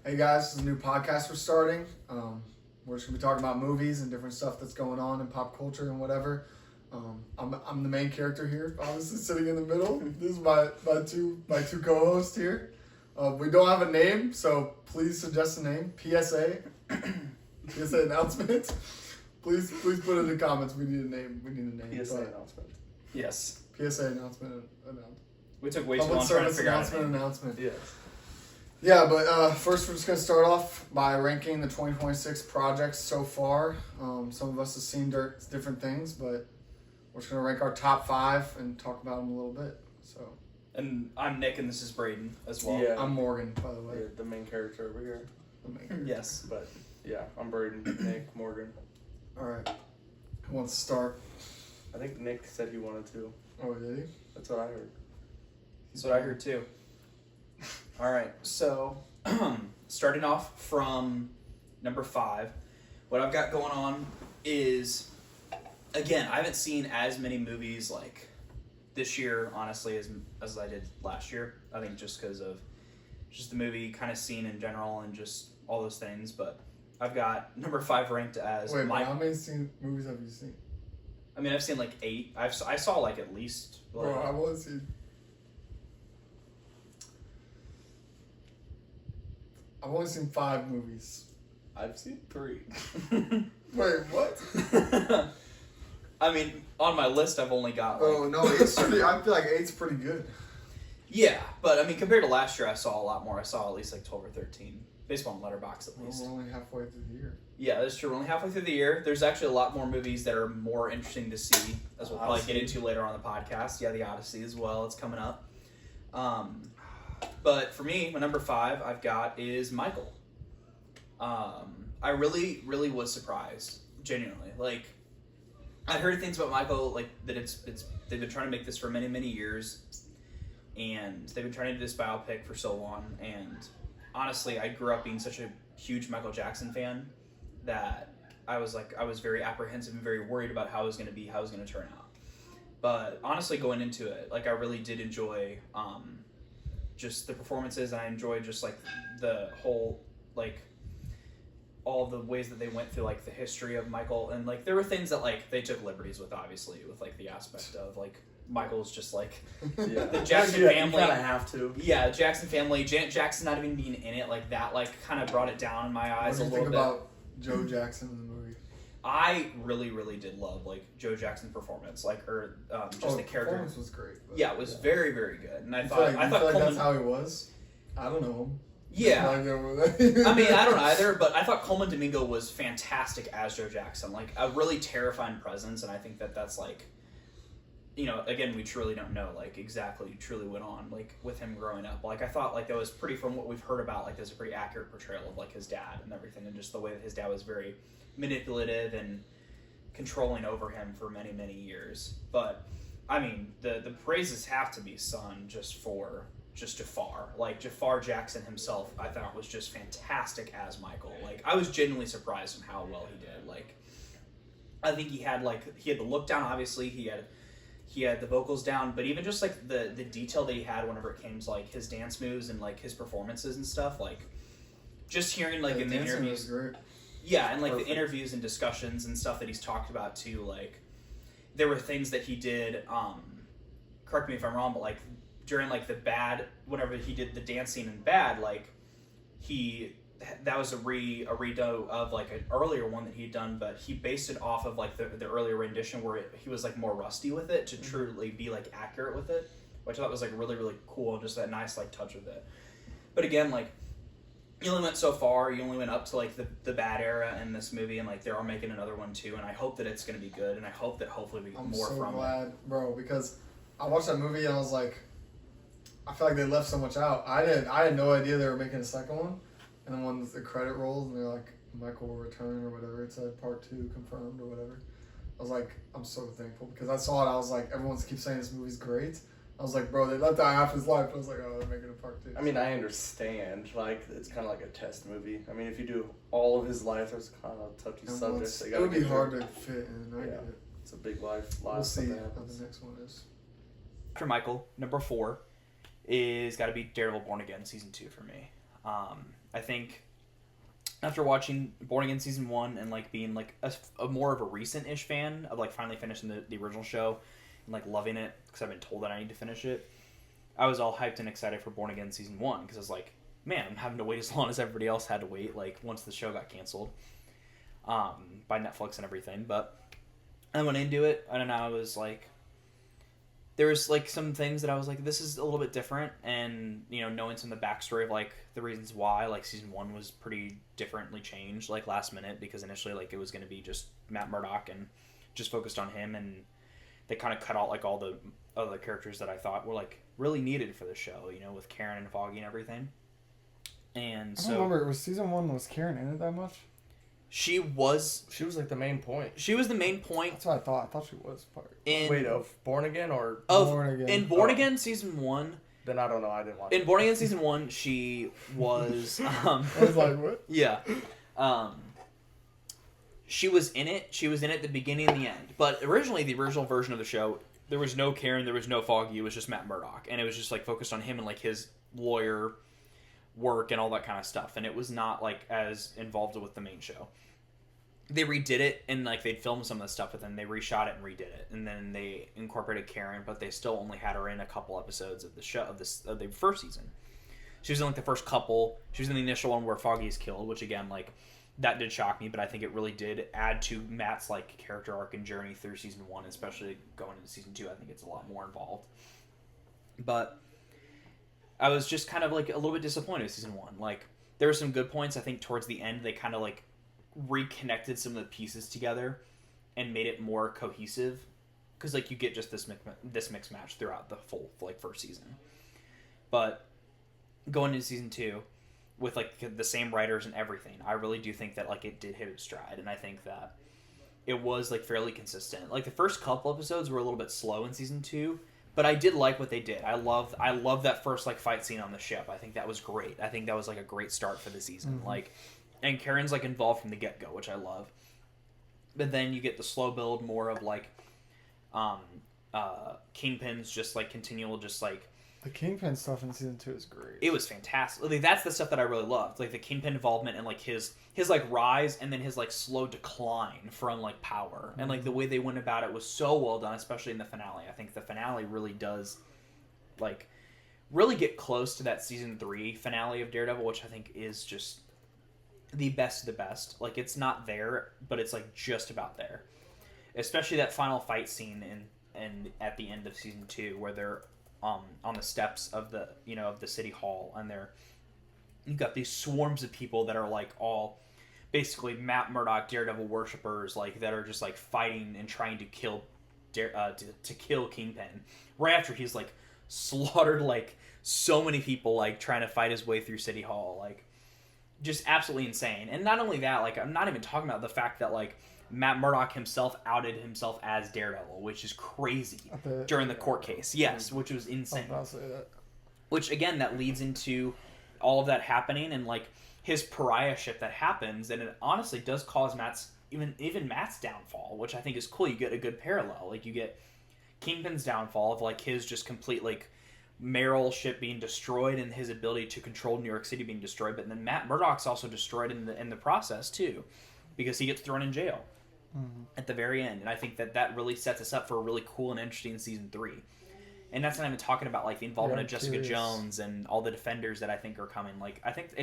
Hey guys, this is a new podcast we're starting. We're just gonna be talking about movies and different stuff that's going on in pop culture and whatever. I'm the main character here, obviously sitting in the middle. This is my two co-hosts here. We don't have a name, so please suggest a name. PSA announcement. Please put it in the comments. We need a name. PSA announcement. Yes. PSA announcement. We took way too Public long trying to service figure out a name. announcement. Yes. Yeah, but first we're just going to start off by ranking the 2026 projects so far. Some of us have seen different things, but we're just going to rank our top 5 and talk about them a little bit. So, And I'm Nick, and this is Braden as well. Yeah. I'm Morgan, by the way. Yeah, the main character over here. Yes. But yeah, I'm Braden, Nick, Morgan. All right. Who wants to start? I think Nick said he wanted to. Oh, did he? That's what I heard. That's what I heard too. All right, so starting off from number 5, what I've got going on is, again, I haven't seen as many movies like this year, honestly, as I did last year. I think just because of just the movie kind of scene in general and just all those things. But I've got number 5 ranked as Wait, how many movies have you seen? I mean, I've seen like 8. I saw like at least. Like, Bro, I've only seen. I've only seen 5 movies. I've seen 3. Wait, what? I mean, on my list, I've only got. Like, Oh no, 8's pretty. I feel like 8's pretty good. Yeah, but I mean, compared to last year, I saw a lot more. I saw at least like 12 or 13, based on Letterboxd at least. We're only halfway through the year. Yeah, that's true. We're only halfway through the year. There's actually a lot more movies that are more interesting to see, as we'll probably get into later on the podcast. Yeah, the Odyssey as well. It's coming up. But for me, my number 5 I've got is Michael. I really, really was surprised, genuinely. Like, I'd heard things about Michael, like that they've been trying to make this for many, many years, and they've been trying to do this biopic for so long. And honestly, I grew up being such a huge Michael Jackson fan that I was very apprehensive and very worried about how it was going to turn out. But honestly, going into it, like I really did enjoy just the performances, and I enjoyed just like the whole like all the ways that they went through like the history of Michael, and like there were things that like they took liberties with, obviously, with like the aspect of like Michael's just like Yeah. the Jackson You family. kind of have to. Yeah, Jackson family. Janet Jackson not even being in it, like that, like kind of brought it down in my eyes a What do little you think bit. about Joe Jackson in the movie? I really, really did love like Joe Jackson's performance, like or just the character. Performance was great. Yeah, it was very, very good, and I You thought feel I thought like Coleman. that's how he was. I don't know him. Yeah. I mean, I don't either, but I thought Coleman Domingo was fantastic as Joe Jackson, like a really terrifying presence, and I think that that's like, again, we truly don't know like exactly truly went on like with him growing up. Like I thought like that was pretty, from what we've heard about, like there's a pretty accurate portrayal of like his dad and everything, and just the way that his dad was very manipulative and controlling over him for many, many years. But I mean, the praises have to be sung just Jafar. Like Jafar Jackson himself, I thought was just fantastic as Michael. Like I was genuinely surprised on how well he did. Like I think he had the look down. Obviously, he had the vocals down, but even just like the detail that he had whenever it came to like his dance moves and like his performances and stuff. Like just hearing like in the interviews. Great. Yeah, and like Perfect. the interviews and discussions and stuff that he's talked about too. Like there were things that he did. Correct me if I'm wrong, but like during like the Bad, whenever he did the dance scene in Bad, like that was a redo of like an earlier one that he'd done, but he based it off of like the earlier rendition where he was like more rusty with it to truly be like accurate with it, which I thought was like really, really cool, just that nice like touch with it. But again, like you only went so far. You only went up to like the Bad era in this movie, and like they are making another one too. And I hope that it's going to be good, and I hope that hopefully we get I'm more so from it. glad, bro, because I watched that movie and I was like, I feel like they left so much out. I had no idea they were making a second one, and then when the credit rolled and they're like, Michael will return or whatever, it said part 2 confirmed or whatever. I was like, I'm so thankful because I saw it. I was like, everyone keeps saying this movie's great. I was like, bro, they left out half his life. I was like, oh, they're making a part 2. I mean, I understand. Like, it's kind of like a test movie. I mean, if you do all of his life, there's kind of touchy And subjects. it would be hard to fit in. I Yeah. get it. It's a big life. We'll see that how happens. the next one is. After Michael, number 4 is got to be Daredevil Born Again season 2 for me. I think after watching Born Again season 1 and like being like a more of a recent-ish fan of like finally finishing the original show and like loving it because I've been told that I need to finish it, I was all hyped and excited for Born Again season 1 because I was like, man, I'm having to wait as long as everybody else had to wait, like once the show got canceled by Netflix and everything. But I went into it and I was like, there was like some things that I was like, this is a little bit different, and you know, knowing some of the backstory of like the reasons why like season 1 was pretty differently changed like last minute, because initially like it was going to be just Matt Murdock and just focused on him, and they kind of cut out like all the other characters that I thought were like really needed for the show, you know, with Karen and Foggy and everything. And I so don't remember. Was season 1, was Karen in it that much? She was like the main point. She was the main point. That's what I thought. I thought she was part. In Of Born Again or Born Again. In Born Again season 1. Then I don't know. I didn't watch. In Born Again season 1, she was. I was like, what? Yeah. She was in it. She was in it at the beginning and the end. But originally, the original version of the show, there was no Karen, there was no Foggy. It was just Matt Murdock, and it was just like focused on him and like his lawyer work and all that kind of stuff. And it was not like as involved with the main show. They redid it, and like they'd filmed some of the stuff, but then they reshot it and redid it, and then they incorporated Karen, but they still only had her in a couple episodes of the show of the first season. She was in like the first couple. She was in the initial one where Foggy is killed, which again, like, that did shock me, but I think it really did add to Matt's like character arc and journey through season 1, especially going into season 2. I think it's a lot more involved. But I was just kind of like a little bit disappointed with season 1. Like, there were some good points. I think towards the end they kind of like reconnected some of the pieces together and made it more cohesive, because like you get just this mixed match throughout the full like first season. But going into season 2 with like the same writers and everything, I really do think that like it did hit its stride, and I think that it was like fairly consistent. Like the first couple episodes were a little bit slow in season 2, but I did like what they did. I love that first like fight scene on the ship. I think that was great. I think that was like a great start for the season. Mm-hmm. Like, and Karen's like involved from the get-go, which I love. But then you get the slow build more of like Kingpin's just like continual just like the Kingpin stuff in season 2 is great. It was fantastic. Like, that's the stuff that I really loved. Like the Kingpin involvement and like his like rise and then his like slow decline from like power. And like the way they went about it was so well done, especially in the finale. I think the finale really does like really get close to that season 3 finale of Daredevil, which I think is just the best of the best. Like, it's not there, but it's like just about there. Especially that final fight scene in at the end of season 2 where they're on the steps of the of the city hall, and you've got these swarms of people that are like all basically Matt Murdock Daredevil worshippers, like that are just like fighting and trying to kill to kill Kingpin right after he's like slaughtered like so many people, like trying to fight his way through City Hall. Like, just absolutely insane. And not only that, like, I'm not even talking about the fact that like Matt Murdock himself outed himself as Daredevil, which is crazy during the court case. Yes, which was insane. I'll say that. Which, again, that leads into all of that happening and, like, his pariahship that happens, and it honestly does cause Matt's, even Matt's downfall, which I think is cool. You get a good parallel. Like, you get Kingpin's downfall of, like, his just complete, like, Meryl ship being destroyed and his ability to control New York City being destroyed, but then Matt Murdock's also destroyed in the process, too, because he gets thrown in jail. At the very end, and I think that really sets us up for a really cool and interesting season 3. And that's not even talking about like the involvement of Jessica Jones and all the Defenders that I think are coming. Like, I think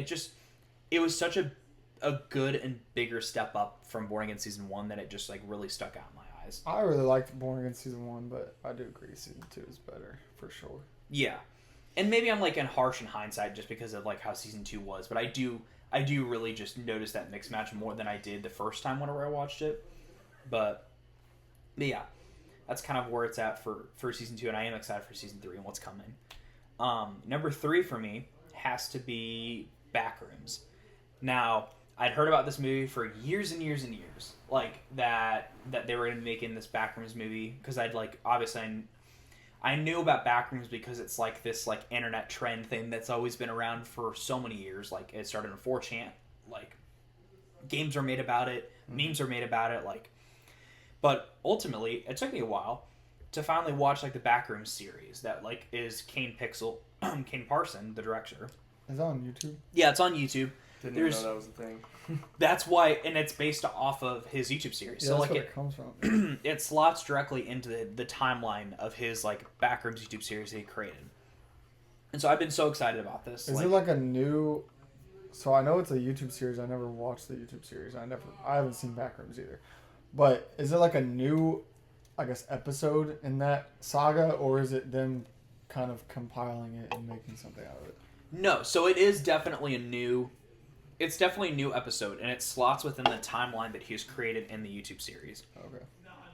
it was such a good and bigger step up from Born Again season 1 that it just like really stuck out in my eyes. I really liked Born Again season 1, but I do agree season 2 is better for sure. Yeah, and maybe I'm like harsh in hindsight just because of like how season 2 was, but I do really just notice that mixed match more than I did the first time whenever I watched it. But yeah, that's kind of where it's at for season 2, and I am excited for season 3 and what's coming. Number 3 for me has to be Backrooms. Now, I'd heard about this movie for years and years and years, like that they were going to be making this Backrooms movie, because I'd like obviously I knew about Backrooms because it's like this like internet trend thing that's always been around for so many years. Like, it started in 4chan, like games are made about it, memes are made about it, like. But ultimately, it took me a while to finally watch like the Backrooms series that like is Kane Parson, the director, Is that on YouTube? Yeah, it's on YouTube. Didn't There's- even know that was a thing. That's why, and it's based off of his YouTube series. Yeah, So that's like where it, it comes from. it slots directly into the timeline of his like Backrooms YouTube series that he created. And so I've been so excited about this. Is it like a new? So I know it's a YouTube series. I never watched the YouTube series. I haven't seen Backrooms either. But is it like a new, I guess, episode in that saga, or is it them kind of compiling it and making something out of it? No, so it is definitely it's definitely a new episode, and it slots within the timeline that he's created in the YouTube series. Okay.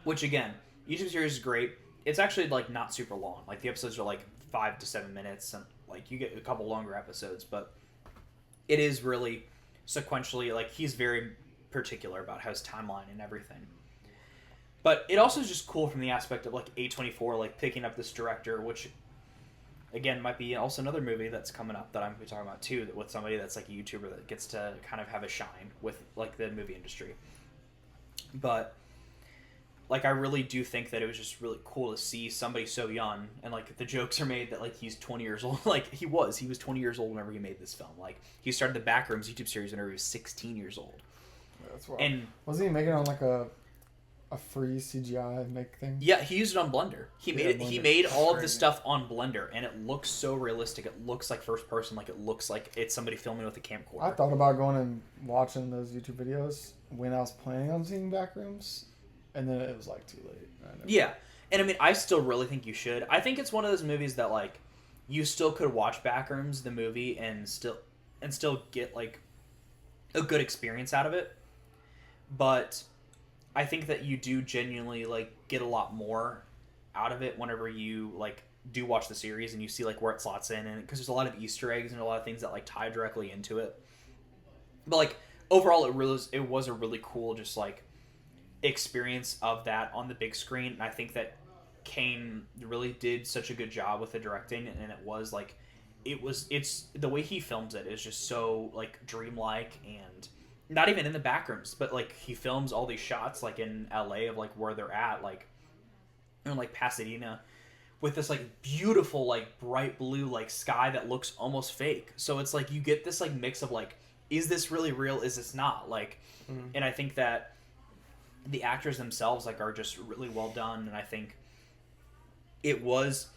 Which again, YouTube series is great. It's actually like not super long. Like the episodes are like 5 to 7 minutes, and like you get a couple longer episodes, but it is really sequentially, like he's very particular about his timeline and everything. But it also is just cool from the aspect of like A24 like picking up this director, which again might be also another movie that's coming up that I'm going to be talking about too, with somebody that's like a YouTuber that gets to kind of have a shine with like the movie industry. But like I really do think that it was just really cool to see somebody so young, and like the jokes are made that like he's 20 years old. Like he was 20 years old whenever he made this film. Like he started the Backrooms YouTube series whenever he was 16 years old. That's wild. And Wasn't he making it on like a free CGI make thing? yeah, he used it on Blender. He Yeah, made it. He Blender. made all of this Crazy. stuff on Blender, and it looks so realistic. It looks like first person. Like it looks like it's somebody filming with a camcorder. I thought about going and watching those YouTube videos when I was planning on seeing Backrooms, and then it was like too late. I never- Yeah, and I mean, I still really think you should. I think it's one of those movies that like you still could watch Backrooms the movie and still get like a good experience out of it. But I think that you do genuinely like get a lot more out of it whenever you like do watch the series and you see like where it slots in, and because there's a lot of Easter eggs and a lot of things that like tie directly into it. But like overall, it was a really cool just like experience of that on the big screen, and I think that Kane really did such a good job with the directing, and it's the way he films it is just so like dreamlike, and not even in the Backrooms, but like he films all these shots like in LA of like where they're at, like in like Pasadena, with this like beautiful like bright blue like sky that looks almost fake. So it's like you get this like mix of like, is this really real, is this not, like and I think that the actors themselves like are just really well done, and I think it was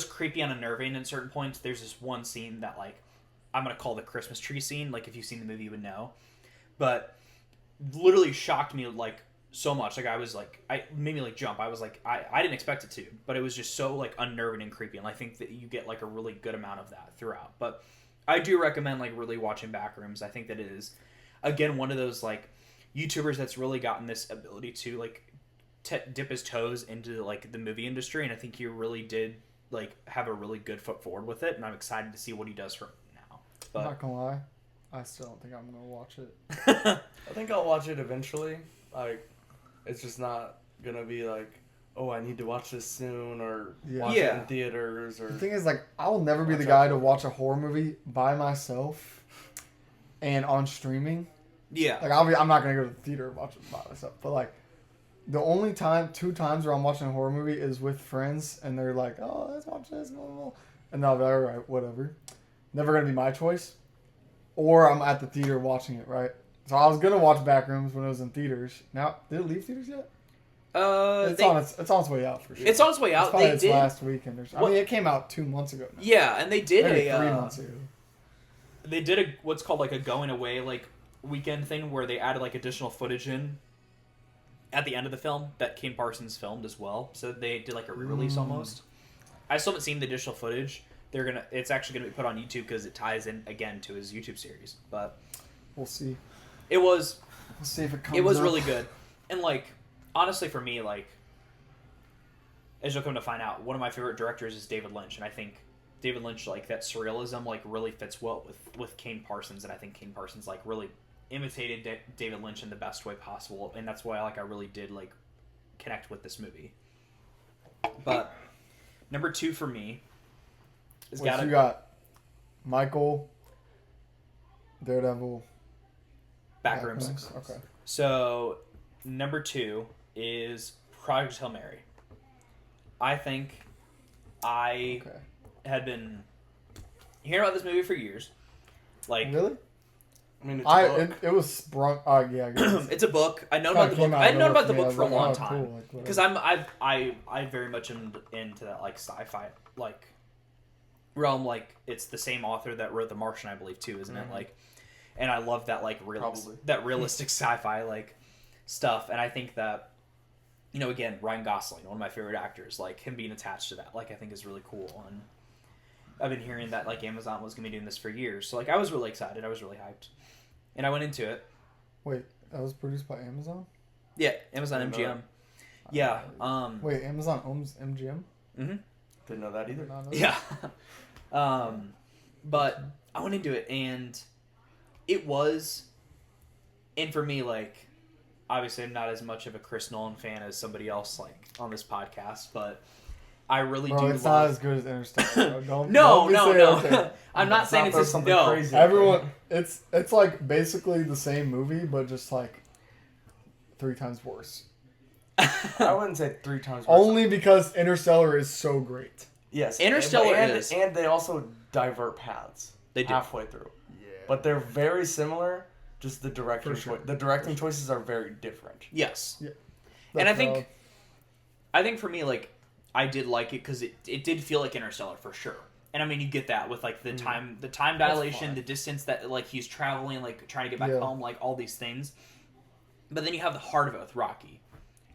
creepy and unnerving in certain points. There's this one scene that like I'm gonna call the Christmas tree scene. Like if you've seen the movie, you would know, but literally shocked me like so much. Like I was like, I made me like jump. I was like, I didn't expect it to, but it was just so like unnerving and creepy. And I think that you get like a really good amount of that throughout. But I do recommend like really watching Backrooms. I think that it is again one of those like YouTubers that's really gotten this ability to like dip his toes into like the movie industry, and I think he really did like have a really good foot forward with it, and I'm excited to see what he does from now. I'm But not gonna lie, I still don't think I'm gonna watch it. I think I'll watch it eventually. Like, it's just not gonna be like, oh, I need to watch this soon, or Yeah. watch it Yeah. in theaters, or The thing is, like, I will never be the Watch guy out to for it. watch a horror movie by myself and on streaming. yeah, Like, I'm not gonna go to the theater and watch it by myself. But like, the only two times where I'm watching a horror movie is with friends, and they're like, "Oh, let's watch this," blah, blah, blah. And I'll be like, "All right, whatever." Never gonna be my choice. Or I'm at the theater watching it, right? So I was gonna watch Backrooms when it was in theaters. Now, did it leave theaters yet? It's on its way out for sure. it's on its way It's out. probably They its did, last weekend or something. I What- mean, it came out 2 months ago now. yeah, and they did Maybe a 3 months ago. they did a what's called like a going away like weekend thing where they added like additional footage in at the end of the film that Kane Parsons filmed as well. So they did like a re-release almost. I still haven't seen the additional footage. It's actually gonna be put on YouTube because it ties in again to his YouTube series. But We'll see. it was We'll see if it comes. it was up. really good, and like honestly for me, like as you'll come to find out, one of my favorite directors is David Lynch, and I think David Lynch, like that surrealism, like really fits well with Kane Parsons, and I think Kane Parsons like really imitated David Lynch in the best way possible, and that's why like I really did like connect with this movie. But number 2 for me is What you got? Michael, Daredevil, Backrooms. Okay. So number 2 is Project Hail Mary. I think I Okay. had been hearing about this movie for years. Like, Really? I mean, it's a book. It was sprung. Oh yeah, I guess. it's a book. I know Kinda about the came book. out I of had known nowhere about the for me. I book was for a like, long oh, time cool, like, whatever. because I very much am into that like sci-fi like realm. Like it's the same author that wrote The Martian, I believe, too, isn't it? Like, and I love that like Probably. that realistic sci-fi like stuff. And I think that, you know, again, Ryan Gosling, one of my favorite actors, like him being attached to that, like I think is really cool. And I've been hearing that like Amazon was gonna be doing this for years, so like I was really excited. I was really hyped, and I went into it. Wait, that was produced by Amazon? Yeah, Amazon MGM. Yeah. Wait, Amazon owns MGM? Mhm. Didn't know that either. Did not know Yeah. But I went into it and it was, and for me, like, obviously I'm not as much of a Chris Nolan fan as somebody else, like, on this podcast, but I really Bro, do it's love... not as good as Interstellar. Bro. Don't No. okay. I'm not saying it's something no. crazy. Everyone, it's like basically the same movie, but just like 3 times worse. I wouldn't say 3 times. Worse. Only because Interstellar is so great. Yes, Interstellar is. and they also divert paths. They do. halfway through, Yeah. but they're very similar. Just the directing, For sure. the directing choices are very different. Yes. Yeah. And I That's, think, for me, like, I did like it because it did feel like Interstellar for sure. And I mean, you get that with like the time dilation, fine. the distance that like he's traveling, like trying to get back Yeah. home, like all these things. But then you have the heart of it with Rocky,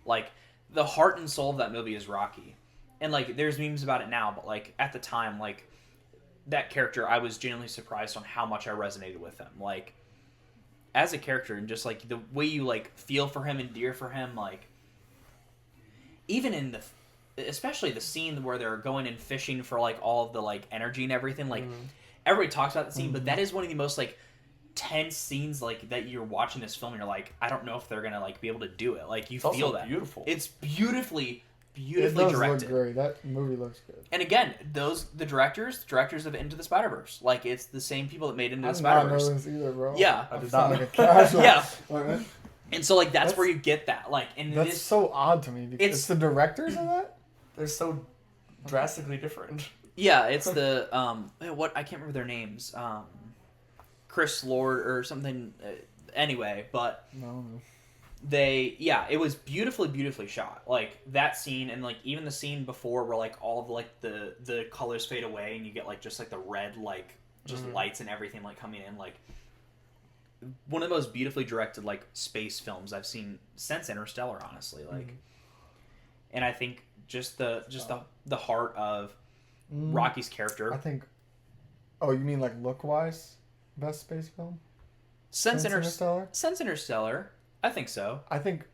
like the heart and soul of that movie is Rocky, and like there's memes about it now, but like at the time, like that character, I was genuinely surprised on how much I resonated with him, like as a character, and just like the way you like feel for him, endear for him, like even in especially the scene where they're going and fishing for like all of the like energy and everything, like everybody talks about that scene, but that is one of the most like tense scenes like that you're watching this film and you're like, I don't know if they're gonna like be able to do it. Like you It's feel also that beautiful. it's beautifully it does directed. look great. That movie looks good. And again, the directors of Into the Spider-Verse, like it's the same people that made Into I the did not know Spider-Verse. this either, bro. Yeah. I I'm did not like know. a casual. Yeah. Like, And so like that's That's- where you get that. Like and that's this so odd to me. Because It's- it's the directors of that? They're so drastically different. yeah, it's the what I can't remember their names. Chris Lord or something anyway, but No. it was beautifully shot, like that scene, and like even the scene before where like all of like the colors fade away and you get like just like the red like just lights and everything like coming in, like one of the most beautifully directed like space films I've seen since Interstellar, honestly, like and I think just the heart of Rocky's character I think. Oh, you mean like look wise? Best space film? since Interstellar? since Interstellar, I think so. I think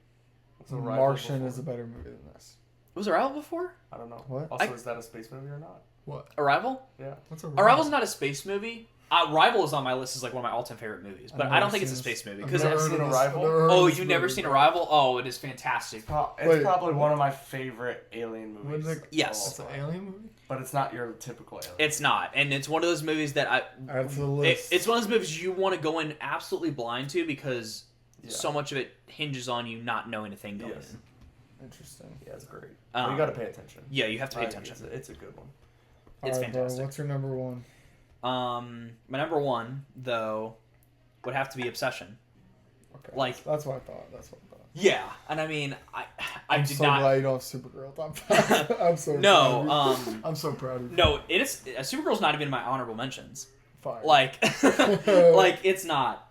Was Arrival Martian before? is a better movie than this. Was Arrival before? I don't know. What? Also, is that a space movie or not? What? Arrival? Yeah. What's a Arrival's not a space movie. Arrival is on my list as like one of my all-time favorite movies, but I've I don't never think it's a seen space this. movie I've because never heard seen of this- Arrival? I've heard oh, of this you've never movie, seen bro. Arrival? Oh, it is fantastic. It's Wait, probably what? one of my favorite alien What movies. is it? Yes. It's an alien movie? But it's not your typical alien. It's not, and it's one of those movies that Add to the list. it's one of those movies you want to go in absolutely blind to because Yeah. so much of it hinges on you not knowing a thing going Yes. in. Interesting. Yeah, it's great. Um, But you got to pay attention. Yeah, you have to pay Like, attention. It's a good one. It's Alright, bro, fantastic. what's your number one? My number one though would have to be Obsession. Okay. Like- that's what I thought. That's what I thought. Yeah, and I mean, I I'm did so not. glad you don't have Supergirl top five. I'm so No, proud of you. um, I'm so proud of you. No, it is. Supergirl's not even in my honorable mentions. Fire. Like, like it's not.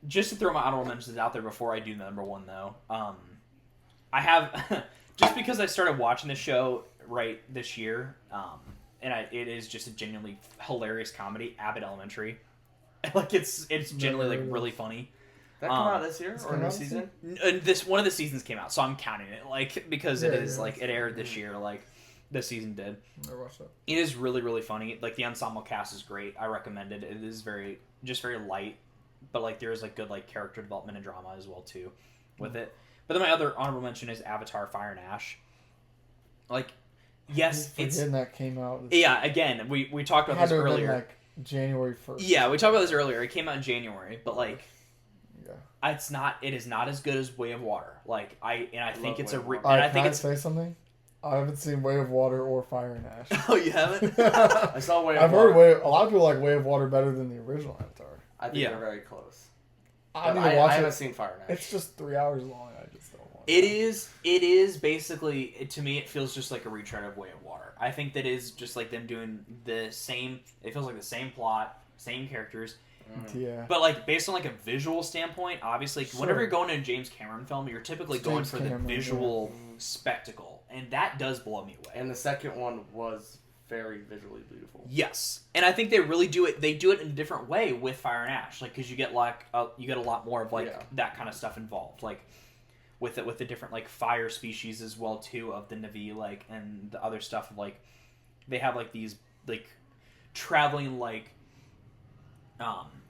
Just to throw my honorable mentions out there before I do number one, though. I have just because I started watching the show right this year, and it is just a genuinely hilarious comedy. Abbott Elementary, like it's genuinely like really funny. That come out this year or come new out this season? And this one of the seasons came out, so I'm counting it like because it Yeah, is yeah. like it aired this year, like the season did. Never watched that. It is really funny. Like the ensemble cast is great. I recommend it. It is very light, but like there is like good like character development and drama as well too with it. But then my other honorable mention is Avatar: Fire and Ash. Like, yes, I'm it's forgetting that came out. This yeah. Again, we talked It about had this to have been, earlier. like January 1st. Yeah, we talked about this earlier. It came out in January, but like Yeah. it's not. It is not as good as Way of Water. Like I think love it's Way a of re- Water. and I Alright, think can it's I say something? I haven't seen Way of Water or Fire and Ash. Oh, you haven't? I saw Way of I've Water. heard a lot of people like Way of Water better than the original Avatar. I think Yeah. they're very close. I But need to watch I haven't it. seen Fire and Ash. It's just 3 hours long. I just don't want It is basically, to me, it feels just like a retread of Way of Water. I think that is just like them doing the same, it feels like the same plot, same characters, Yeah. but like based on like a visual standpoint, obviously, whenever Sure. you're going to a James Cameron film, you're typically It's going James for Cameron, the visual spectacle, and that does blow me away. And the second one was very visually beautiful. Yes, and I think they really do it. They do it in a different way with Fire and Ash, like because you get like you get a lot more of like Yeah. that kind of stuff involved, like with it with the different like fire species as well too of the Na'vi, like and the other stuff of like they have like these like traveling like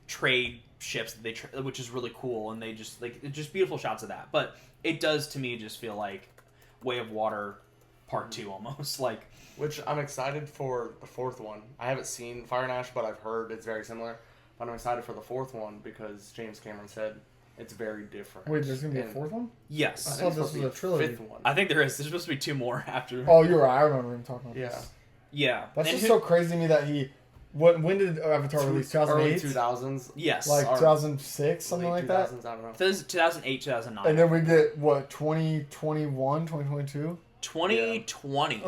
trade ships that they which is really cool, and they just like it's just beautiful shots of that. But it does to me just feel like Way of Water Part 2 almost like. Which I'm excited for the fourth one. I haven't seen Fire and Ash, but I've heard it's very similar. But I'm excited for the fourth one because James Cameron said it's very different. Wait, there's gonna be a And fourth one? Yes. I I thought think it's this supposed to was be a trilogy. Fifth one. I think there is. There's supposed to be 2 more after. Oh, you're right. I remember him talking about Yeah. this. Yeah. That's And just so crazy to me that he. When did Avatar release? Early 2008? 2000s. Yes. Like Or 2006, something late like that? 2000s, I don't know. 2008, 2009. And then we get, what, 2021, 2022? 2020.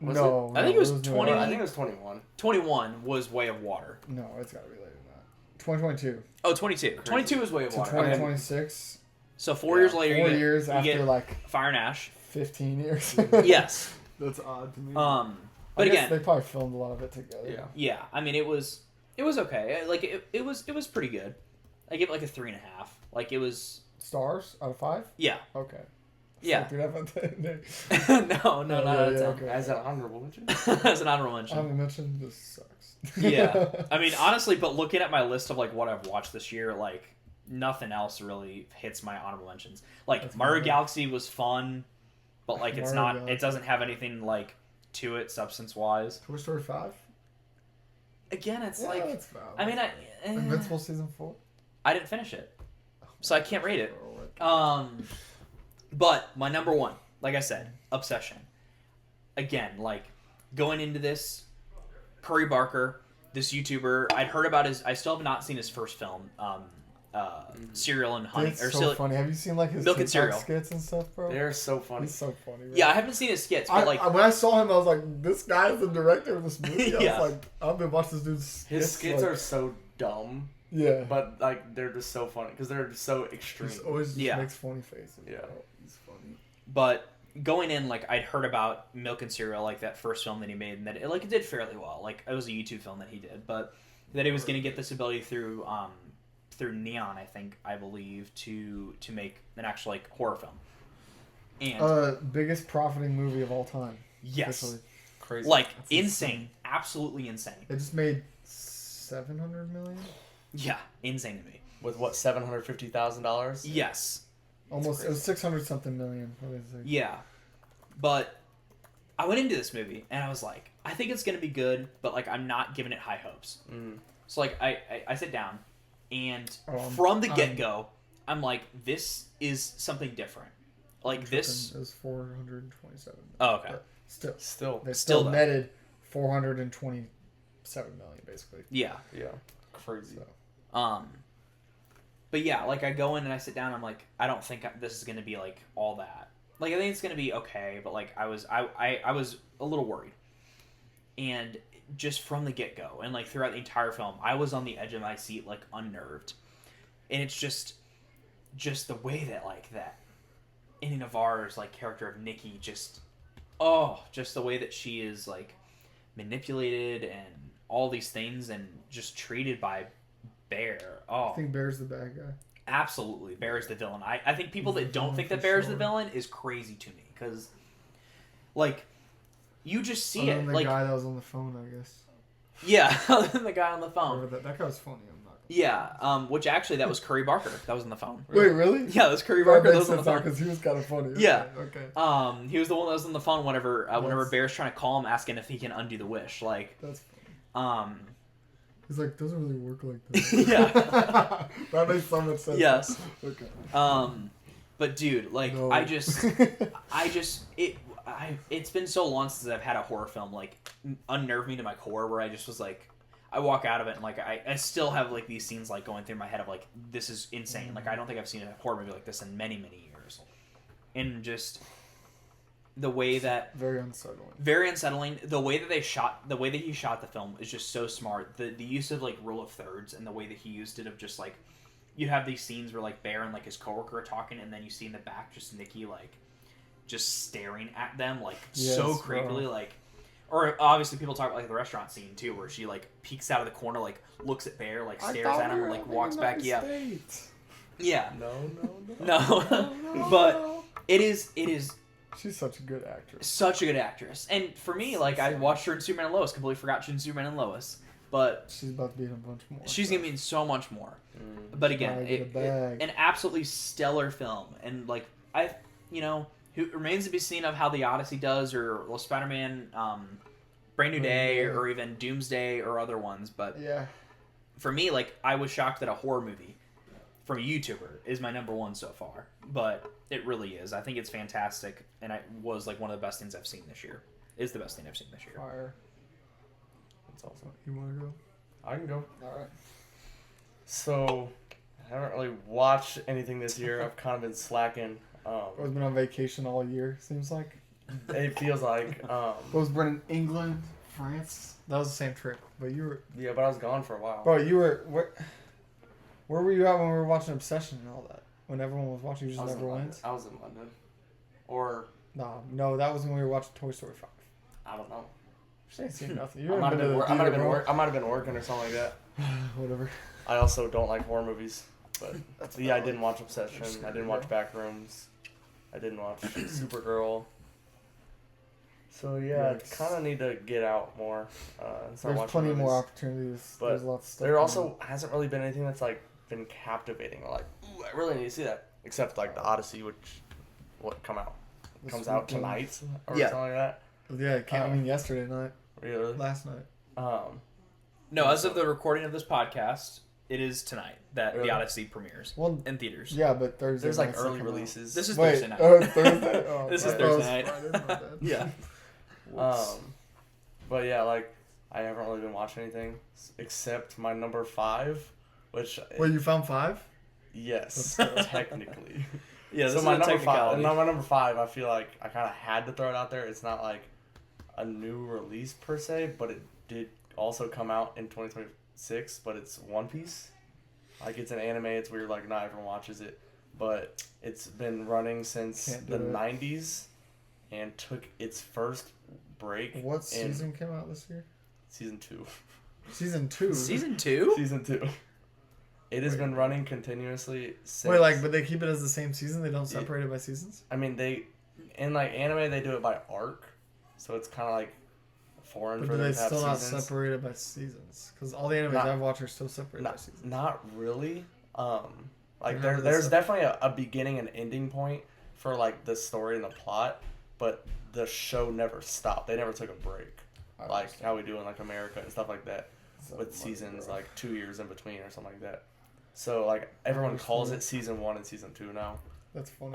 Was No. I think it was no, 20 I think it was 21. 21 was Way of Water. No, it's gotta be later than that. 2022. Oh, 22. 22 is Way of To Water. 2026. So 4 Yeah, years later, 4 you get, years you after, get like, Fire and Ash. 15 years. Yes. That's odd to me. But I guess again, they probably filmed a lot of it together. Yeah. yeah. I mean, it was okay. Like it was pretty good. I give it like a 3.5. Like it was. Stars out of 5? Yeah. Okay. Yeah. So, dude, no, not yeah, out of yeah, 10. okay. As an honorable mention. As an honorable I mention. haven't mentioned this sucks. Yeah. I mean, honestly, but looking at my list of like what I've watched this year, like nothing else really hits my honorable mentions. Like That's Mario good. Galaxy was fun, but like it's Mario not. Galaxy. It doesn't have anything like to it substance wise. Toy Story 5? Again, it's Yeah, like that's valid. I mean, Invincible season 4? I didn't finish it, so I can't rate it. Oh, But my number one, like I said, Obsession. Again, like going into this, Curry Barker, this YouTuber, I'd heard about his. I still have not seen his first film, Cereal and Honey, It's or so Cereal- funny. Have you seen like his Milk and TikTok Cereal. skits and stuff, bro? They're so funny. He's so funny. Bro. Yeah, I haven't seen his skits, but like when I saw him, I was like, "This guy is the director of this movie." I Yeah. was like, "I've been watching this dude's skits." His skits like, are so dumb, yeah, but like they're just so funny because they're just so extreme. he always just Yeah. makes funny faces. Yeah. bro. He's funny. But going in, like I'd heard about Milk and Cereal, like that first film that he made, and that it did fairly well. Like it was a YouTube film that he did, but that he was going to get this ability through Neon, I believe, to make an actual like horror film. And Biggest profiting movie of all time. yes, officially. Crazy. like That's insane, absolutely insane. It just made 700 million. Yeah, insane to me. With what, $750,000? Yes, Almost. It was 600 something million. What is it? yeah, but I went into this movie and I was like, I think it's going to be good, but like I'm not giving it high hopes. Mm. So like I sit down, and Oh, from the get go, I'm like, this is something different. Like this. It was 427. Oh, okay. But still, Still. they Still still though. netted 427 million basically. Yeah. Yeah. Crazy. So. But yeah, like I go in and I sit down. I'm like, I don't think this is gonna be like all that. Like I think it's gonna be okay, but like I was a little worried. And just from the get go, and like throughout the entire film, I was on the edge of my seat, like unnerved. And it's just the way that like that Indy Navarro's like character of Nikki just the way that she is like manipulated and all these things and just treated by Bear. I think Bear's the bad guy. Absolutely, Bear's the villain. I think people He's that the don't villain think for that Bear's the sure. villain is crazy to me because, like, you just see Other it. than the Like, guy that was on the phone, I guess. yeah, other than the guy on the Whoever phone. that guy was funny. I'm not. Yeah, which actually that was Curry Barker that was on the phone. Wait, really? Yeah, that was Curry That Barker that makes was on the sense now phone. because he was kind of funny. Yeah. Okay. He was the one that was on the phone whenever Yes. Bear's trying to call him, asking if he can undo the wish. Like, That's funny. He's like, doesn't really work like that. Yeah. That makes so much sense. Yes. Okay. But dude, like, No. I just it's been so long since I've had a horror film like unnerve me to my core, where I just was like, I walk out of it and like I still have like these scenes like going through my head of like, this is insane. Like I don't think I've seen a horror movie like this in many years, and just the way that Very unsettling. very unsettling. The way that he shot the film is just so smart. The use of like rule of thirds and the way that he used it of just like, you have these scenes where like Bear and like his coworker are talking, and then you see in the back just Nikki like just staring at them like so Yes, creepily, bro. like, or obviously people talk about like the restaurant scene too, where she like peeks out of the corner, like looks at Bear, like stares at him, and like walks back. Yeah, no. But it is She's such a good actress. such a good actress, and for me, like I watched her in Superman and Lois, completely forgot she's in Superman and Lois, but She's about to be in a bunch more. she's gonna be in so much more. But again, Gotta get a bag. an absolutely stellar film, and like who remains to be seen of how the Odyssey does, or Spider-Man, Brand New Day, or even Doomsday, or other ones. But Yeah. for me, like I was shocked that a horror movie from a YouTuber is my number one so far, but it really is. I think it's fantastic, and it was like one of the best things I've seen this year. Is the best thing I've seen this year. Fire. That's awesome. You want to go? I can go. All right. So, I haven't really watched anything this year. I've kind of been slacking. I've been on vacation all year, seems like. It feels like. What was Brennan? England, France? That was the same trip. But you were... Yeah, but I was gone for a while. Bro, you were... Where were you at when we were watching Obsession and all that? When everyone was watching, you just never went? I was in London. Or, No, that was when we were watching Toy Story 5. I don't know. She ain't seen nothing. You I might haven't been to the have theater, been, bro. I might have been working or something like that. Whatever. I also don't like horror movies. But That's yeah, I valid. didn't watch Obsession. I didn't watch Backrooms. I didn't watch Supergirl. So yeah, I Yikes. kind of need to get out more. And start There's watching plenty movies. more opportunities. But There's lots of stuff. There going also hasn't really been anything that's like been captivating. Like, ooh, I really need to see that. Except like the Odyssey, which comes out This out weekend. tonight or Yeah. something like that. on. Yeah, it came, I mean, yesterday night. Really? Last night. No, as of the recording of this podcast, it is tonight that Really? the Odyssey premieres Well, in theaters. yeah, but Thursday There's like nights they early come out. releases. This is Wait, Thursday night. oh, it's Thursday? Oh, This is I thought it was Thursday night. Friday, my bad. Yeah. Whoops. But yeah, like I haven't really been watching anything except my number 5, which Wait, you found 5? yes, Let's go. technically. Yeah, this So is my a number 5, technicality. my number 5, I feel like I kind of had to throw it out there. It's not like a new release per se, but it did also come out in 2026. But it's One Piece. Like it's an anime. It's weird. Like not everyone watches it, but it's been running since Can't the do it. 90s, and took its first break. What in season came out this year? Season 2. Season 2? Season 2? Season 2. It has Wait. been running continuously since. Wait, like, but they keep it as the same season? They don't separate it by seasons? I mean, in like anime they do it by arc, so it's kind of like foreign But for do them they to have still not seasons. separate it by seasons? Because all the animes Not- I've watched are still separated by seasons. Not really. Like Then how do they there's sep- definitely a beginning and ending point for like the story and the plot, but the show never stopped. They never took a break, I like understand. how we do in like America and stuff like that, So with much, seasons bro. like 2 years in between or something like that. So like everyone Understand. calls it season 1 and season 2 now. That's funny.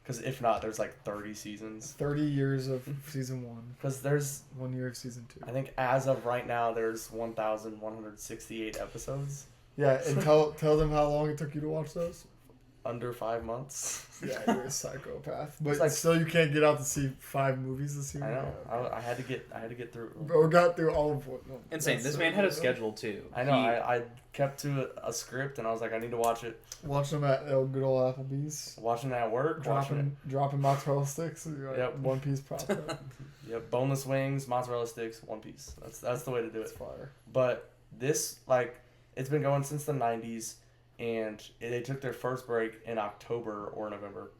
Because if not, there's like 30 seasons. 30 years of season 1, Because there's 1 year of season 2. I think as of right now, there's 1,168 episodes. Yeah, and tell them how long it took you to watch those. Under 5 months. Yeah, you're a psychopath. But It's like- still, you can't get out to see 5 movies this year. I know. Yeah. I had to get through. Bro, got through all of what? No, Insane. that's This so man had a good. schedule too. I know. I kept to a script, and I was like, I need to watch it. Watch them at good old Applebee's. Watching it at work. Watching Dropping mozzarella sticks. You're like, Yep. One Piece pop. it. Yep. Boneless wings, mozzarella sticks, One Piece. That's the way to do It's it. fire. But this it's been going since the 90s, and they took their first break in October or November,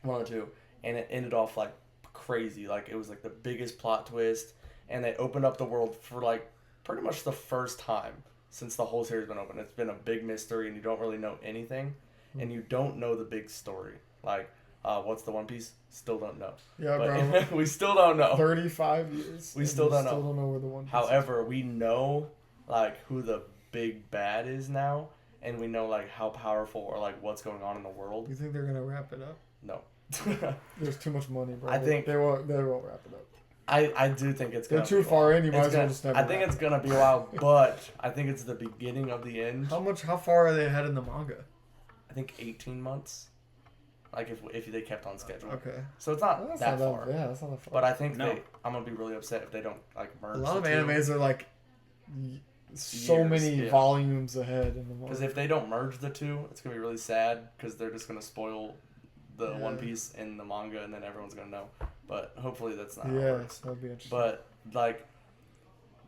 one of the two, and it ended off like crazy. Like it was like the biggest plot twist, and they opened up the world for like pretty much the first time since the whole series been open. It's been a big mystery, and you don't really know anything, and you don't know the big story. Like, what's the One Piece? Still don't know. Yeah, But bro. we still don't know. 35 years. We and still you don't know. Still don't know where the One Piece is. However, we know like who the big bad is now, and we know like how powerful or like what's going on in the world. You think they're gonna wrap it up? No, There's too much money, bro. I think- they won't wrap it up. I do think it's They're gonna too be a far while. in. You might It's as well gonna- just never. I think wrap it's it. gonna be a while, but I think it's the beginning of the end. How far are they ahead in the manga? I think 18 months. Like if they kept on schedule. Okay. So it's not Well, that's that not far. Yeah, that's not that far. But I think No. I'm gonna be really upset if they don't like merge. a lot of the two. animes are like so Years, many yeah. volumes ahead in the Because manga. if they don't merge the two, it's gonna be really sad because they're just gonna spoil the Yeah. One Piece in the manga, and then everyone's gonna know. But hopefully that's not how it Yeah, works. that'd be interesting. But like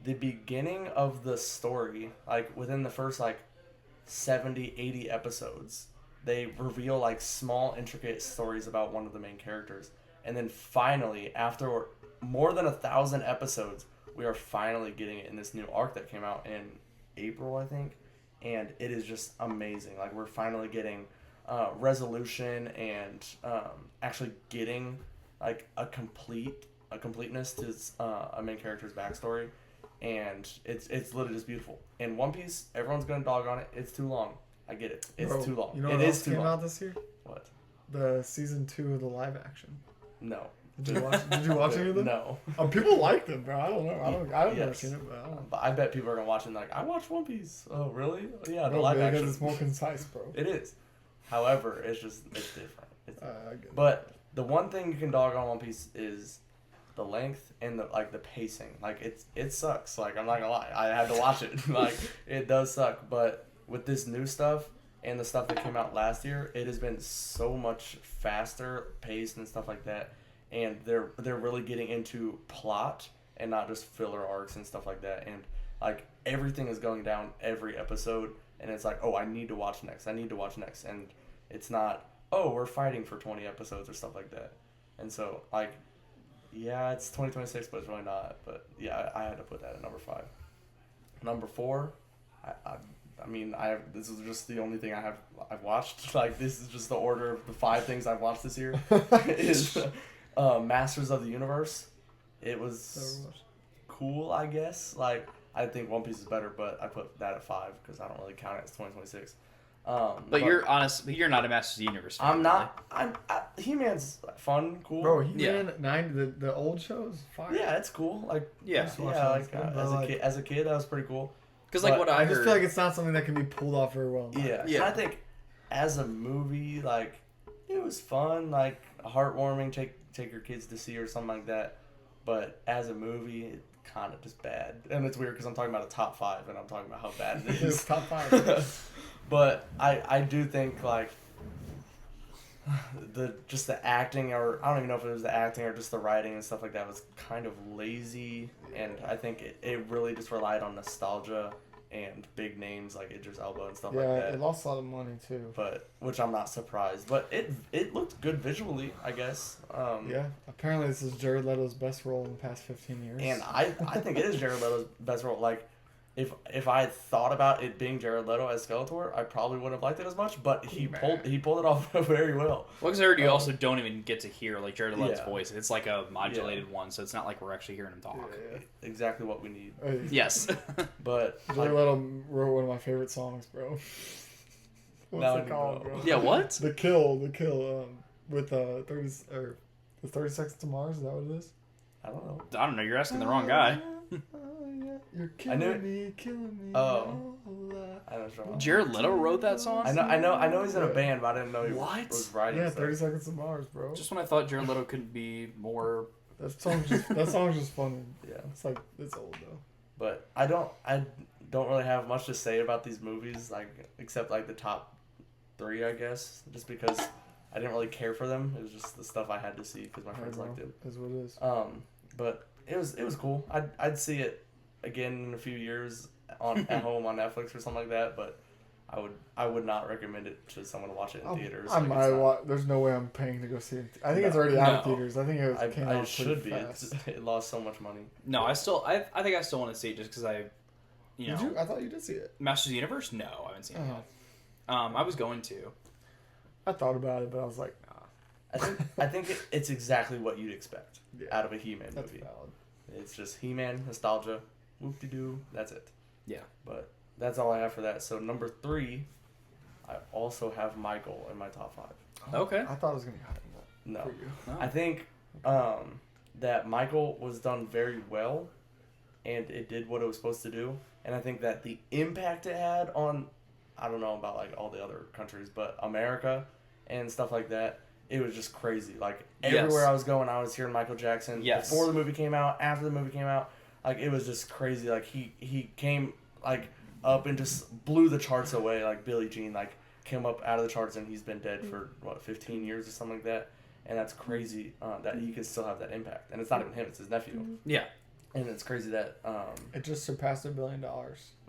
the beginning of the story, like within the first like 70, 80 episodes, they reveal like small intricate stories about one of the main characters. And then finally, after more than 1,000 episodes, we are finally getting it in this new arc that came out in April, I think. And it is just amazing. Like we're finally getting resolution and actually getting like a completeness to a main character's backstory, and it's literally just beautiful. In One Piece, everyone's gonna dog on it. It's too long. I get it. It's Bro, too long. You know It what is else too came long. out this year? What? The season 2 of the live action. No. Did you watch? Did you watch any of them? No. People like them, bro. I don't know. I've never Yes. seen it, but I don't. But I bet people are gonna watch it and like, I watched One Piece. Oh, really? Yeah, the Bro, live because action. it's more concise, bro. It is. However, it's different. It's I get it. But the one thing you can dog on One Piece is the length and the pacing. Like it sucks. Like I'm not gonna lie, I had to watch it. Like it does suck. But with this new stuff and the stuff that came out last year, it has been so much faster paced and stuff like that. And they're really getting into plot and not just filler arcs and stuff like that. And like everything is going down every episode. And it's like, oh, I need to watch next. And it's not, oh, we're fighting for 20 episodes or stuff like that. And so, like, yeah, it's 2026, but it's really not. But yeah, I had to put that at number 5. Number 4, I mean, this is just the only thing I've watched. Like, this is just the order of the 5 things I've watched this year. Is Masters of the Universe. It was cool, I guess. Like, I think One Piece is better, but I put that at 5 because I don't really count it as 2026. But you're honest. You're not a Masters of the Universe fan. I'm not. He-Man's fun, cool. Bro, He-Man, the old shows, fire. Yeah, it's cool. Like Yeah. Just watch yeah, it. like But, as a kid, that was pretty cool. Because like But what I I just heard. feel like it's not something that can be pulled off very well. Yeah, Yeah. And I think as a movie, like it was fun, like heartwarming. Take your kids to see or something like that. But as a movie, it kind of just bad. And it's weird because I'm talking about a top 5, and I'm talking about how bad it It's is. top 5. But I do think like the acting, or I don't even know if it was the acting or just the writing and stuff like that, was kind of lazy, and I think it really just relied on nostalgia and big names like Idris Elba and stuff like Yeah, that. it lost a lot of money too. But which I'm not surprised. But it looked good visually, I guess. Yeah, apparently this is Jared Leto's best role in the past 15 years. And I think it is Jared Leto's best role. Like, if I thought about it being Jared Leto as Skeletor, I probably wouldn't have liked it as much. But he pulled it off very well. Well, because I heard you also don't even get to hear like Jared Leto's Yeah. voice. It's like a modulated one, so it's not like we're actually hearing him talk. Yeah. Exactly what we need. Hey, Yes. But Jared Leto wrote one of my favorite songs, bro. What's Now I it need called, to know. bro? Yeah. What? The kill, with 30 Seconds to Mars. Is that what it is? I don't know. I don't know. You're asking the wrong guy. You're I knew killing me. Oh. Oh, I don't know. Jared Leto wrote that song. I know he's in a band, but I didn't know he What? was writing. yeah, stuff. 30 Seconds to Mars, bro. Just when I thought Jared Leto could be more. That song's just funny. Yeah. It's old though. But I don't really have much to say about these movies, like except like the top 3, I guess, just because I didn't really care for them. It was just the stuff I had to see because my friends liked it. Is what it is. But it was cool. I'd see it again in a few years at home on Netflix or something like that. But I would not recommend it to someone to watch it in theaters. I Like, might it's not- watch. There's no way I'm paying to go see it. I think it's already out of No. theaters. I think it came out I should pretty be. fast. It lost so much money. No, I think I still want to see it just because you know. Did you? I thought you did see it. Masters of the Universe? No, I haven't seen it Oh. yet. I was going to. I thought about it, but I was like, nah. I think it's exactly what you'd expect Yeah. out of a He-Man That's movie. valid. It's just He-Man, nostalgia, whoop-de-doo, that's it. Yeah. But that's all I have for that. So number 3, I also have Michael in my top 5. Okay. I thought it was gonna be higher than No. for you. No. I think that Michael was done very well, and it did what it was supposed to do. And I think that the impact it had on, I don't know about like all the other countries, but America and stuff like that, it was just crazy. Like everywhere Yes. I was going, I was hearing Michael Jackson. Yes. Before the movie came out, after the movie came out, like it was just crazy. Like he came like up and just blew the charts away. Like Billie Jean like came up out of the charts, and he's been dead for what 15 years or something like that. And that's crazy that he can still have that impact. And it's not even him; it's his nephew. Yeah. And it's crazy that It just surpassed $1 billion.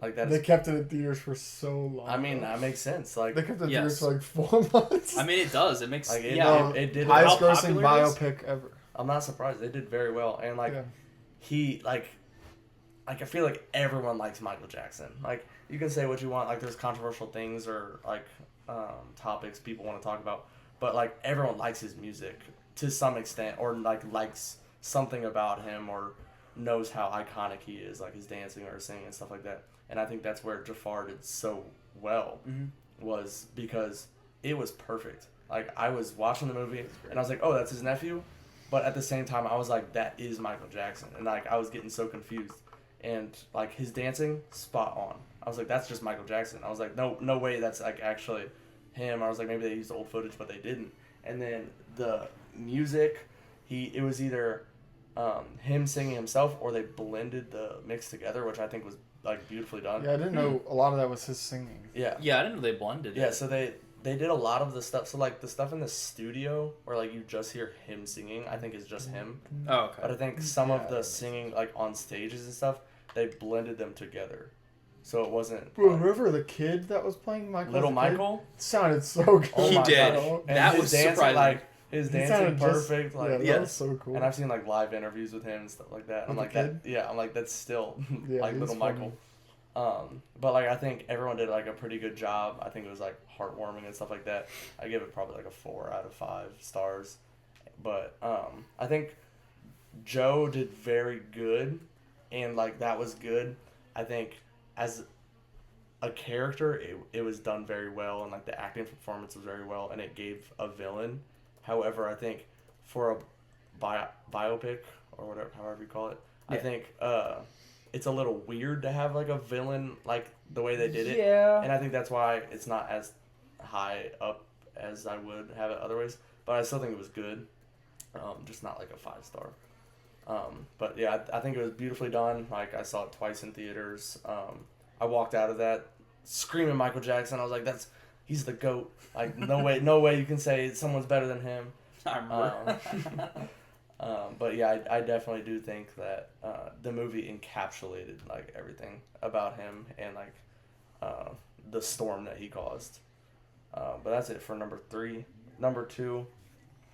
like that. They Is, kept it in theaters for so long. I mean, that makes sense. Like they kept it in Yes. theaters for like 4 months. I mean, it does. It makes Like, it- yeah. it did- highest how grossing popular it is? biopic ever. I'm not surprised. They did very well. And like Yeah. he like I feel like everyone likes Michael Jackson. Like you can say what you want. Like there's controversial things or like topics people want to talk about, but like everyone likes his music to some extent, or like likes something about him, or knows how iconic he is, like his dancing or singing and stuff like that. And I think that's where Jafar did so well, was because it was perfect. Like I was watching the movie and I was like, oh, that's his nephew, but at the same time I was like, that is Michael Jackson, and like I was getting so confused. And like his dancing, spot on. I was like, that's just Michael Jackson. I was like, no way, that's like actually him. I was like, maybe they used old footage, but they didn't. And then the music, it was either him singing himself, or they blended the mix together, which I think was like beautifully done. Yeah, I didn't know a lot of that was his singing. Yeah. Yeah, I didn't know they blended Yeah, it. so they did a lot of the stuff. So like the stuff in the studio where like you just hear him singing, I think is just him. Oh, okay. But I think some of Yeah. the singing like on stages and stuff, they blended them together. So it wasn't Bro, like, remember the kid that was playing Michael? Little as a kid? Michael. Sounded so good. Oh He my did. gosh. And That his was dancing, surprising. Like his He dancing sounded just- perfect. Like yeah, that yes. was so cool. And I've seen like live interviews with him and stuff like that. I'm With like the that. Yeah, I'm like that's still Yeah, like he's little funny. Michael. But like I think everyone did like a pretty good job. I think it was like heartwarming and stuff like that. I give it probably like a 4 out of 5 stars. But I think Joe did very good, and like that was good. I think as a character, it was done very well, and like the acting performance was very well, and it gave a villain. However, I think for a biopic or whatever, however you call it, I Yeah. think it's a little weird to have like a villain like the way they did it. Yeah. And I think that's why it's not as high up as I would have it otherwise. But I still think it was good. Just not like a 5-star. But yeah, I think it was beautifully done. Like I saw it twice in theaters. I walked out of that screaming Michael Jackson. I was like, he's the GOAT. Like no way you can say someone's better than him. I remember. But yeah, I definitely do think that the movie encapsulated like everything about him and like the storm that he caused. But that's it for number 3. Number 2,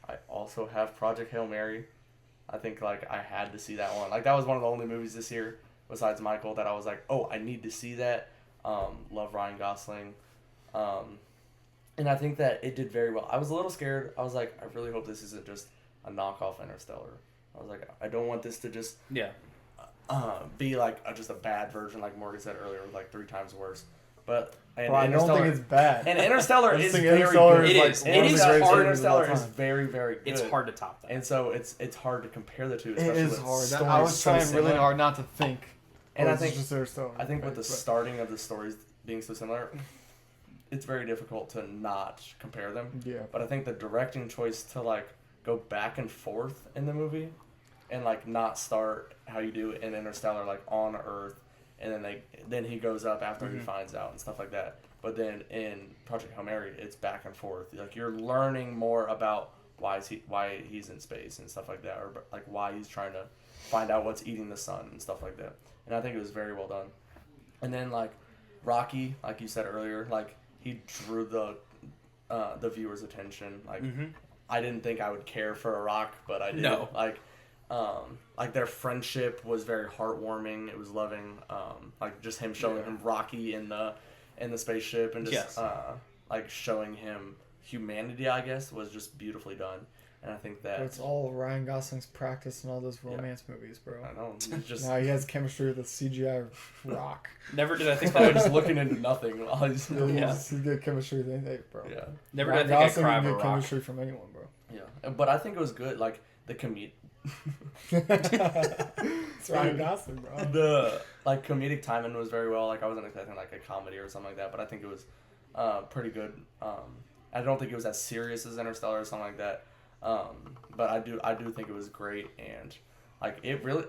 I also have Project Hail Mary. I think like I had to see that one. Like that was one of the only movies this year besides Michael that I was like, oh, I need to see that. Love Ryan Gosling. And I think that it did very well. I was a little scared. I was like, I really hope this isn't just a knockoff Interstellar. I was like, I don't want this to just Yeah. be like just a bad version, like Morgan said earlier, like 3 times worse. But and Bro, I don't Interstellar, think it's bad. and Interstellar I just is think very Interstellar good. is, It like, is. one It of is the greatest hard. movies of all Interstellar is time. very, very good. It's hard to top that. And so it's hard to compare the two. It Especially is with hard. stories I was so trying really similar. hard not to think. And oh, I it's think just Interstellar, with the right? But- starting of the stories being so similar, it's very difficult to not compare them. Yeah. But I think the directing choice to like go back and forth in the movie, and like not start how you do in Interstellar, like on Earth, and then he goes up after he finds out and stuff like that. But then in Project Hail Mary, it's back and forth. Like you're learning more about why he's in space and stuff like that, or like why he's trying to find out what's eating the sun and stuff like that. And I think it was very well done. And then like Rocky, like you said earlier, like he drew the viewer's attention. Like I didn't think I would care for a Rock, but I did. No. Like their friendship was very heartwarming. It was loving. Like just him showing him Rocky in the spaceship and just Yes. like showing him humanity, I guess, was just beautifully done. And I think that It's all Ryan Gosling's practice in all those romance movies, bro. I know it's just Now he has chemistry with a CGI rock. Never did I he's think probably I just looking into nothing while he's He's good chemistry with anything, bro. yeah. Never Ryan did I think I'd Gosling cry can over get Rock. chemistry from anyone, bro. Yeah, but I think it was good. Like the It's Ryan Gosling, bro. the like comedic timing was very well. Like I wasn't expecting like a comedy or something like that, but I think it was pretty good. I don't think it was as serious as Interstellar or something like that. But I do think it was great, and like it really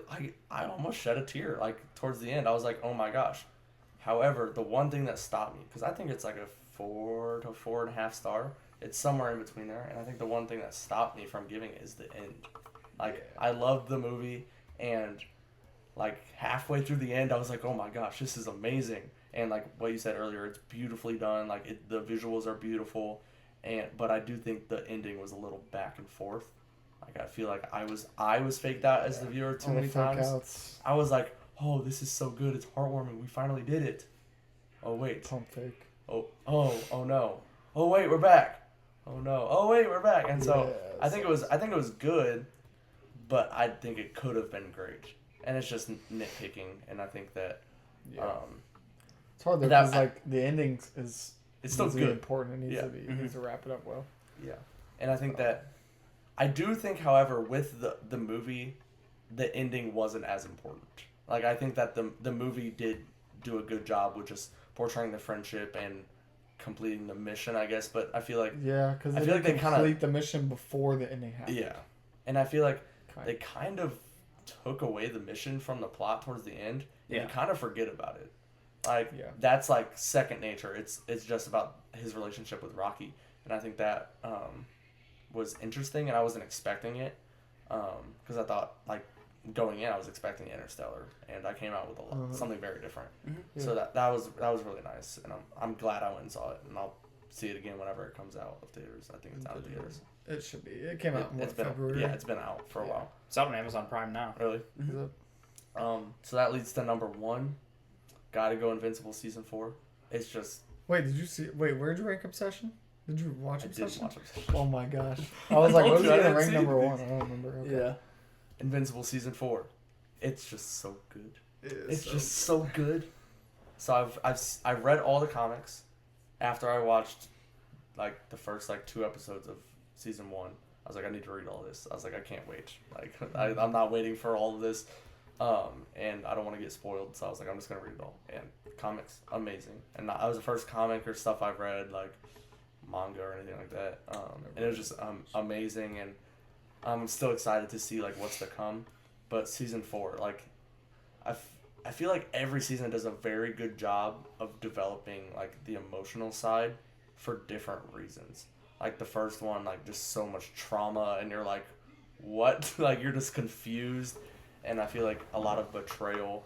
I almost shed a tear like towards the end. I was like, oh my gosh. However, the one thing that stopped me, because I think it's like a 4 to 4.5 star. It's somewhere in between there, and I think the one thing that stopped me from giving it is the end. Like I loved the movie, and like halfway through the end, I was like, oh my gosh, this is amazing. And like what you said earlier, it's beautifully done. Like the visuals are beautiful, but I do think the ending was a little back and forth. Like I feel like I was faked out as the viewer too many times. Outs. I was like, oh, this is so good. It's heartwarming. We finally did it. Oh wait. Pump fake. Oh no. Oh wait, we're back. Oh no. Oh wait, we're back. And so Yeah, I think it was good, but I think it could have been great. And it's just nitpicking, and I think that It's hard though that- because like the ending is it's still needs to be good. important. It needs Yeah. to be. It needs to wrap it up well. Yeah. And I think that I do think, however, with the movie, the ending wasn't as important. Like I think that the movie did do a good job with just portraying the friendship and completing the mission, I guess. But I feel like Yeah, because I they feel like they complete kinda- the mission before the ending happens. yeah, and I feel like Kind they kind of took away the mission from the plot towards the end. And Yeah. you kind of forget about it. Like Yeah. that's like second nature. It's just about his relationship with Rocky, and I think that was interesting, and I wasn't expecting it because I thought like going in I was expecting Interstellar, and I came out with something very different. Yeah. So that was really nice, and I'm glad I went and saw it, and I'll see it again whenever it comes out of theaters. I think it's out of theaters. It should be. It came out in It's been February. it's been out for a while. It's out on Amazon Prime now. Really. Is it? So that leads to number 1. Gotta go Invincible season 4. It's just Wait, did you see? Wait, where'd you rank Obsession? Did you watch I didn't Obsession? watch Obsession. Oh my gosh! I was like, told what was you I gonna didn't rank see number these. 1? I don't remember. Okay. Yeah. Invincible season 4. It's just so good. It's It's just so good. So I've read all the comics after I watched like the first like 2 episodes of season 1. I was like, I need to read all this. I was like, I can't wait. Like I'm not waiting for all of this. And I don't want to get spoiled, so I was like, I'm just gonna read it all. And comics, amazing. And that was the first comic or stuff I've read, like manga or anything like that. And it was just amazing, and I'm still excited to see like what's to come. But season 4, like I feel like every season does a very good job of developing like the emotional side for different reasons. Like the first one, like just so much trauma, and you're like, what? Like you're just confused. And I feel like a lot of betrayal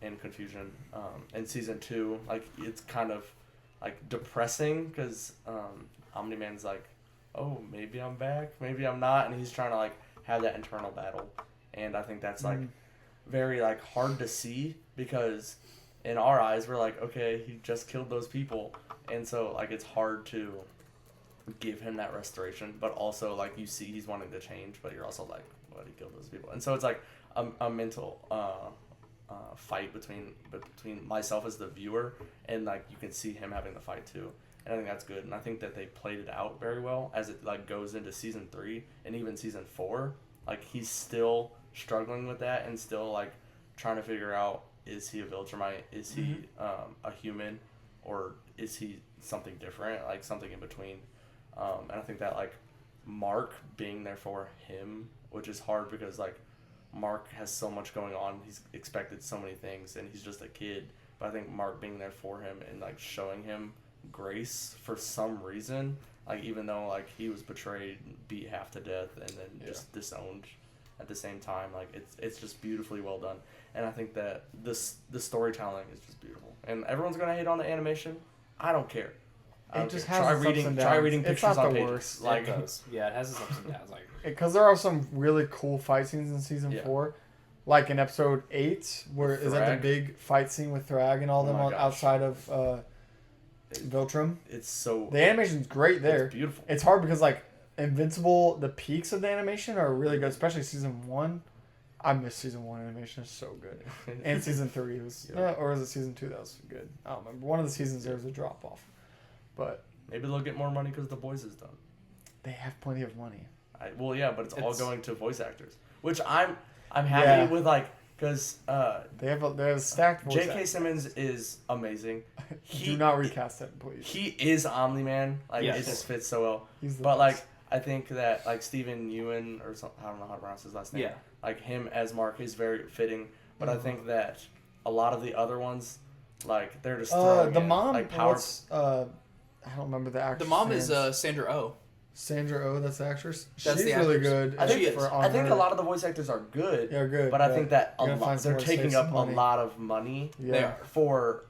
and confusion. In season 2, like it's kind of like depressing because Omni-Man's like, oh, maybe I'm back, maybe I'm not, and he's trying to like have that internal battle. And I think that's like very like hard to see because in our eyes we're like, okay, he just killed those people, and so like it's hard to give him that restoration, but also like you see he's wanting to change, but you're also like, what, he killed those people? And so it's like a mental fight between myself as the viewer, and like you can see him having the fight too. And I think that's good, and I think that they played it out very well as it like goes into season 3 and even season 4. Like he's still struggling with that and still like trying to figure out, is he a Viltrumite? Is he a human, or is he something different, like something in between? And I think that like Mark being there for him, which is hard because like Mark has so much going on, he's expected so many things, and he's just a kid. But I think Mark being there for him and like showing him grace for some reason, like even though like he was betrayed, beat half to death, and then just disowned at the same time, like it's just beautifully well done. And I think that the storytelling is just beautiful. And everyone's gonna hate on the animation. I don't care. It just care. has Try its ups reading and try downs. reading It's pictures not on the pages. worst. Like It does. Yeah, it has its ups and downs. Like Because there are some really cool fight scenes in season 4, like in episode 8, where is that the Thrag. big fight scene with Thrag and all Oh them my on gosh. outside of Viltrum. it's so The animation's great there. It's beautiful. It's hard because like Invincible, the peaks of the animation are really good, especially season 1. I miss season 1 animation; it's so good. And season 3 was, or was it season 2 that was good? I don't remember. One of the seasons there was a drop off, but Maybe they'll get more money because The Boys is done. They have plenty of money. Well, yeah, but it's all It's- going to voice actors, which I'm happy Yeah. with, like, because They have a stacked voice J.K. actors. Simmons is amazing. Do not recast him, please. He is Omni-Man. Like, Yes. it just fits so well. He's the But, best. like, I think that, like, Stephen Ewan, or something, I don't know how to pronounce his last name. Yeah. Like, him as Mark is very fitting. But I Mhm. think that a lot of the other ones, like, they're just throwing the in, mom, like, power. I don't remember the actress. The mom is name. Sandra Oh. Sandra Oh, that's the actress. That's She's the really actress. good. I think, She is. I think a lot of the voice actors are good. Yeah, good. But I think that you gotta find they're somewhere to taking save up some a money. lot of money Yeah. They are. for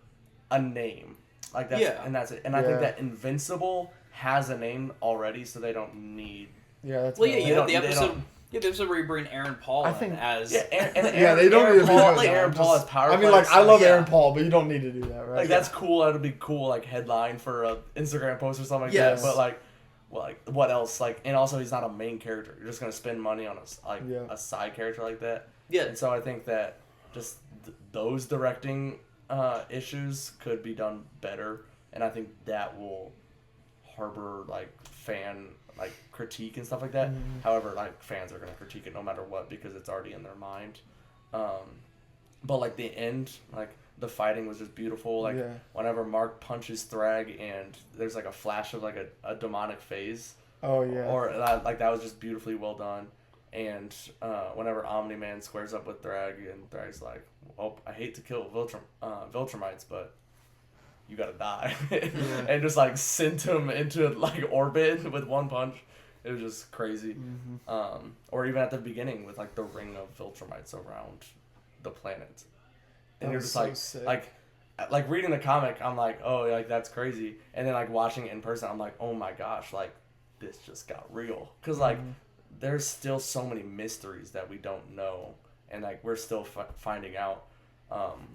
a name. Like that's Yeah. and that's it. And I think Yeah. that Invincible has a name already, so they don't need. Yeah, that's Well, yeah, valid. you have don't- the they episode. don't- Yeah, the episode where you bring Aaron Paul I in think- as. Yeah, and Yeah, they don't Aaron need to be Paul, doing like that. Aaron Paul Just- as power. I mean, like, I Flex, love yeah. Aaron Paul, but you don't need to do that, right? Like that's cool. That'd be cool, like headline for a Instagram post or something like Yes. that. But like, well, like what else? Like, and also he's not a main character. You're just gonna spend money on Yeah. a side character like that. Yeah. And so I think that just those directing issues could be done better, and I think that will harbor like fan like critique and stuff like that. Mhm. However, like fans are gonna critique it no matter what because it's already in their mind. But like the end, like the fighting was just beautiful. Like Yeah. whenever Mark punches Thrag and there's like a flash of like a demonic phase, Oh yeah. or like that was just beautifully well done. And whenever Omni-Man squares up with Thrag and Thrag's like, "Oh, I hate to kill Viltrumites, but you gotta die," and just like sent him into like orbit with one punch. It was just crazy. Mhm. Or even at the beginning with like the ring of Viltrumites around the planet, and That you're was just so like, sick. like reading the comic, I'm like, oh, like that's crazy, and then like watching it in person, I'm like, oh my gosh, like this just got real, because like Mhm. there's still so many mysteries that we don't know, and like we're still finding out,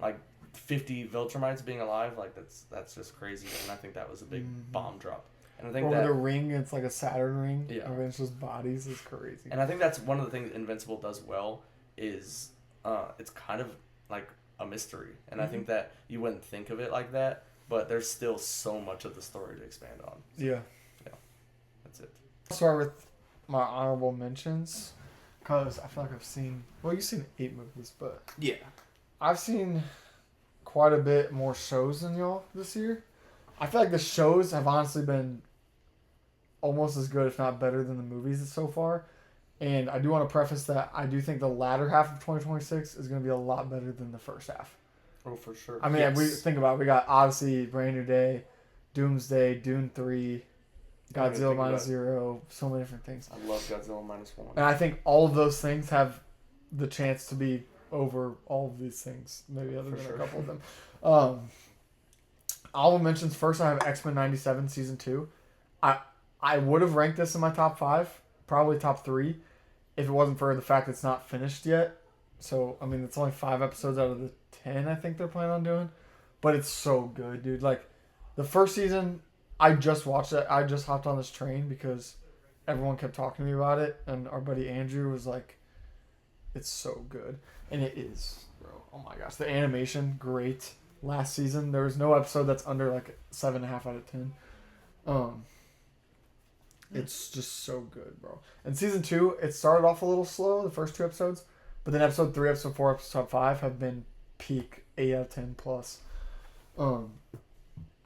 like 50 Viltrumites being alive, like that's just crazy, and I think that was a big Mhm. bomb drop, and I think Over that. the ring, it's like a Saturn ring. Yeah. And it's just bodies. It's crazy. And I think that's one of the things Invincible does well is it's kind of like a mystery. And I think that you wouldn't think of it like that, but there's still so much of the story to expand on. Yeah. That's it. I'll start with my honorable mentions because I feel like I've seen. Well, you've seen 8 movies, but Yeah. I've seen quite a bit more shows than y'all this year. I feel like the shows have honestly been almost as good, if not better, than the movies so far. And I do want to preface that I do think the latter half of 2026 is going to be a lot better than the first half. Oh, for sure. I mean, we think about it, we got Odyssey, Brand New Day, Doomsday, Dune 3, I didn't Godzilla think Minus about- Zero, so many different things. I love Godzilla -1. And I think all of those things have the chance to be over all of these things, maybe other For than sure. a couple of them. Honorable mentions first. I have X-Men '97 season 2. I would have ranked this in my top 5, probably top 3, if it wasn't for the fact it's not finished yet. So I mean, it's only 5 episodes out of the 10 I think they're planning on doing, but it's so good, dude. Like the first season, I just watched it. I just hopped on this train because everyone kept talking to me about it, and our buddy Andrew was like, "It's so good," and it is, bro. Oh my gosh, the animation, great. Last season, there was no episode that's under like 7.5 out of 10. It's just so good, bro. And season 2, it started off a little slow, the first 2 episodes, but then episode 3, episode 4, episode 5 have been peak 8 out of 10 plus.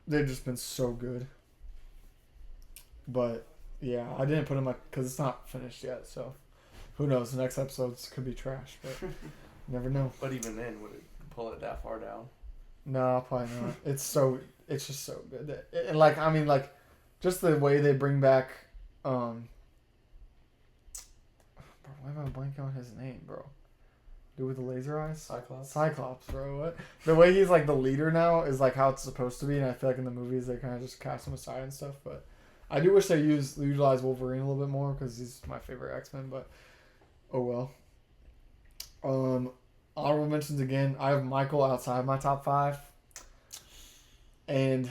They've just been so good. But yeah, I didn't put them like because it's not finished yet, so who knows? The next episodes could be trash, but never know. But even then, would it pull it that far down? No, probably not. It's just so good. And like, I mean, like, just the way they bring back, bro, why am I blanking on his name, bro? Dude with the laser eyes? Cyclops, bro. What? The way he's like the leader now is like how it's supposed to be, and I feel like in the movies they kind of just cast him aside and stuff. But I do wish they utilize Wolverine a little bit more because he's my favorite X-Men. But oh well. Honorable mentions again. I have Michael outside my top 5. And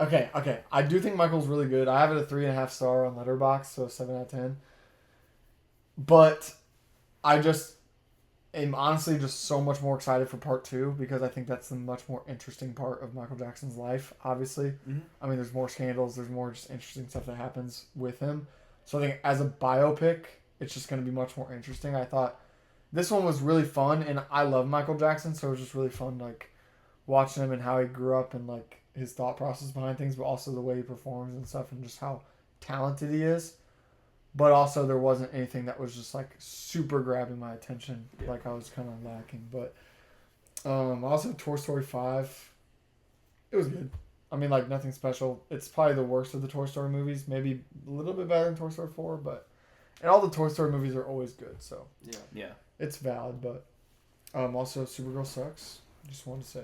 okay. I do think Michael's really good. I have it a 3.5 star on Letterboxd, so 7 out of 10. But I just am honestly just so much more excited for part 2 because I think that's the much more interesting part of Michael Jackson's life, obviously. Mhm. I mean, there's more scandals, there's more just interesting stuff that happens with him. So I think as a biopic, it's just going to be much more interesting. I thought this one was really fun, and I love Michael Jackson, so it was just really fun, like, watching him and how he grew up and, like, his thought process behind things, but also the way he performs and stuff and just how talented he is. But also there wasn't anything that was just, like, super grabbing my attention. Yeah. Like, I was kind of lacking. But also Toy Story 5, it was good. I mean, like, nothing special. It's probably the worst of the Toy Story movies. Maybe a little bit better than Toy Story 4, but... And all the Toy Story movies are always good, so... Yeah. It's valid, but... also, Supergirl sucks. Just wanted to say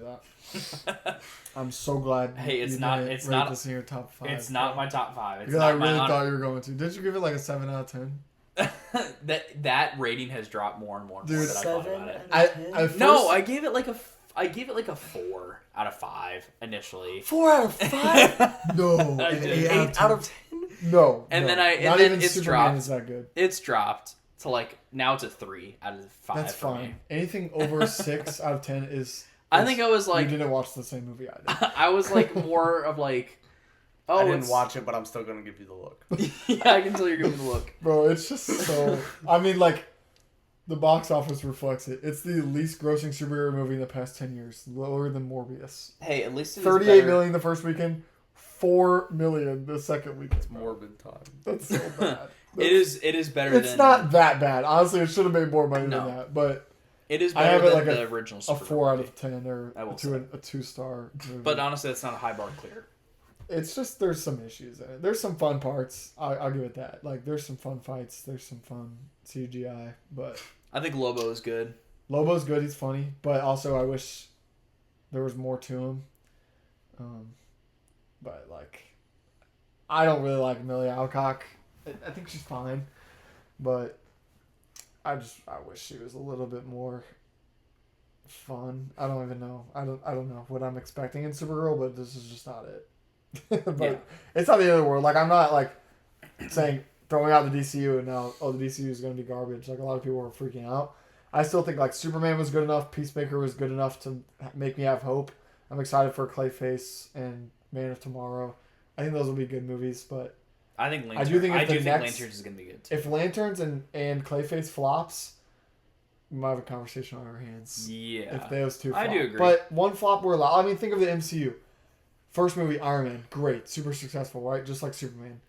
that. I'm so glad Hey, it's you not- didn't it's rate not- this in your top 5. It's not my top 5. It's Because I not my really hon- thought you were going to. Did you give it like a 7 out of 10? that rating has dropped more and more and more Dude, that I thought about it. I No, I gave it like a 4 out of 5 initially. 4 out of 5. No. I an did. 8 8 out of 10. No. And no. then I- and Not then even it's Superman dropped. is that good. It's dropped to like now it's a 3 out of 5 That's for fine. me. Anything over 6 out of 10 is... I think I was you like didn't watch the same movie I did. I was like more of like oh I didn't it's- watch it, but I'm still gonna give you the look. yeah, I can tell you're giving me the look. Bro, it's just so... I mean, like, the box office reflects it. It's the least grossing superhero movie in the past 10 years. Lower than Morbius. Hey, at least it is 38 better. million the first weekend. 4 million the second weekend. It's morbid time. That's so bad. It is better It's than not that bad. Honestly, it should have made more money No. than that. But it is I better have it than like the a- original a Supergirl 4 out movie. of 10 or I will a 2-star movie. But honestly, that's not a high bar to clear. It's just there's some issues in it. There's some fun parts. I'll give it that. Like there's some fun fights. There's some fun CGI. But I think Lobo is good. Lobo's good. He's funny. But also I wish there was more to him. But like, I don't really like Millie Alcock. I think she's fine. But I wish she was a little bit more fun. I don't even know. I don't know what I'm expecting in Supergirl, but this is just not it. But Yeah. it's not the end of the world. Like I'm not like saying throwing out the DCU and now the DCU is going to be garbage. Like a lot of people were freaking out. I still think like Superman was good enough. Peacemaker was good enough to make me have hope. I'm excited for Clayface and Man of Tomorrow. I think those will be good movies, but I think Lanterns. I do think if I the do think next- Lanterns is gonna be good too. if Lanterns and Clayface flops, we might have a conversation on our hands. Yeah. If those two flop. I do agree. But one flop we're allowed. I mean, think of the MCU. First movie, Iron Man, great, super successful, right? Just like Superman.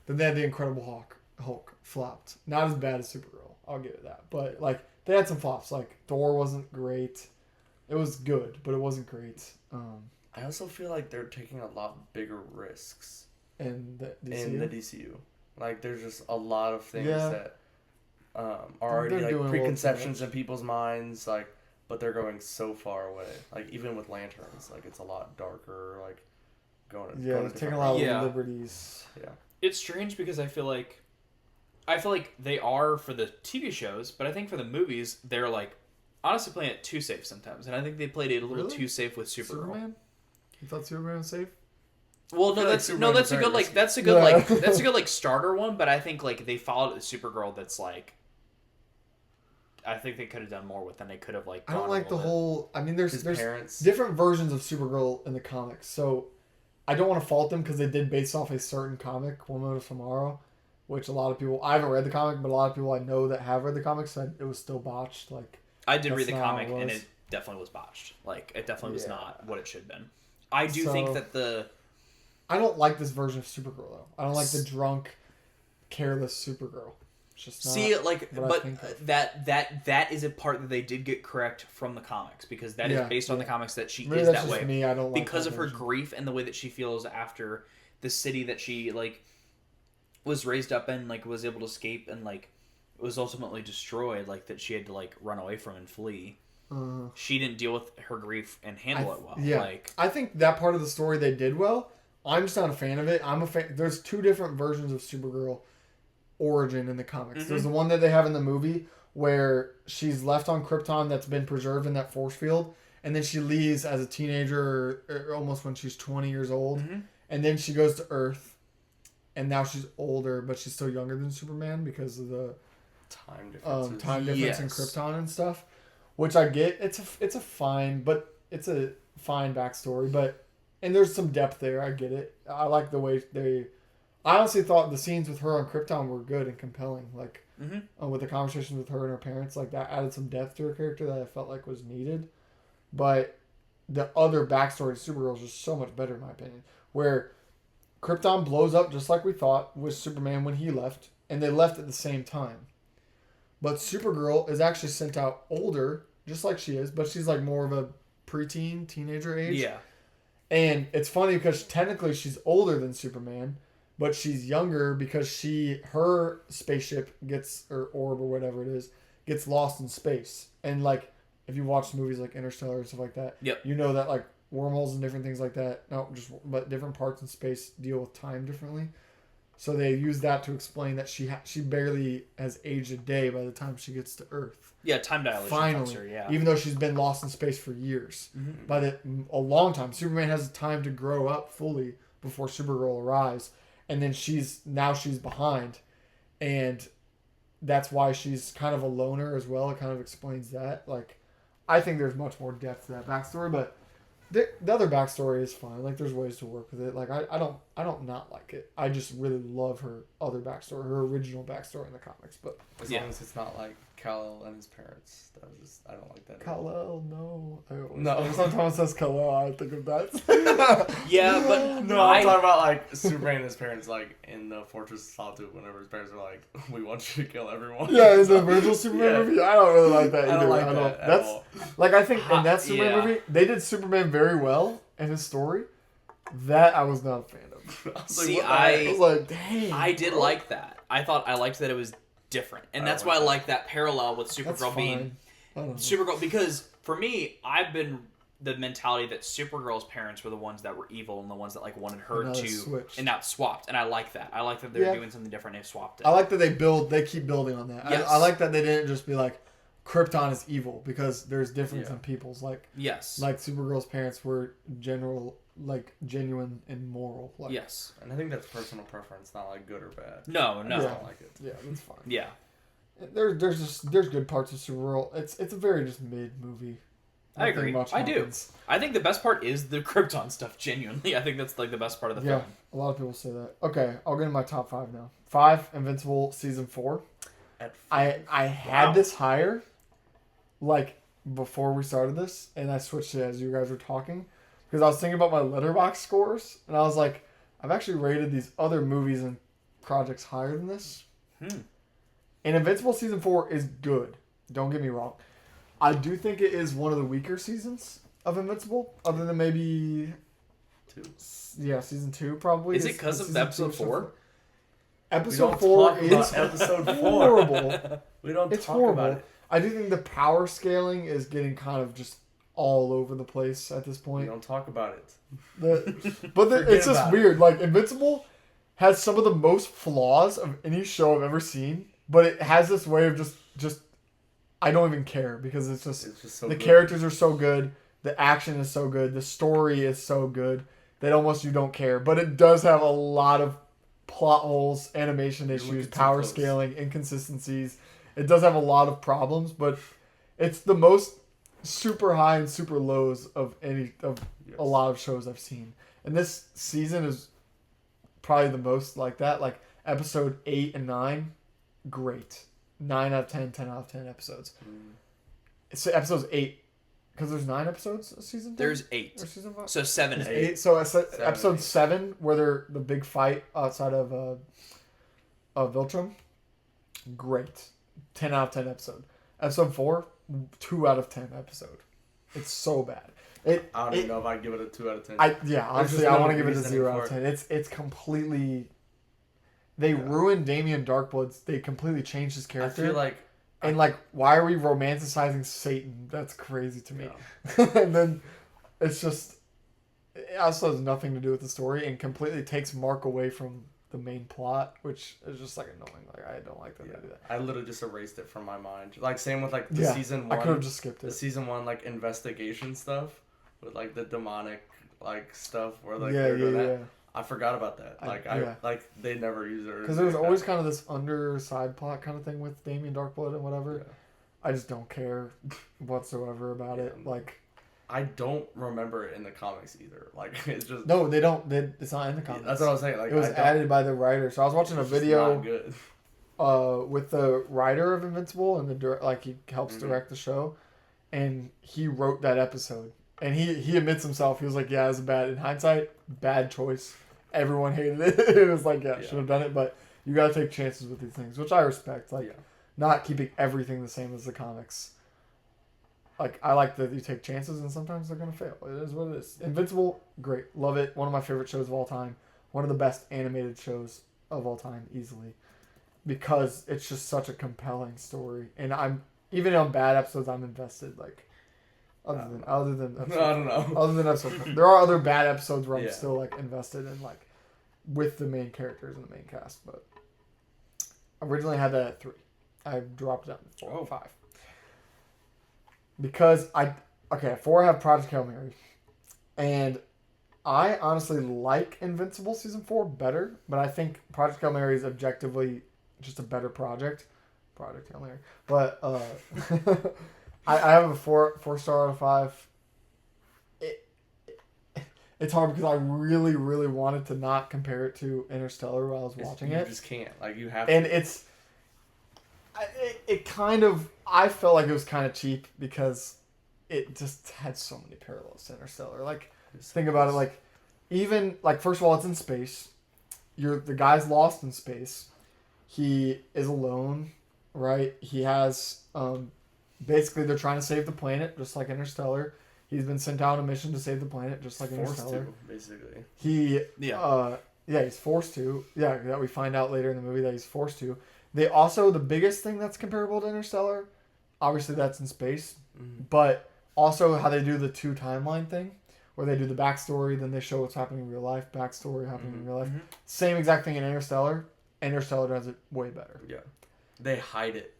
Then they had the Incredible Hulk flopped. Not as bad as Supergirl, I'll give it that. But like they had some flops. Like Thor wasn't great. It was good, but it wasn't great. I also feel like they're taking a lot bigger risks And the DCU. in the DCU. Like there's just a lot of things Yeah. that are already They're like doing a little too preconceptions much. in people's minds, like, but they're going so far away. Like even with Lanterns, like it's a lot darker. Like going. Yeah, going they're taking a different lot of Yeah. liberties. Yeah. It's strange because I feel like they are for the TV shows, but I think for the movies they're like honestly playing it too safe sometimes, and I think they played it a little Really? too safe with Supergirl. Superman? You thought Superman was safe? Well, I no, feel like that's Superman that's a was good very like risky. that's a good Yeah. like that's a good like starter one, but I think like they followed it with Supergirl. That's like, I think they could have done more with, and they could have like. I don't gone a like the little bit. whole. I mean, there's His there's parents. different versions of Supergirl in the comics, so I don't want to fault them because they did base off a certain comic, Woman of Tomorrow, which a lot of people. I haven't read the comic, but a lot of people I know that have read the comic said it was still botched. Like I did That's read the not how comic, it and was. it definitely was botched. Like it definitely was Yeah. not what it should have been. I do So- think that the I don't like this version of Supergirl though. I don't like the drunk, careless Supergirl. It's just not. see like, what I but think of. that is a part that they did get correct from the comics because that is Yeah, based on the yeah. comes that she Maybe is that's that just way. me. I don't like Because that of her version. grief and the way that she feels after the city that she like was raised up in, like was able to escape and like was ultimately destroyed, like that she had to like run away from and flee. She didn't deal with her grief and handle it well. Yeah, Like I think that part of the story they did well. I'm just not a fan of it. I'm a fan. There's two different versions of Supergirl origin in the comics. Mm-hmm. There's the one that they have in the movie where she's left on Krypton that's been preserved in that force field, and then she leaves as a teenager, or almost when she's 20 years old, Mm-hmm. and then she goes to Earth, and now she's older, but she's still younger than Superman because of the Time differences. time difference in Yes. Krypton and stuff, which I get. It's a fine backstory, but and there's some depth there. I get it. I like the way they I honestly thought the scenes with her on Krypton were good and compelling. Like, Mm-hmm. with the conversations with her and her parents, like that added some depth to her character that I felt like was needed. But the other backstory to Supergirl is just so much better in my opinion. Where Krypton blows up just like we thought with Superman when he left, and they left at the same time. But Supergirl is actually sent out older, just like she is, but she's like more of a preteen, teenager age. Yeah. And it's funny because technically she's older than Superman, but she's younger because her spaceship gets, or orb or whatever it is, gets lost in space. And like, if you watch movies like Interstellar and stuff like that, Yep. you know that like wormholes and different things like that, but different parts in space deal with time differently. So they use that to explain that she barely has aged a day by the time she gets to Earth. Yeah, time dilation. Finally, Her, yeah. even though she's been lost in space for years, Mhm. a long time. Superman has time to grow up fully before Supergirl arrives, and then she's behind, and that's why she's kind of a loner as well. It kind of explains that. Like, I think there's much more depth to that backstory, but the other backstory is fine. Like, there's ways to work with it. Like, I don't not like it. I just really love her other backstory, her original backstory in the comics. But As Yeah. long as it's not like Kal-El and his parents. I don't like that. Kal-El, no. No. Every time someone says Kal-El, I think of that. Yeah, but No, I'm talking about like Superman and his parents, like in the Fortress of Solitude, whenever his parents were like, "We want you to kill everyone." Yeah, in the original Superman Yeah. movie, I don't really like that either. I don't like that at That's all. like, I think in that Superman Yeah. movie, they did Superman very well in his story. That I was not a fan of. I was See, what the heck? I was like, dang. I did bro. like that. I liked that it was different, and I that's don't why I like like that parallel with That's Supergirl being fine. I don't know. Supergirl, because for me, I've been the mentality that Supergirl's parents were the ones that were evil and the ones that like wanted her And now to, it's switched. and now it's swapped, and I like that. I like that they're Yeah. doing something different. They've swapped it. I like that they keep building on that. Yes. I like that they didn't just be like, Krypton is evil, because there's difference Yeah. in people's like Yes. Supergirl's parents were genuine and moral. Like, Yes. And I think that's personal preference, not like good or bad. No. I No. just Yeah. don't like it. Yeah, that's fine. Yeah. There's good parts of Supergirl. It's a very just mid movie. I Nothing agree. much I do. happens. I think the best part is the Krypton stuff. Genuinely, I think that's like the best part of the Yeah, film. a lot of people say that. Okay, I'll get into my top 5 now. 5, Invincible season 4. At I had Wow. this higher, like, before we started this, and I switched it as you guys were talking, because I was thinking about my Letterboxd scores, and I was like, I've actually rated these other movies and projects higher than this. And Invincible season 4 is good. Don't get me wrong. I do think it is one of the weaker seasons of Invincible, other than maybe 2. season 2 probably. Is it 'cause of season episode 2 or 4? something. We Episode don't 4 talk is about episode 4. horrible. We don't It's talk horrible. about it. I do think the power scaling is getting kind of just all over the place at this We point. don't talk about it. It's Forget just about weird. Like, Invincible has some of the most flaws of any show I've ever seen, but it has this way of just I don't even care, because it's just It's just so the good. characters are so good, the action is so good, the story is so good that almost you don't care. But it does have a lot of plot holes, animation issues, looking too power close. scaling, inconsistencies. It does have a lot of problems, but it's the most super high and super lows of Yes. a lot of shows I've seen. And this season is probably the most like that. Like, episode 8 and 9, great. 9 out of 10, 10 out of 10 episodes. So episode's 8, because there's 9 episodes a season. There's 8. Or season 5. So 7 and 8. 8. So Seven, episode 8. 7, where they're the big fight outside of Viltrum, great. 10 out of 10 episode. Episode 4, 2 out of 10 episode. It's so bad. I don't even know if I'd give it a 2 out of 10. Honestly, just I no want to give it a reasoning 0 out for of 10. It's completely. They ruined Damien Darkblood. They completely changed his I character. feel like And like, why are we romanticizing Satan? That's crazy to me. Yeah. And then it's just, it also has nothing to do with the story and completely takes Mark away from the main plot, which is just like annoying. Like, I don't like that they do that. I literally just erased it from my mind. Like, same with like the Yeah, season I 1. could have just skipped the it. season 1 like investigation stuff with like the demonic like stuff where like Yeah, they're doing yeah, that. yeah. I forgot about that. Like yeah. like they never use it. Because there was always kind of this under side plot kind of thing with Damien Darkblood and whatever. Yeah. I just don't care whatsoever about it. Yeah. Like, I don't remember it in the comics either. Like it's just No, they don't. It's not in the comics. that's what I was saying. Like It was I don't- added by the writer. So I was watching a it's just video not good. with the writer of Invincible and like he helps Mm-hmm. direct the show, and he wrote that episode. And he admits himself. He was like, "Yeah, it was bad. In hindsight, bad choice. Everyone hated it. It was like, yeah, Yeah. should have done it. But you got to take chances with these things, which I respect. Like, Yeah. not keeping everything the same as the comics. Like, I like that you take chances, and sometimes they're gonna fail. It is what it is. Invincible, great, love it. One of my favorite shows of all time. One of the best animated shows of all time, easily, because it's just such a compelling story. And I'm even on bad episodes, I'm invested. Like, other than I don't know. other than episode four. There are other bad episodes where I'm Yeah. still like invested in, like, with the main characters and the main cast. But originally I had that at 3. I dropped it down to 4 or 5 because at 4 I have Project Hail Mary, and I honestly like Invincible season 4 better, but I think Project Hail Mary is objectively just a better project. Project Hail Mary, but I have a 4 star out of 5. It's hard because I really, really wanted to not compare it to Interstellar while I was watching you it. just can't. Like you have And to. it kind of, I felt like it was kind of cheap because it just had so many parallels to Interstellar. Like, think about it, like, even, like, first of all, it's in space. The guy's lost in space. He is alone, right? He has, basically they're trying to save the planet, just like Interstellar. He's been sent out on a mission to save the planet, just like forced Interstellar. to, basically. He's forced to. Yeah, that we find out later in the movie that he's forced to. They also, the biggest thing that's comparable to Interstellar, obviously that's in space, but also how they do the 2 timeline thing, where they do the backstory, then they show what's happening in real life, backstory happening in real life. Same exact thing in Interstellar. Interstellar does it way better. Yeah, they hide it,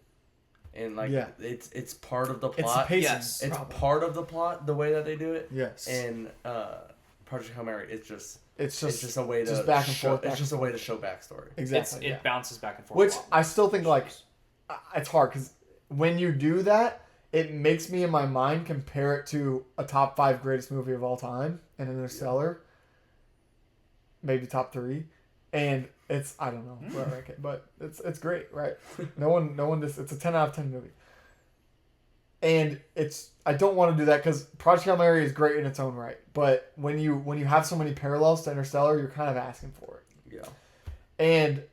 and like Yeah. it's part of the It's the plot. pacing Yes. It's problem. part of the plot, the way that they do it. Yes. And Project Hail Mary, it's just it's just a way to just back and show, forth, It's back just a and way to show backstory. exactly. It yeah. bounces back and forth. Which a lot. I still think, like, it's hard because when you do that, it makes me in my mind compare it to a top 5 greatest movie of all time, and Interstellar, maybe top 3, and it's, I don't know where I rank it, but it's great, right? No one just, it's a 10 out of 10 movie, and I don't want to do that because Project Hail Mary is great in its own right, but when you have so many parallels to Interstellar, you're kind of asking for it. Yeah. And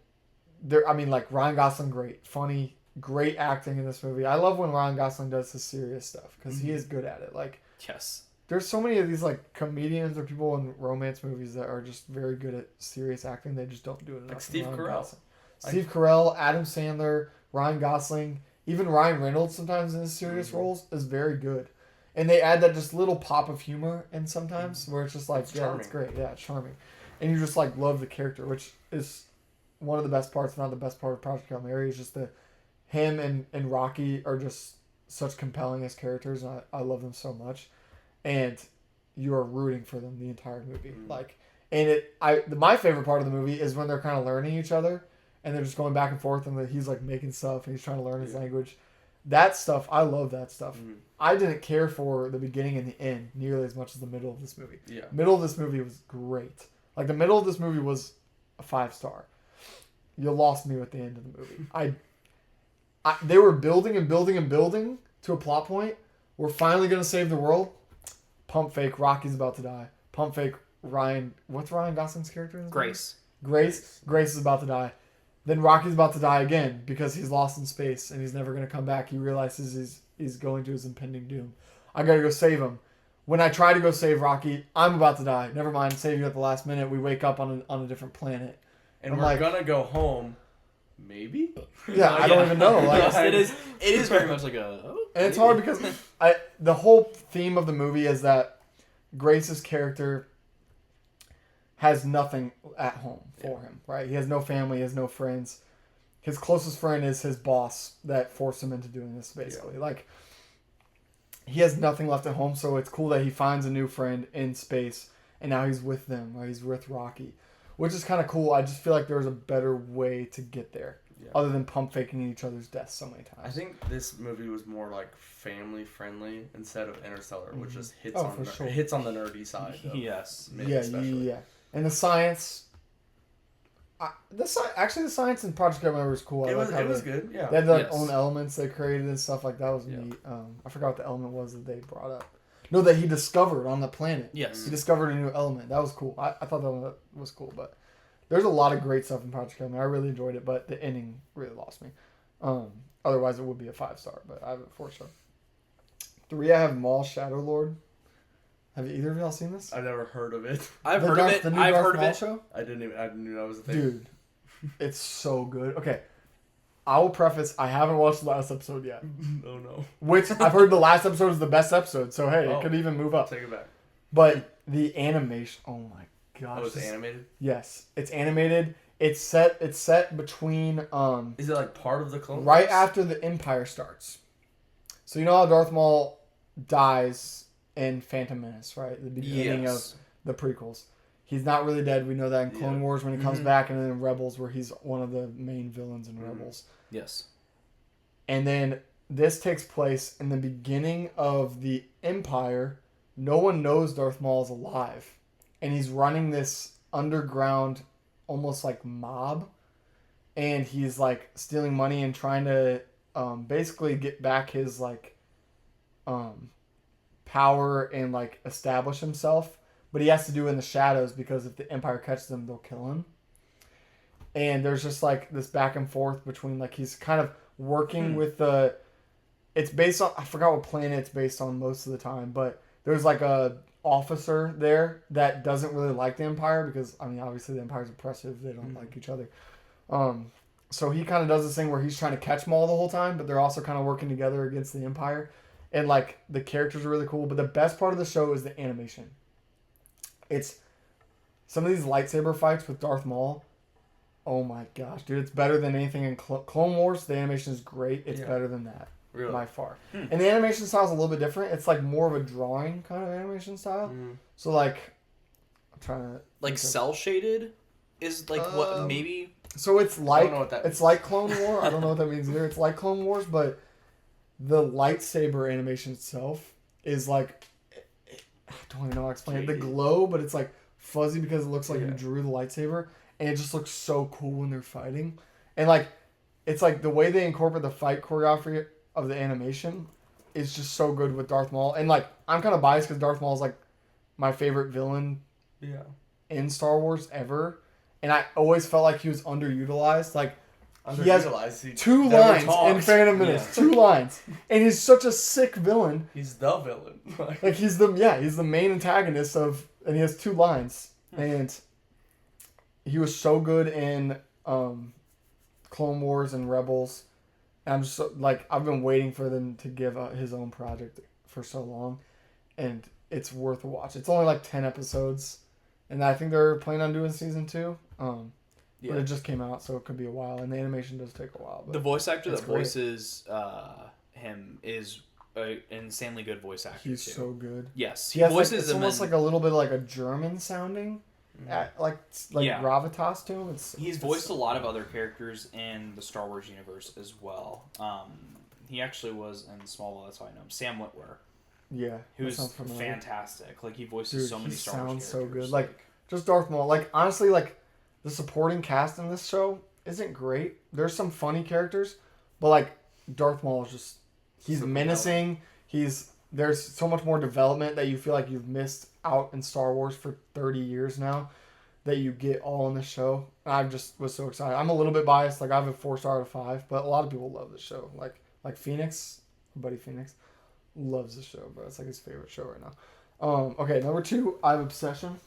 like, Ryan Gosling, great, funny, great acting in this movie. I love when Ryan Gosling does his serious stuff because he is good at it. Like, yes. there's so many of these, like, comedians or people in romance movies that are just very good at serious acting. They just don't do it enough. Like Steve Ryan Carell. Gosling. Steve Carell, Adam Sandler, Ryan Gosling, even Ryan Reynolds sometimes in his serious roles is very good. And they add that just little pop of humor in sometimes where it's just like, It's yeah, charming. it's great. Yeah, it's charming. And you just, like, love the character, which is one of the best parts, if not the best part of Project Hail Mary, is just him and Rocky are just such compelling as characters, and I love them so much. And you are rooting for them the entire movie. Like, and my favorite part of the movie is when they're kind of learning each other, and they're just going back and forth, and he's, like, making stuff, and he's trying to learn his language. That stuff, I love that stuff. I didn't care for the beginning and the end nearly as much as the middle of this movie. Yeah. Middle of this movie was great. Like, the middle of this movie was a 5 star. You lost me with the end of the movie. They were building and building and building to a plot point. We're finally gonna save the world. Pump fake. Rocky's about to die. Pump fake. Ryan. What's Ryan Gosling's character in this Grace. movie? Grace is about to die. Then Rocky's about to die again because he's lost in space and he's never gonna come back. He realizes he's going to his impending doom. I gotta go save him. When I try to go save Rocky, I'm about to die. Never mind, save you at the last minute. We wake up on a different planet. And I'm we're like- gonna go home, maybe. Yeah, I don't even know. Like, Yes, it is very much like a. Oh, and it's hard because the whole theme of the movie is that Grace's character has nothing at home for him, right? He has no family, he has no friends. His closest friend is his boss that forced him into doing this, basically. Like, he has nothing left at home, so it's cool that he finds a new friend in space, and now he's with them, or he's with Rocky, which is kind of cool. I just feel like there was a better way to get there. Yeah. other than pump faking each other's deaths so many times. I think this movie was more like family friendly instead of Interstellar, which just hits Oh, on for sure. hits on the nerdy side. Of Yes. men yeah, especially. yeah. And the science. Actually, the science in Project Gemini was cool. I It like was how it was good. Yeah. They had their Yes. own elements they created and stuff like that was Yeah. neat. I forgot what the element was that they brought up. No, that he discovered on the planet. Yes. He discovered a new element. That was cool. I thought that one was cool, but there's a lot of great stuff in Project Gemini. I really enjoyed it, but the ending really lost me. Otherwise, it would be a 5-star, but I have it 4-star. 3, I have Maul Shadow Lord. Have either of y'all seen this? I've never heard of it. I've The heard Darth- of it. The new I've Darth heard of Maul it. show? I didn't know that was a thing. Dude, it's so good. Okay, I will preface, I haven't watched the last episode yet. Oh no. Which, I've heard the last episode is the best episode, so hey, Oh. it could even move up. Take it back. But the animation, oh my gosh. Oh, it's this- animated. Yes, it's animated. It's set between Is it like part of the Clone right Wars? after the Empire starts. So you know how Darth Maul dies in Phantom Menace, right? The beginning Yes. of the prequels. He's not really dead. We know that in Clone Yeah. Wars when he comes Mhm. back, and then in Rebels where he's one of the main villains in Mhm. Rebels. Yes. And then this takes place in the beginning of the Empire. No one knows Darth Maul is alive. And he's running this underground, almost like mob. And he's like stealing money and trying to basically get back his like power and like establish himself. But he has to do it in the shadows because if the Empire catches him, they'll kill him. And there's just like this back and forth between like he's kind of working with the. It's based on, I forgot what planet it's based on most of the time, but there's like a officer there that doesn't really like the Empire because I mean obviously the Empire's oppressive. They don't like each other. So he kind of does this thing where he's trying to catch Maul the whole time, but they're also kind of working together against the Empire. And like the characters are really cool, but the best part of the show is the animation. It's some of these lightsaber fights with Darth Maul. Oh my gosh, dude! It's better than anything in Clone Wars. The animation is great. It's Yeah. better than that Really? by far. And the animation style is a little bit different. It's like more of a drawing kind of animation style. Mm. So like, I'm trying to Like cell shaded is like what maybe. So it's like know what that it's means. like Clone War. I don't know what that means either. It's like Clone Wars, but the lightsaber animation itself is like I don't even know how to explain it. The Shady. glow, but it's like fuzzy because it looks like you Yeah. drew the lightsaber, and it just looks so cool when they're fighting. And like it's like the way they incorporate the fight choreography of the animation is just so good with Darth Maul. And like I'm kind of biased because Darth Maul is like my favorite villain Yeah. in Star Wars ever. And I always felt like he was underutilized. Like, he has Underutilized. He 2 never lines in talks. Phantom Menace. Yeah. 2 lines. And he's such a sick villain. He's the villain. Like, he's the main antagonist of... And he has 2 lines. And he was so good in Clone Wars and Rebels. And I'm just so... Like, I've been waiting for them to give his own project for so long. And it's worth a watch. It's only like 10 episodes. And I think they're planning on doing season 2. Yeah. But it just came out, so it could be a while, and the animation does take a while. But The voice actor It's that great. voices him is an insanely good voice actor he's too. so good. Yes, He he has like, voices it's him almost in- like a little bit like a German sounding, like Yeah. gravitas to him. He's voiced a lot of other characters in the Star Wars universe as well. He actually was in Smallville. That's how I know him. Sam Witwer, Yeah, that who's sounds familiar. fantastic. Like he voices Dude, so many he Star Wars sounds so characters. good. Like just Darth Maul. Like honestly, like the supporting cast in this show isn't great. There's some funny characters, but like Darth Maul is just he's So menacing. There's so much more development that you feel like you've missed out in Star Wars for 30 years now that you get all in the show. I just was so excited. I'm a little bit biased. Like I have a 4-star out of 5, but a lot of people love the show. Like Phoenix, my buddy Phoenix, loves the show, bro. It's like his favorite show right now. Okay, number 2, I have Obsession.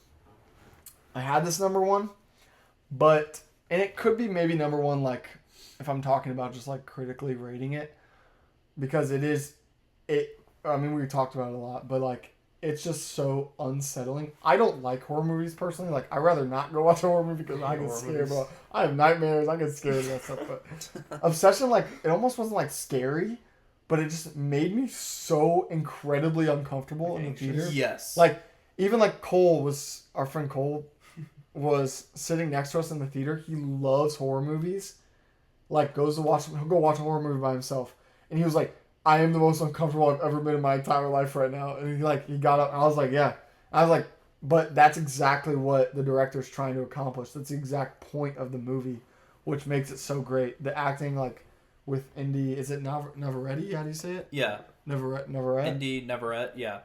I had this number 1, and it could be maybe number 1, like if I'm talking about just like critically rating it, because I mean, we talked about it a lot, but like it's just so unsettling. I don't like horror movies personally. Like I'd rather not go watch a horror movie because I get Horror scared, movies. bro. I have nightmares. I get scared of that stuff. But Obsession, like it almost wasn't like scary, but it just made me so incredibly uncomfortable in the theater. yes, Like, even like our friend Cole was sitting next to us in the theater. He loves horror movies. like goes to watch, he'll go watch a horror movie by himself, and he was like, I am the most uncomfortable I've ever been in my entire life right now. And he got up, and I was like, yeah. I was like, but that's exactly what the director's trying to accomplish. That's the exact point of the movie, which makes it so great. The acting, like, with Indy, is it Navarrete? How do you say it? Yeah. Navarrete? Indy Navarrete, yeah.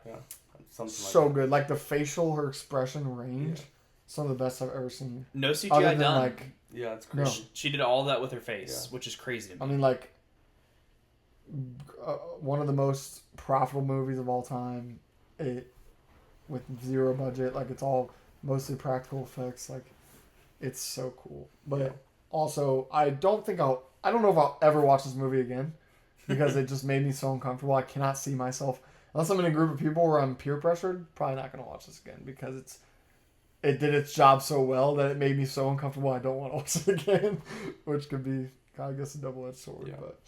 Something So like good. Like, the facial, her expression range, some of the best I've ever seen. No CGI Other than, done. like, that. Yeah, it's no. crazy. She did all that with her face, Yeah. which is crazy to me. I mean, like, one of the most profitable movies of all time. With zero budget, like it's all mostly practical effects. Like, it's so cool. But also, I don't know if I'll ever watch this movie again because it just made me so uncomfortable. I cannot see myself unless I'm in a group of people where I'm peer pressured. Probably not gonna watch this again because it did its job so well that it made me so uncomfortable. I don't want to watch it again, which could be, I guess, a double-edged sword. Yeah. But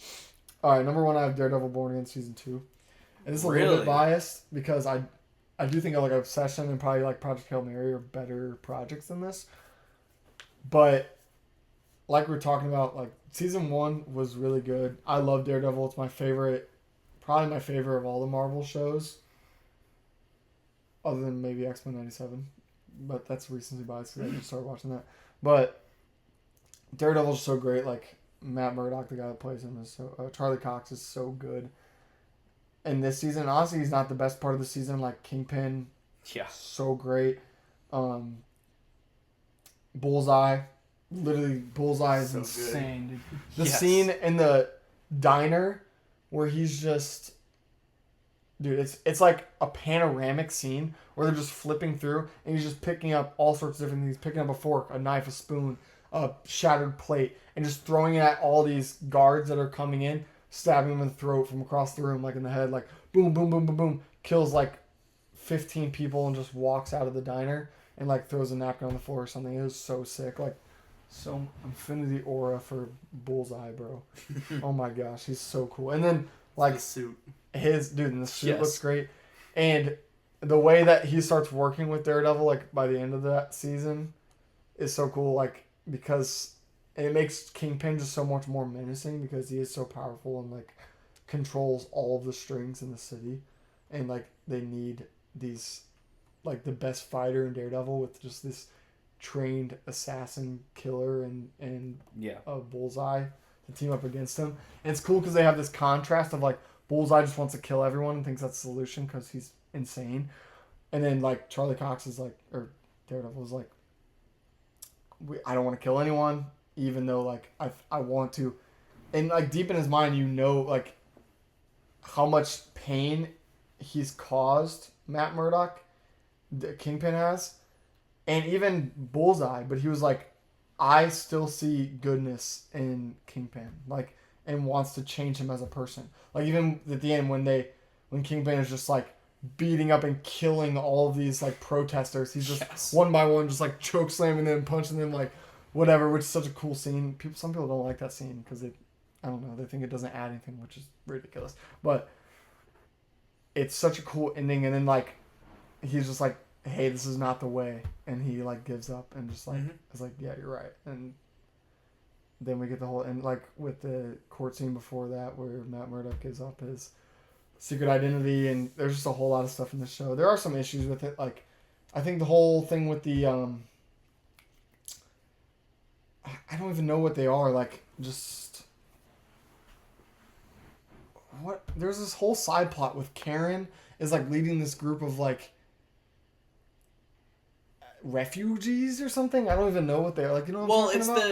all right, number 1, I have Daredevil Born Again season 2, and this is a little Really? bit biased because I do think like Obsession and probably like Project Hail Mary are better projects than this. But like we were talking about, like season 1 was really good. I love Daredevil. It's my favorite, probably my favorite of all the Marvel shows. Other than maybe X-Men 97. But that's recency bias because I just started watching that. But Daredevil's so great. Like Matt Murdock, the guy that plays him, is so... Charlie Cox is so good. And this season, honestly, he's not the best part of the season. Like Kingpin, Yeah. so great. Bullseye, literally Bullseye is So good. insane, dude. The Yes. scene in the diner where he's just, dude, it's like a panoramic scene where they're just flipping through and he's just picking up all sorts of different things. He's picking up a fork, a knife, a spoon, a shattered plate, and just throwing it at all these guards that are coming in, stabbing them in the throat from across the room, like in the head, like boom, boom, boom, boom, boom, kills like 15 people and just walks out of the diner and like throws a napkin on the floor or something. It was so sick. Like, so infinity aura for Bullseye, bro. Oh my gosh, he's so cool. And then like The suit. and the suit Yes. looks great. And the way that he starts working with Daredevil, like by the end of that season, is so cool. Like, because it makes Kingpin just so much more menacing because he is so powerful and like controls all of the strings in the city. And like they need these, like the best fighter in Daredevil with just this trained assassin killer and Yeah. a Bullseye to team up against him. And it's cool because they have this contrast of like Bullseye just wants to kill everyone and thinks that's the solution because he's insane. And then like Charlie Cox is like, or Daredevil is like, I don't want to kill anyone, even though like I want to. And like deep in his mind, you know, like how much pain he's caused Matt Murdock, the Kingpin has, and even Bullseye. But he was like, I still see goodness in Kingpin, like, and wants to change him as a person. Like even at the end when Kingpin is just like beating up and killing all of these like protesters, he's just Yes. one by one just like choke slamming them, punching them, like whatever, which is such a cool scene. Some people don't like that scene because I don't know, they think it doesn't add anything, which is ridiculous. But it's such a cool ending, and then like he's just like, hey, this is not the way, and he like gives up and just like is like, yeah, you're right. And then we get the whole end, like with the court scene before that where Matt Murdock gives up his secret identity, and there's just a whole lot of stuff in the show. There are some issues with it, like I think the whole thing with the I don't even know what they are, like just what, there's this whole side plot with Karen is like leading this group of like refugees or something. I don't even know what they are, like, you know what I'm talking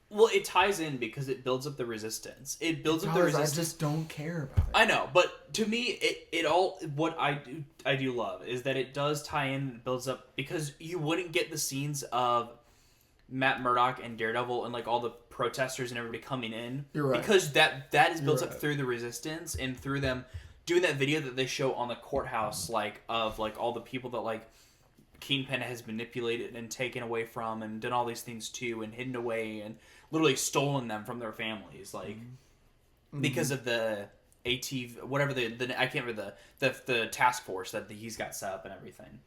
about? It ties in because it builds up the resistance. It builds up the Because resistance. I just don't care about it. I know, but to me, it all what I do love is that it does tie in and builds up, because you wouldn't get the scenes of Matt Murdock and Daredevil and like all the protesters and everybody coming in. You're right. Because that is built You're up right. through the resistance and through them doing that video that they show on the courthouse, like of like all the people that like Kingpin has manipulated and taken away from and done all these things to and hidden away and literally stolen them from their families, like because of the AT, whatever the I can't remember the task force that he's got set up and everything.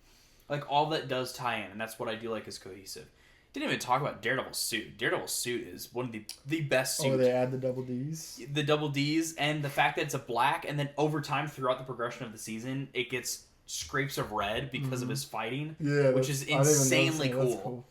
Like all that does tie in, and that's what I do like is cohesive. didn't even talk about Daredevil's suit. Daredevil's suit is one of the best suits. Oh, they add the double Ds. The double Ds and the fact that it's a black, and then over time throughout the progression of the season, it gets scrapes of red because of his fighting. Yeah, which is I didn't even insanely notice that. cool. That's cool.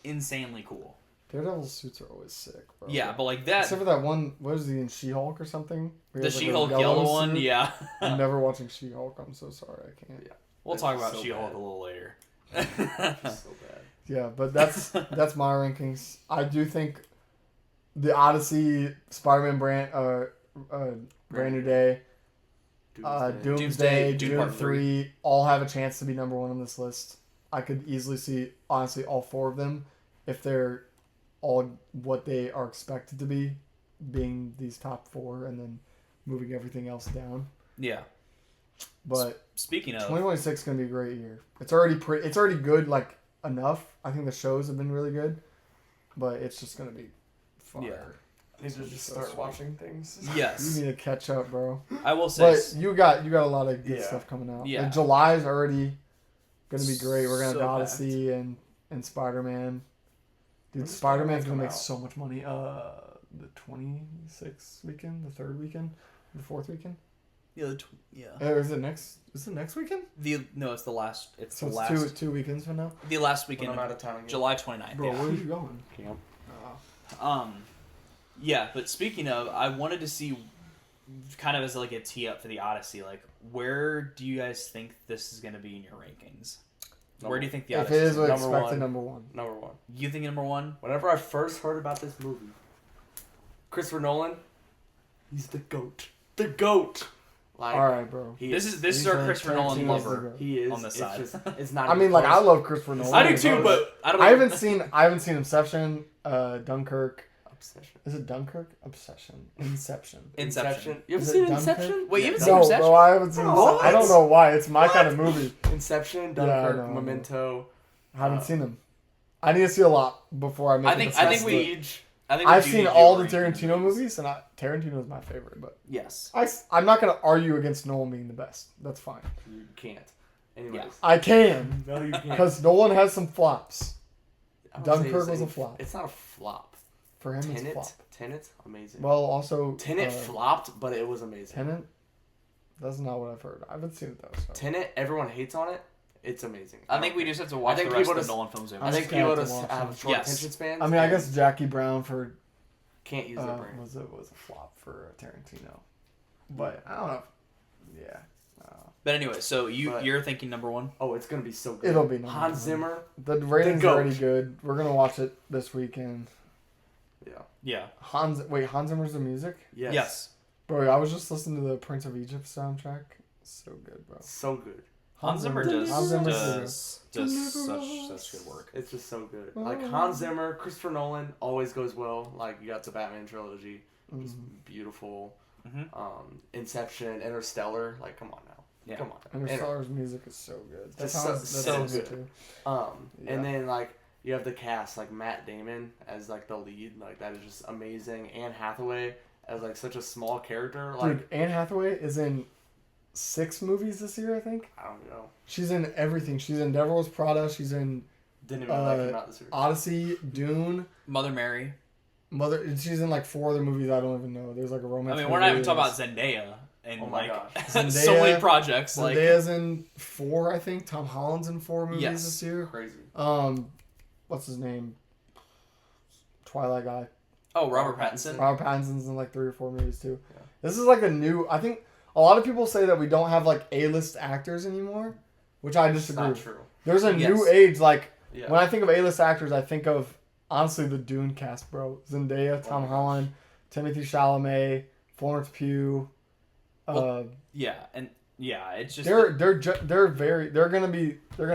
Insanely cool. Daredevil's suits are always sick, bro. Yeah, but like that, Except for that one, what is he in She-Hulk or something? Where he the has, like, a She-Hulk yellow one, suit? yeah. I'm never watching She-Hulk. I'm so sorry, I can't. Yeah. We'll It's talk about so She-Hulk bad. a little later. So bad. Yeah, but that's my rankings. I do think the Odyssey, Spider-Man Brand New Day, Doomsday, Dune Dune Part 3 all have a chance to be number one on this list. I could easily see, honestly, all four of them, if they're all what they are expected to be, being these top four and then moving everything else down. Yeah. But Speaking of, 2026 is going to be a great year. It's already good, like, enough. I think the shows have been really good, but it's just going to be fire. Yeah. I need to just start watching things. yes, You need to catch up, bro. I will say. But you got a lot of good Yeah. stuff coming out. Yeah. And July is already gonna be great. We're gonna So have Odyssey and Spider Man. Dude, When's Spider Man's Spider-Man gonna come make out? so much money. The 26th weekend, the third weekend, the fourth weekend. Yeah. Or is it next? Is it next weekend? No, it's the last. It's So the it's last. two weekends from now. The last When weekend I'm of out of town again. July 29th. Bro, yeah. where are you going? Camp. Yeah, but speaking of, I wanted to see, kind of as like a tee up for the Odyssey, like where do you guys think this is going to be in your rankings? Where do you think the If Odyssey it is number expected, one. number one. Number one. You think number one? Whenever I first heard about this movie, Christopher Nolan, he's the GOAT. The GOAT. Like, All right, bro. he This is He's our like Christopher Nolan Tarantino's lover. the GOAT. He is on this it's side. Just, it's not. I mean, even like, I close. love Christopher Nolan. I do too, but I don't. I haven't seen Inception, Dunkirk. Obsession. Is it Dunkirk? Obsession. Inception. Inception. You ever Is it seen Dunkirk? Inception? Wait, you haven't Yeah. seen No, Inception? bro, I haven't seen What? Inception. I don't know why. It's my kind of movie. Inception, Yeah, I Dunkirk, know, I know. Memento. I haven't seen them. I need to see a lot before I make. I a think decision. we- Prestige. I think we I've do seen need all your the ranking Tarantino movies. movies, and Tarantino is my favorite. But Yes. I'm not gonna argue against Nolan being the best. That's fine. You can't. Anyways. Yeah. I can No, you can't. because Nolan has some flops. I would say Dunkirk it's was a flop. It's not a flop. For him, it's a flop. Tenet, amazing. Well, also Tenet flopped, but it was amazing. Tenet. That's not what I've heard. I haven't seen it though. So. Tenet, everyone hates on it. It's amazing. I think we just have to watch I think the rest people of the just- Nolan films. I'm I just think gonna people have to just watch have them. short Yes. attention spans. I mean, I and guess Jackie Brown for can't use their brain. was a flop for Tarantino, but I don't know. Yeah. But anyway, so But- you're thinking number one? Oh, it's gonna be so good. It'll be number Hans one. Zimmer. The ratings GOAT. are already good. We're gonna watch it this weekend. Yeah. Yeah. Hans Zimmer's the music, Yes. bro. I was just listening to the Prince of Egypt soundtrack. So good, bro. So good. Hans Zimmer Hans Zimmer's the- does such good work. It's just so good. Like Hans Zimmer, Christopher Nolan always goes well. Like you got the Batman trilogy, just beautiful. Mhm. Inception, Interstellar. Like come on now. Yeah. Come on. Interstellar's music is so good. Just That's so good good. too. And Yeah. then like you have the cast like Matt Damon as like the lead. Like that is just amazing. Anne Hathaway as like such a small character. Like Dude, Anne Hathaway is in 6 movies this year, I think. I don't know. She's in everything. She's in Devil Wears Prada. She's in Didn't even know that came out this year. Odyssey, Dune, Mother Mary. Mother. She's in like 4 other movies I don't even know. There's like a romance. I mean, we're not even movie, talking about there's- Zendaya and Oh my like gosh. so Zendaya- many projects. Like Zendaya's in 4, I think. Tom Holland's in 4 movies Yes. this year. Crazy. What's his name? Twilight guy. oh, Robert Pattinson. Robert Pattinson's in like 3 or 4 movies too. Yeah. This is like a new. I think a lot of people say that we don't have like A-list actors anymore, which I It's disagree. not with. true. There's a Yes. new age. Like Yeah. when I think of A-list actors, I think of honestly the Dune cast, bro. Zendaya, Tom my gosh. Holland, Timothy Chalamet, Florence Pugh. Yeah, and yeah, it's just They're gonna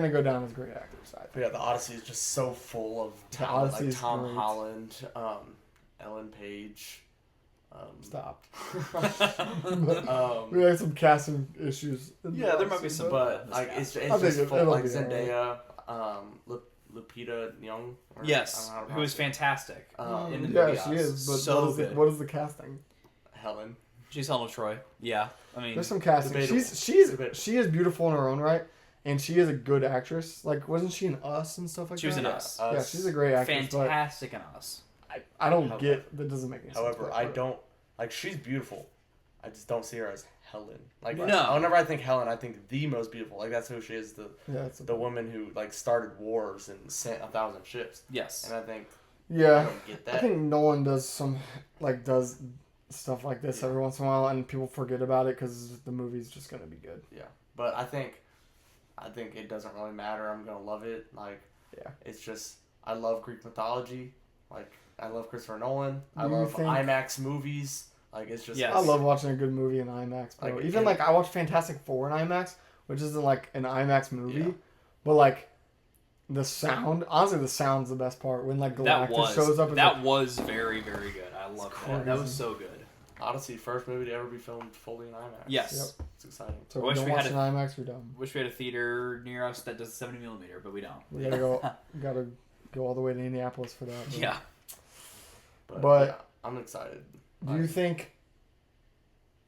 go down as great actors. I think. But yeah, the Odyssey is just so full of The talent. Odyssey Like is Tom great. Holland, Ellen Page. Stop. um, We had some casting issues. in Yeah, the there might be Odyssey, some, but like it's I just think full, it'll like be Zendaya, Lupita Nyong'o. or- yes, I don't know how to who is pronounce it. fantastic. in the yeah, movie she Oz. is. But So what is good. what is the casting? Helen. She's Helen of Troy. Yeah, I mean, There's some casting. Debatable. She's Debatable. she is beautiful in her own right, and she is a good actress. Like, wasn't she in Us and stuff like She was that? in Us. Yeah, she's a great actress. Fantastic in Us. But I don't However- get that. Doesn't make any sense. However, but I don't like. She's beautiful. I just don't see her as Helen. Like, No. whenever I think Helen, I think the most beautiful. Like, that's who she is. Yeah, it's The woman who like started wars and sent 1,000 ships. Yes. And I think I yeah. don't get I that. think Nolan does does stuff like this every once in a while, and people forget about it because the movie's just gonna be good. Yeah, but I think it doesn't really matter. I'm gonna love it. Like, Yeah. it's just I love Greek mythology. Like, I love Christopher Nolan. I Do you love think- IMAX movies. Like, it's just Yes. I love watching a good movie in IMAX, bro. Like, Even and- like I watched Fantastic Four in IMAX, which isn't like an IMAX movie, Yeah. but like the sound. Honestly, the sound's the best part when like That Galactus was shows up. It's that like, was very, very good. I love that. That was crazy. so good. Odyssey, first movie to ever be filmed fully in IMAX. Yes. It's exciting. so I if we wish don't we watch had in IMAX, we're done. Wish we had a theater near us that does 70mm, but we don't. We gotta go all the way to Indianapolis for that. but- Yeah. But- yeah, I'm excited. Do you think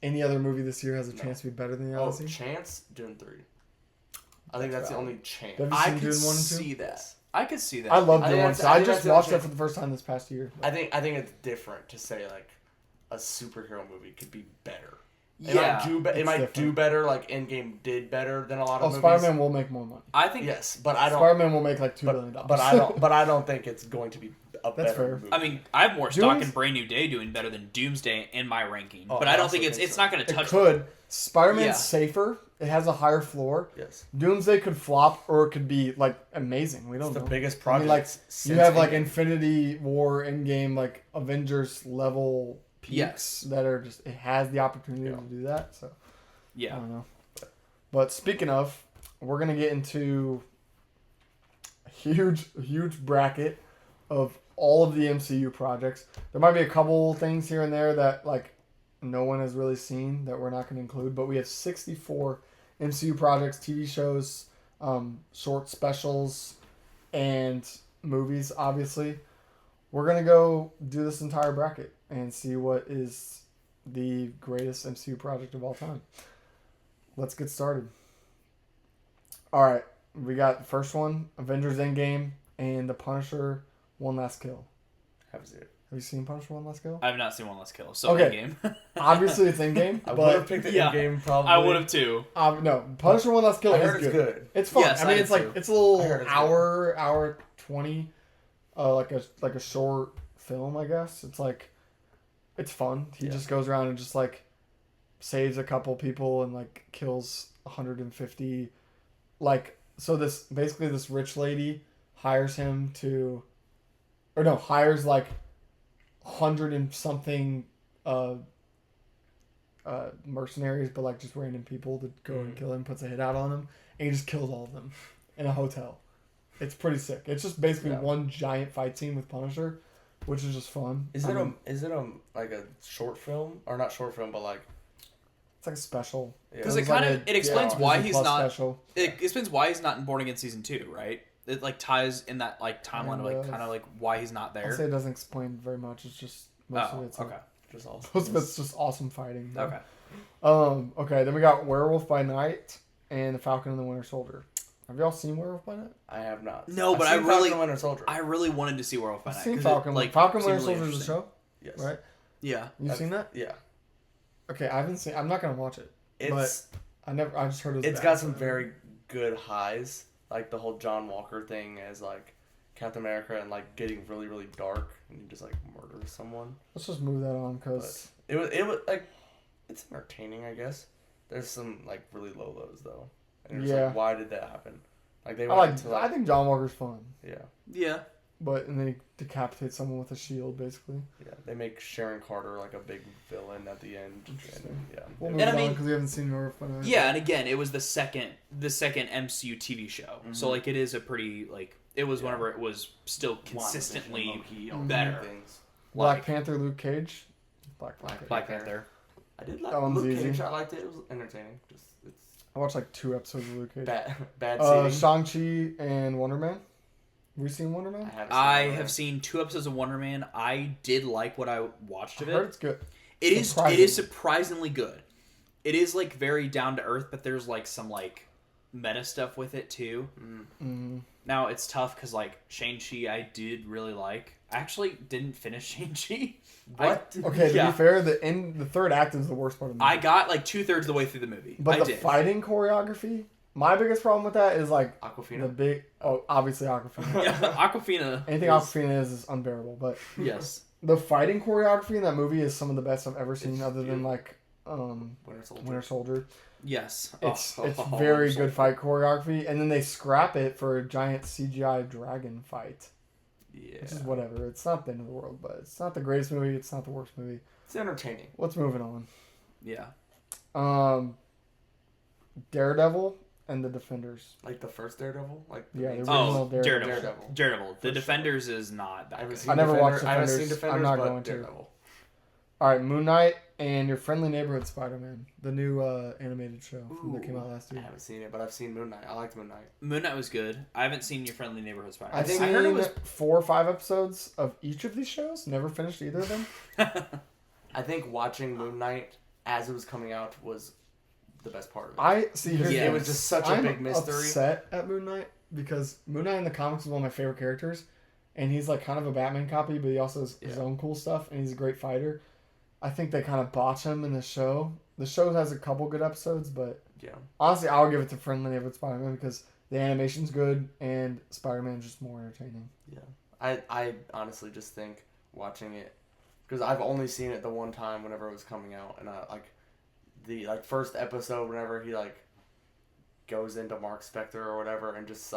any other movie this year has a No. chance to be better than The Oh, Odyssey? Chance, Dune 3. I think that's the only chance. Have you I seen could Dune 1 and 2? see that. I could see that. I love I Dune think 1. that's- I I think just that's the watched only that for the first time this past year. I think it's different to say like a superhero movie could be better. It Yeah. might do, It's it might do different. better. Like Endgame did better than a lot Oh, of movies. Spider-Man will make more money. I think. Yes, but I don't. Spider-Man will make like $2 billion. But I don't. But I don't think it's going to be a That's better fair. movie. I mean, I have more stock Dune's- in Brand New Day doing better than Doomsday in my ranking, Oh, but I I don't also think think it's so. not going to It touch. could. Spider-Man's Yeah. safer. It has a higher floor. yes, Doomsday could flop or it could be like amazing. We don't it's the know. biggest I project. mean, like since you have like Endgame. Infinity War, Endgame, like Avengers level peaks Yes. that are just. It has the opportunity Yeah. to do that. So I Yeah. don't know. But speaking of, we're gonna get into a huge bracket of all of the MCU projects. There might be a couple things here and there that like no one has really seen that we're not going to include, but we have 64 MCU projects, TV shows, short specials, and movies. Obviously, we're gonna go do this entire bracket and see what is the greatest MCU project of all time. Let's get started. All right, we got the first one, Avengers Endgame, and The Punisher: One Last Kill. Have zero. Have you seen Punisher: One Last Kill? I have not seen One Less Kill, so Okay. game. Obviously, it's Endgame, I would have but picked the yeah. Endgame probably. I would have too. no, Punisher: One Last Kill I is heard it's good. good. It's fun. Yes, I I mean, did it's like too. it's a little I heard it's hour 20, like a short film, I guess. It's like, it's fun. He Yeah. just goes around and just like saves a couple people and like kills 150. Like, so this basically this rich lady hires him to, or no, hires like 100 and something mercenaries, but like just random people to go and kill him, puts a hit out on him, and he just kills all of them in a hotel. It's pretty sick. It's just basically Yeah. one giant fight scene with Punisher, which is just fun. Is I it mean, is it like a short film or not short film but like It's like a special. yeah. 'Cause was it kinda- like a- it explains yeah, why Disney he's Plus not- special. It explains why he's not in Born Again season 2, right? It like ties in that like timeline of like Kind kind of. of like why he's not I'll say there. it doesn't explain very much. It's just most of Oh, it's okay. just awesome. most of it's just awesome fighting. Okay. Okay, then we got Werewolf by Night and The Falcon and the Winter Soldier. Have y'all seen Werewolf by Night? I have not. No, I've but seen I really- Falcon and Winter Soldier. I really wanted to see Werewolf by I've Night. seen 'cause Falcon. It, like, Falcon seemed Winter really Soldier is a interesting. show, yes. right? Yeah. You've I've- seen that? Yeah. Okay, I haven't seen. I'm not gonna watch it. It's I just heard it was it's bad. got some very good highs, like the whole John Walker thing as like Captain America and like getting really really dark and you just like murder someone. Let's just move that on because It was like it's entertaining, I guess. There's some like really low lows though. And you're just Yeah. like, why did that happen? Like they I went like. into I think John Walker's fun, yeah. Yeah. but and then he decapitates someone with a shield, basically. Yeah, they make Sharon Carter like a big villain at the end. Interesting. And, yeah. We'll It move And I on mean- because we haven't seen Werewolf by Night. Yeah, and again, it was the second MCU TV show. So Mhm. like it is a pretty like it was Yeah. whenever it was still WandaVision, consistently Loki, all better. these things. Black like Panther, Luke Cage. Black Panther. Black Panther. I did like That one's Luke easy. Cage. I liked it. It was entertaining. Just it's I watched like 2 episodes of Luke Cage. bad seating. Shang-Chi and Wonder Man. Have we seen Wonder Man? haven't I Wonder Man. have seen 2 episodes of Wonder Man. I did like what I watched I of heard it. it's good. It is Surprising. surprisingly good. It is like very down to earth, but there's like some like meta stuff with it too. Mm. Now it's tough because like Shang-Chi I did really like. I actually didn't finish Shang-Chi. What? Okay, to Yeah. be fair, the third act is the worst part of the movie. I got like 2/3 of the way through the movie. but I the did. fighting choreography, my biggest problem with that is like the Aquafina. big. Oh, obviously Aquafina. Yeah, Aquafina. Anything Aquafina is unbearable. But Yes. the fighting choreography in that movie is some of the best I've ever seen, It's other than beautiful. like Winter Soldier. Winter Soldier. Yes. It's Oh, it's oh, very Winter good fight choreography, and then they scrap it for a giant CGI dragon fight, Yeah. which is whatever. It's not the end of the world, but it's not the greatest movie. It's not the worst movie. It's entertaining. Let's moving on. Yeah. Daredevil and the Defenders. Like the first Daredevil? Like the Yeah, main the series? original Oh, Daredevil. Daredevil. Daredevil. The For Defenders is not I that haven't good. seen I never Defender- watched I haven't seen Defenders. Defenders, I'm not but going to. Daredevil. All right, Moon Knight and Your Friendly Neighborhood Spider-Man, the new animated show that came out last I year. haven't seen it, but I've seen Moon Knight. I liked Moon Knight. Moon Knight was good. I haven't seen Your Friendly Neighborhood Spider-Man. I've seen I heard it was 4 or 5 episodes of each of these shows. Never finished either of them. I think watching Moon Knight as it was coming out was the best part of it. I see. Here's Yeah. the It thing. was just such a I'm big mystery. upset at Moon Knight because Moon Knight in the comics is one of my favorite characters, and he's like kind of a Batman copy, but he also has his Yeah. own cool stuff, and he's a great fighter. I think they kind of botch him in the show. The show has a couple good episodes, but Yeah. honestly, I'll give it to Friendly Neighborhood Spider-Man because the animation's good and Spider-Man's just more entertaining. I honestly just think watching it, because I've only seen it the one time whenever it was coming out, and the first episode whenever he goes into Mark Spector or whatever and just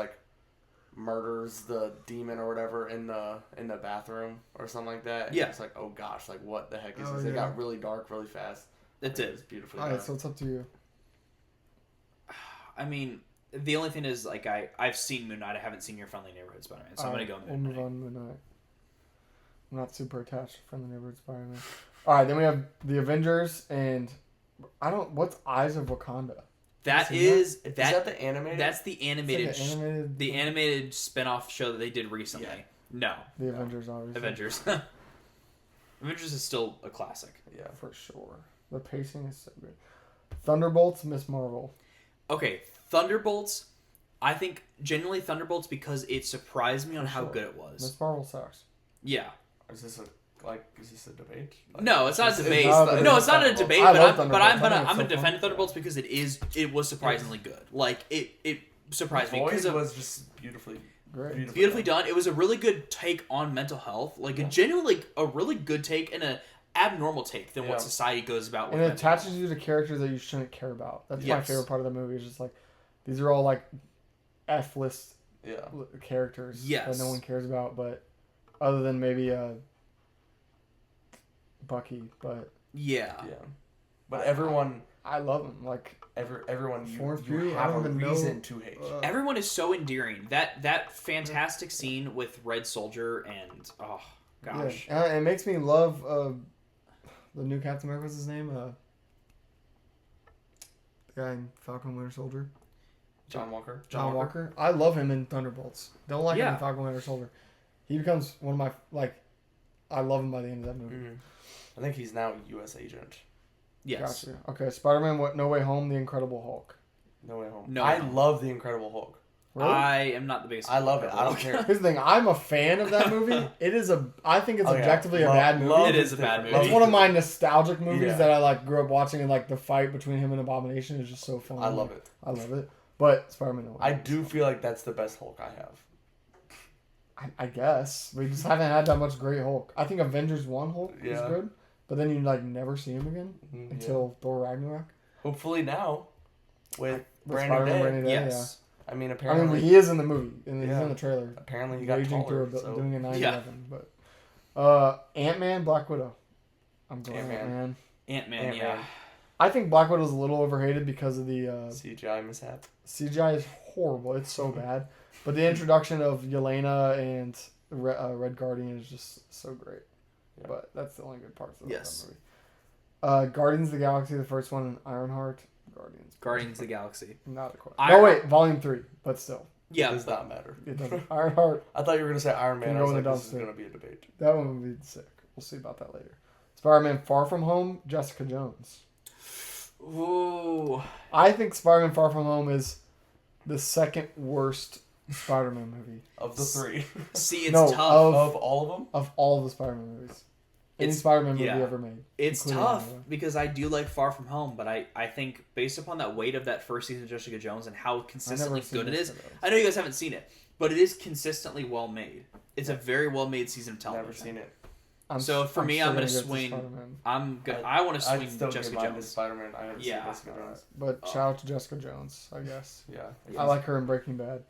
murders the demon or whatever in the bathroom or something like that. And Yeah. it's like, oh gosh, like what the heck is Oh, this? yeah. It got really dark really fast. That's It was it. beautifully All done. right, so it's up to you. I mean, the only thing is, like, I've seen Moon Knight. I haven't seen Your Friendly Neighborhood Spider-Man, so I'm going to go We'll Moon move Knight. on to Moon Knight. I'm not super attached to Friendly Neighborhood Spider-Man. All right, then we have the Avengers and what's Eyes of Wakanda? That Is is Is that the animated? that's the It's like animated an animated the animated spin-off show that they did recently. Yeah. No, the Avengers, obviously. Avengers. Avengers is still a classic. yeah. For sure. The pacing is so good. Thunderbolts, Miss Marvel. Okay, Thunderbolts. I think genuinely Thunderbolts because it surprised me on For how sure. good it was. Miss Marvel sucks. Yeah. Is this a debate? No, it's not a debate. not- No, it's not a Thunderbolts. debate. I But love I'm gonna Thunderbolts. I think I'm gonna it's so defend fun. Thunderbolts because it was surprisingly good. Like it surprised me because Void of was just beautifully Great. beautifully done. It was a really good take on mental health, like a genuinely a really good take and a abnormal take than Yeah. what society goes about. And with it mental attaches health. you to characters that you shouldn't care about. That's my Yes. favorite part of the movie. Is just like these are all like F-list Yeah. Yes. characters that no one cares about, but other than maybe Bucky. But Yeah. Yeah. But everyone I love him. Like everyone Florence you Pugh, I have a don't even know- reason to hate. Everyone is so endearing. That fantastic scene with Red Soldier and oh gosh. yeah, and it makes me love the new Captain America. What's his name? The guy in Falcon Winter Soldier. John Walker. John Walker. I love him in Thunderbolts. Don't like him Yeah. in Falcon Winter Soldier. He becomes one of my I love him by the end of that movie. Mhm. I think he's now a U.S. agent. Yes. Gotcha. Okay, Spider-Man: No Way Home, The Incredible Hulk. No Way Home. No I Way Home. love the Incredible Hulk. Really? I am not the biggest. I love it. I don't care. Here's the thing. I'm a fan of that movie. I think it's Oh, yeah. objectively a Love- bad movie. love It is a is bad different. movie. It's one of my nostalgic movies Yeah. that I grew up watching, and the fight between him and Abomination is just so fun. I love it. I love it. But Spider-Man: No Way I Home. do feel like that's the best Hulk I have. I guess we just haven't had that much great Hulk. I think Avengers 1 Hulk is Yeah. good, but then you never see him again Mhm, until Thor Ragnarok. Hopefully now with With Brandon Spider-Man Day. Brandon Day, Yes. I mean I apparently mean, he is in the movie, and he's Yeah. in the trailer. apparently he got Raging through taller. So. doing a 9/11. Yeah. But Ant-Man, Black Widow. I'm going Ant-Man. Ant-Man. Ant-Man. Ant-Man. Yeah. I think Black Widow's a little overhated because of the CGI mishap. CGI is horrible. It's so bad. But the introduction of Yelena and Red Guardian is just so great. Yeah. But that's the only good parts of Yes. that movie. Guardians of the Galaxy, the first one, and Ironheart. Guardians of the Galaxy. Not a question. Iron- No, wait, Volume 3, but still. Yeah. It does not matter. It doesn't. Ironheart, I thought you were gonna say Iron Man. Can I go was in like, the this is dumpster. gonna be a debate. that one would be sick. We'll see about that later. Spider-Man Far From Home, Jessica Jones. Ooh. I think Spider-Man Far From Home is the second worst Spider-Man movie Of the three. See, it's No, tough. Of all of them? of all of the Spider-Man movies. Any It's- Spider-Man movie yeah. ever made. It's including tough Marvel. because I do like Far From Home, but I think based upon that weight of that first season of Jessica Jones and how consistently seen good it is, Jessica Jones. I know you guys haven't seen it, but it is consistently well made. It's a very well made season of television. Never seen it. So for me, still I'm gonna get to swing- Spider-Man. I want to swing I'd still Jessica give mine to Jones. Spider-Man. I haven't Yeah. seen Jessica Jones. But shout out to Jessica Jones, I guess. Yeah. I like her in Breaking Bad.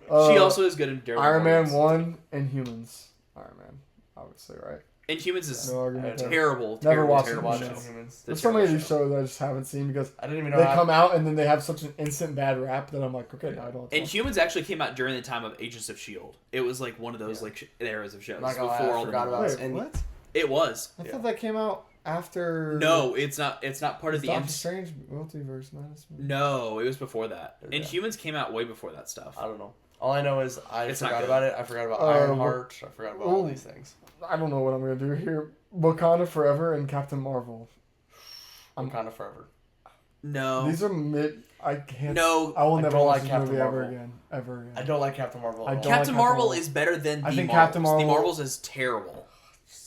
She also is good in Daredevil. Iron Man Mornings. 1 and Humans. Iron Man, obviously, right? Inhumans is No argument there. terrible. Never terrible, watched terrible Inhumans. show. Humans. The There's so many of terrible these show. shows I just haven't seen because I didn't even know they how. come out and then they have such an instant bad rap that I'm like, okay, now I don't. Inhumans actually came out during the time of Agents of S.H.I.E.L.D. It was like one of those like eras of shows I'm not gonna lie, before I all the forgot about movies. it. Wait, And- what? It was. I Yeah. thought that came out after. No, it's not. It's not part of the Doctor MC. Strange Multiverse Madness movie. No, it was before that. Yeah. Inhumans came out way before that stuff. I don't know. All I know is I It's not forgot good. about it. I forgot about Uh, Ironheart. I forgot about all ooh. these things. I don't know what I'm gonna do here. Wakanda Forever and Captain Marvel. I'm kind of forever. No, These are mid. I can't. No, I will I never don't watch like this Captain movie ever Marvel. again. Ever again. I don't like Captain Marvel. I at all. don't like Captain Captain Marvel Marvel. is better than I the think Marvels. Captain The Marvel- Marvels is terrible.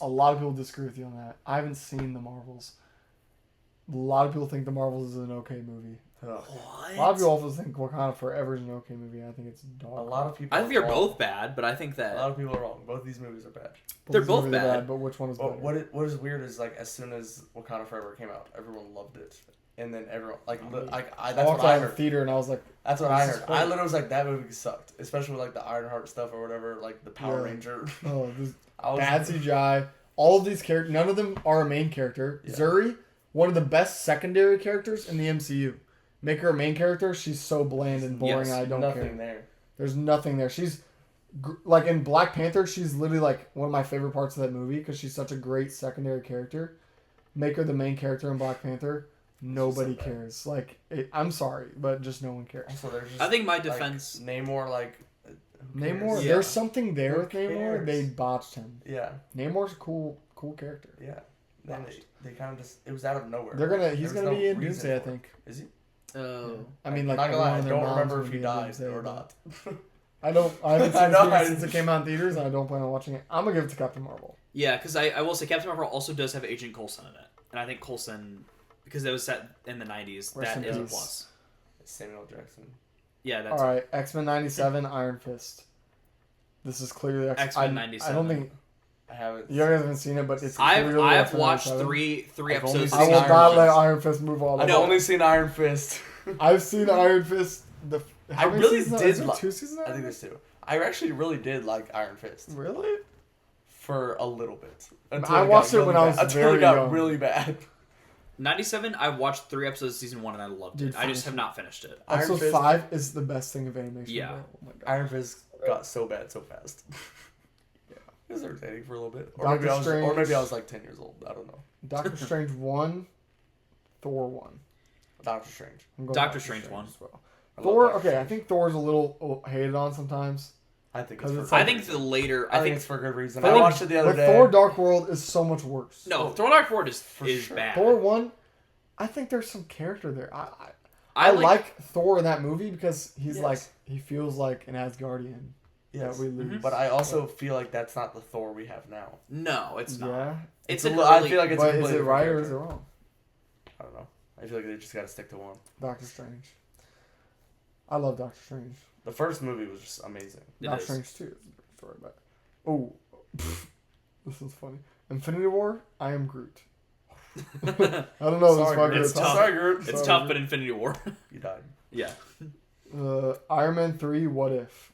A lot of people disagree with you on that. I haven't seen the Marvels. A lot of people think the Marvels is an okay movie. Ugh. A lot of people also think Wakanda Forever is an okay movie. I think it's dog. A lot of people. I think they're are both wrong. bad, but I think A lot that of people are wrong. Both these movies are bad. they're both movies are bad. But which one is better? But what is weird is like as soon as Wakanda Forever came out, everyone loved it, and then everyone like I that's walked what I out of the heard. theater and I was like, That's what I This is heard. fun. I literally was like, that movie sucked, especially with like the Ironheart stuff or whatever, like the Power Yeah. Ranger. oh, this I was bad CGI. All of these characters, none of them are a main character. Yeah. Zuri, one of the best secondary characters in the MCU. Make her a main character, she's so bland and boring. Yes, I don't nothing care. there. There's nothing there. She's like in Black Panther. She's literally like one of my favorite parts of that movie because she's such a great secondary character. Make her the main character in Black Panther. Nobody so bad. cares. Like, I'm sorry, but just no one cares. Also, there's just, I think my like, defense. Namor, like who cares? Namor, Yeah. there's something there Who with Namor. cares? They botched him. Yeah, Namor's a cool character. yeah. Then they kind of just it was out of nowhere. He's There gonna was be no in reason Doomsday, I for it. think. Is he? Oh, I mean, like, not gonna lie, I everyone and their don't mom's remember gonna if he be in died Doomsday, or but- not. I haven't seen I know, it I- since it came out in theaters, and I don't plan on watching it. I'm gonna give it to Captain Marvel. yeah, because I will say Captain Marvel also does have Agent Coulson in it, and I think Coulson, because it was set in the '90s, Rest that in is a peace. plus. Samuel Jackson. Yeah, that's All right, X-Men '97, Iron Fist. This is clearly X-Men I 97. don't think I haven't. you guys haven't seen it, but it's I've clearly I've X-Men watched 97. three I've only episodes. seen I will Iron not Fist. let Iron Fist move all. I've No. only seen Iron Fist. I've seen Iron Fist. How I many really seasons? did Is there like- 2 seasons. I think there's two. I actually really did like Iron Fist Really? for a little bit. I got watched it really when I was bad. until very it got young. really bad. 97. I watched 3 episodes of season 1 and I loved Dude, it. I just finish have it. not finished it. Iron Episode Fist- 5 is the best thing of animation. Yeah. bro. Oh my god. Iron Fist got so bad so fast. Yeah. It was irritating for a little bit. Or Doctor maybe, Strange. I was like 10 years old. I don't know. Doctor Strange 1, Thor 1. Doctor Strange. I'm going Doctor Strange 1. as well. I love Thor. Doctor Okay, I Strange. think Thor's a little hated on sometimes. I think 'Cause it's it's for I like- good think reason. the later. I I think think it's for good reason. Thor- I watched it the other But day. Thor Dark World is so much worse. no. Thor: Dark World is For sure. bad. Thor 1, I think there's some character there. I like Thor in that movie because he's Yes. like, he feels like an Asgardian Yes. that we lose. But I also feel like that's not the Thor we have now. No, it's not. Yeah. It's a an li- I early- feel like it's a But is completely it different right or is it character. wrong? I don't know. I feel like they just got to stick to one. Doctor Strange. I love Doctor Strange. The first movie was just amazing. It Doctor is. Strange 2 is a different story, but this is funny. Infinity War, I am Groot. I don't know. Sorry, this Groot. It's fucker tough. Sorry, Groot. It's Sorry. tough, but Infinity War. You died. yeah. Iron Man 3, What If?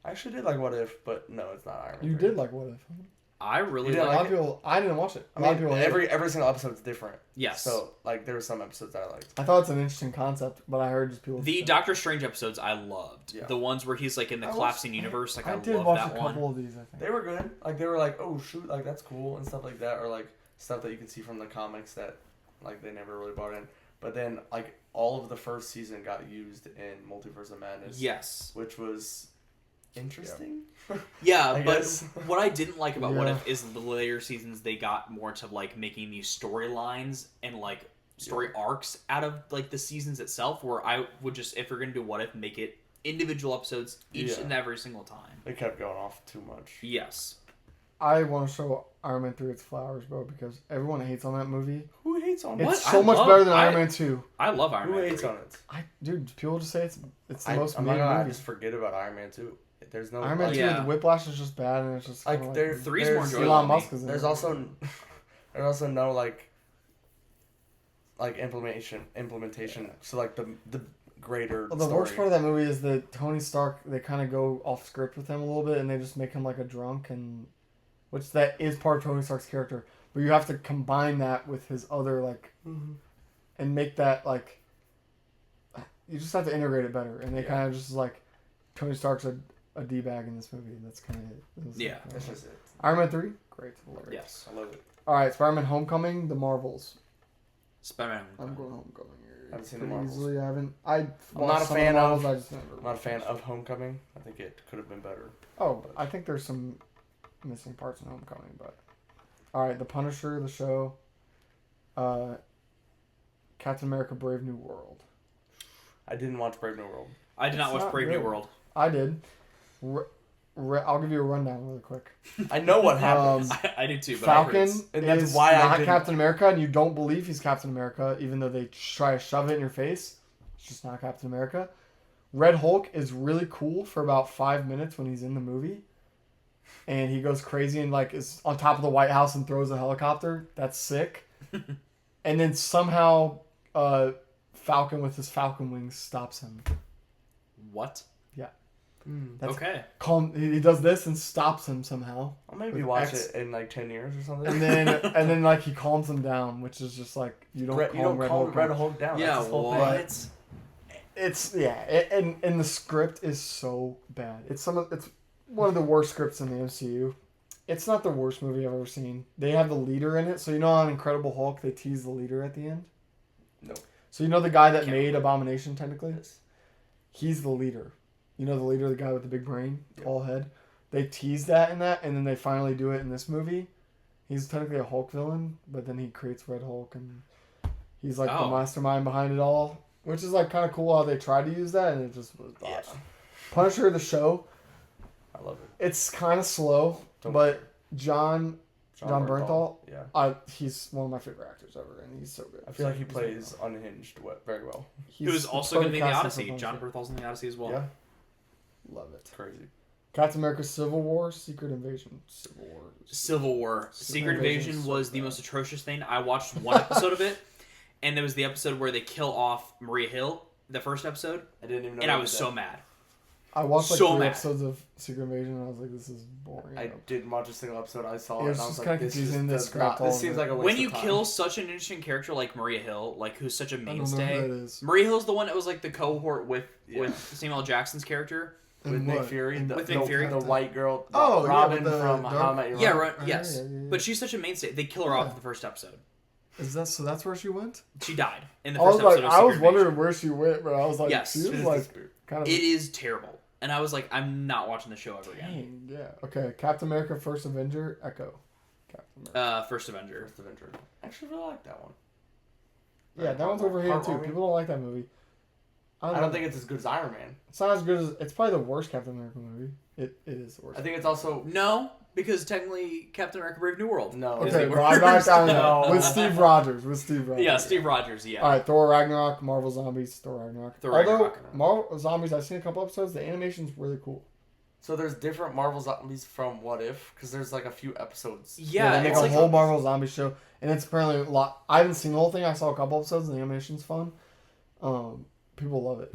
I actually did like What If, but no, it's not Iron Man. You 3. did like What If. I really You A didn't like. lot of people. I didn't watch it. A I lot of mean, people. hate it. every single episode is different. Yes. So like there were some episodes that I liked. I thought it's an interesting concept, but I heard just people. The Doctor Strange episodes I loved. Yeah. The ones where he's like in the I watched- collapsing universe. Like I, I did love watch that a couple one. of these. I think. They were good. Like they were like, oh shoot, like that's cool and stuff like that, or like stuff that you can see from the comics that like they never really brought in. But then like all of the first season got used in Multiverse of Madness. Yes. Which was interesting. Yeah, I but guess. what I didn't like about What Yeah. If is the later seasons they got more to like making these storylines and like story arcs out of like the seasons itself. Where I would just, if we're gonna do What If, make it individual episodes each and every single time. They kept going off too much. Yes. I want to show Iron Man 3 its flowers, bro, because everyone hates on that movie. Who hates on It's it? What? so I much love- better than I- Iron Man 2. I love Iron Who Man. hates 3. on it? Dude, people just say it's the most I'm made not gonna lie, I movie. just forget about Iron Man 2. There's no Iron Man like, 2 Yeah. with Whiplash is just bad, and it's just like kinda there. 3's more there's- enjoyable. Elon Musk is in There's it. also no like implementation. So like the greater. Well, the story. worst part of that movie is that Tony Stark, they kind of go off script with him a little bit, and they just make him like a drunk, and which that is part of Tony Stark's character. But you have to combine that with his other like, and make that like. You just have to integrate it better, and they kind of just like, Tony Stark's a d-bag in this movie. And that's kind of it. Yeah. That's just it. Iron Man 3, great. Love it. Yes. I love it. All right, Spider-Man: Homecoming, The Marvels. Spider-Man. I'm going Homecoming here. Haven't seen The Pretty Marvels. easily. I haven't. not a some fan the of- Marvels, I just never I'm not a fan of Homecoming. I think it could have been better. Oh, I think there's some missing parts in Homecoming, but all right, The Punisher, the show, Captain America: Brave New World. I didn't watch Brave New World. I did not It's watch not Brave New good. World. I did. I'll give you a rundown really quick. I know what happens. I did too, but I heard Falcon it's- And that's is why I not didn't- Captain America, and you don't believe he's Captain America, even though they try to shove it in your face. It's just not Captain America. Red Hulk is really cool for about 5 minutes when he's in the movie, and he goes crazy and like is on top of the White House and throws a helicopter. That's sick. And then somehow, Falcon with his Falcon wings stops him. What? That's Okay. calm. He does this and stops him somehow. I'll maybe With watch X. it in like 10 years or something. And then like he calms him down, which is just like you don't call him Red Hulk. Red Hulk down. Yeah, That's his whole thing. what? It's and the script is so bad. It's one of the worst scripts in the MCU. It's not the worst movie I've ever seen. They have the leader in it, so you know on Incredible Hulk they tease the leader at the end. No. So you know the guy that Can't made remember. Abomination technically. Yes. He's the leader. You know the leader, the guy with the big brain, Yeah. tall head. They tease that in that, and then they finally do it in this movie. He's technically a Hulk villain, but then he creates Red Hulk, and he's like the Oh. mastermind behind it all, which is like kind of cool how they tried to use that, and it just was botched. Yeah. Punisher the show, I love it. it's kind of slow, Don't but care. John Bernthal, Yeah. he's one of my favorite actors ever, and he's so good. I feel like he He's plays unhinged very well. He was also going to be in the Odyssey. John Punisher. Berthal's in the Odyssey as well. Yeah. Love it. It's crazy. Captain America: Civil War, Secret Invasion, Civil War. Secret Invasion's Invasion so was the bad. most atrocious thing. I watched one episode of it, and there was the episode where they kill off Maria Hill, the first episode, I didn't even know. and I he was did so that. mad. I watched like So 3 mad. episodes of Secret Invasion, and I was like, "This is boring." I didn't watch a single episode. I saw It it. was And I just was kinda like, this confusing, just they does scrapped not. all This of seems it. like a waste When of you time. kill such an interesting character like Maria Hill, like who's such a I don't know who mainstay. that is. Maria Hill's the one that was like the cohort with Yeah. Samuel L. Jackson's character. with And Nick what? Fury, And With Nick Fury? the white girl, Oh, yeah, Robin with the from dark- How I Met Your Yeah, Mother. right. Yes, yeah. but she's such a mainstay. They kill her off in the first episode. Is that so? That's where she went. She died in the I first was like, episode of I Secret was Invasion. wondering where she went, but I was like, Yes. she She was just like disappeared. kind of. It is terrible, and I was like, I'm not watching the show ever again. Dang, yeah. Okay, Captain America: First Avenger, Echo. Captain America. First Avenger. First Avenger. I actually really like that one. Yeah, that one's overhated too. Heartwarming. People don't like that movie. I don't think it's as good as Iron Man. it's not as good as. It's probably the worst Captain America movie. It is the worst. I think it's also No, because technically Captain America: Brave New World. no. is Okay, the well, I'm not worst. down No. with Steve Rogers. With Steve Rogers. Yeah, Steve Rogers. Yeah. All right, Thor Ragnarok, Marvel Zombies, Thor Ragnarok. Thor Although Ragnarok. Marvel Zombies, I've seen a couple episodes. The animation's really cool. So there's different Marvel zombies from What If, because there's like a few episodes. Yeah, they make it's a like whole Marvel Zombie show, and it's apparently a lot. I haven't seen the whole thing. I saw a couple episodes, and the animation's fun. People love it.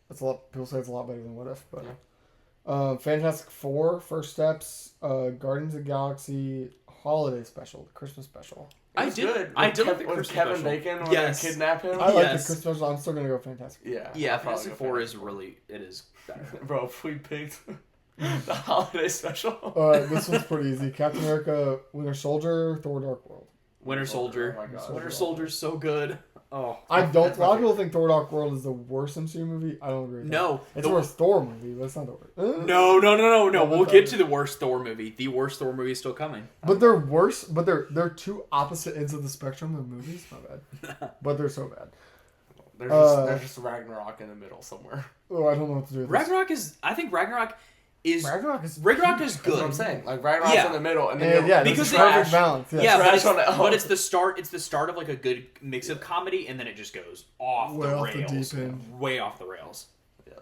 It's a lot. People say it's a lot better than What If, but. Fantastic Four, First Steps, Guardians of the Galaxy Holiday Special, the Christmas Special. It I was did- good. I With did like Kev- the with Christmas Kevin special. Bacon when Yes. they kidnap him. I like the Yes. Christmas Special. I'm still gonna go Fantastic. Yeah. Yeah, I'll probably Fantastic go Four is Fantastic really it is better. Four. Bro, if we picked the holiday special. This one's pretty easy. Captain America, Winter Soldier, Thor: Dark World. Winter Soldier. Oh my God. Winter Soldier's so good. Oh, I don't. that's A my lot of people favorite. think Thor: Dark World is the worst MCU movie. I don't agree. With No, that. It's the worst Thor movie, but it's not the worst. No. No, We'll but get that- to the worst Thor movie. The worst Thor movie is still coming. But they're worse. But they're two opposite ends of the spectrum of movies. My bad. But they're so bad. There's just Ragnarok in the middle somewhere. Oh, I don't know what to do with this. Ragnarok is. I think Ragnarok is. Ragnarok is Ragnarok is That's what I'm good. saying. Like Ragnarok's Yeah. in the middle, and then And yeah, Because because it- perfect balance. Yeah. Yeah, but Trash it's, on it. but it's the start. It's the start of like a good mix of comedy, and then it just goes off Way the off the rails. deep end. Way off the rails.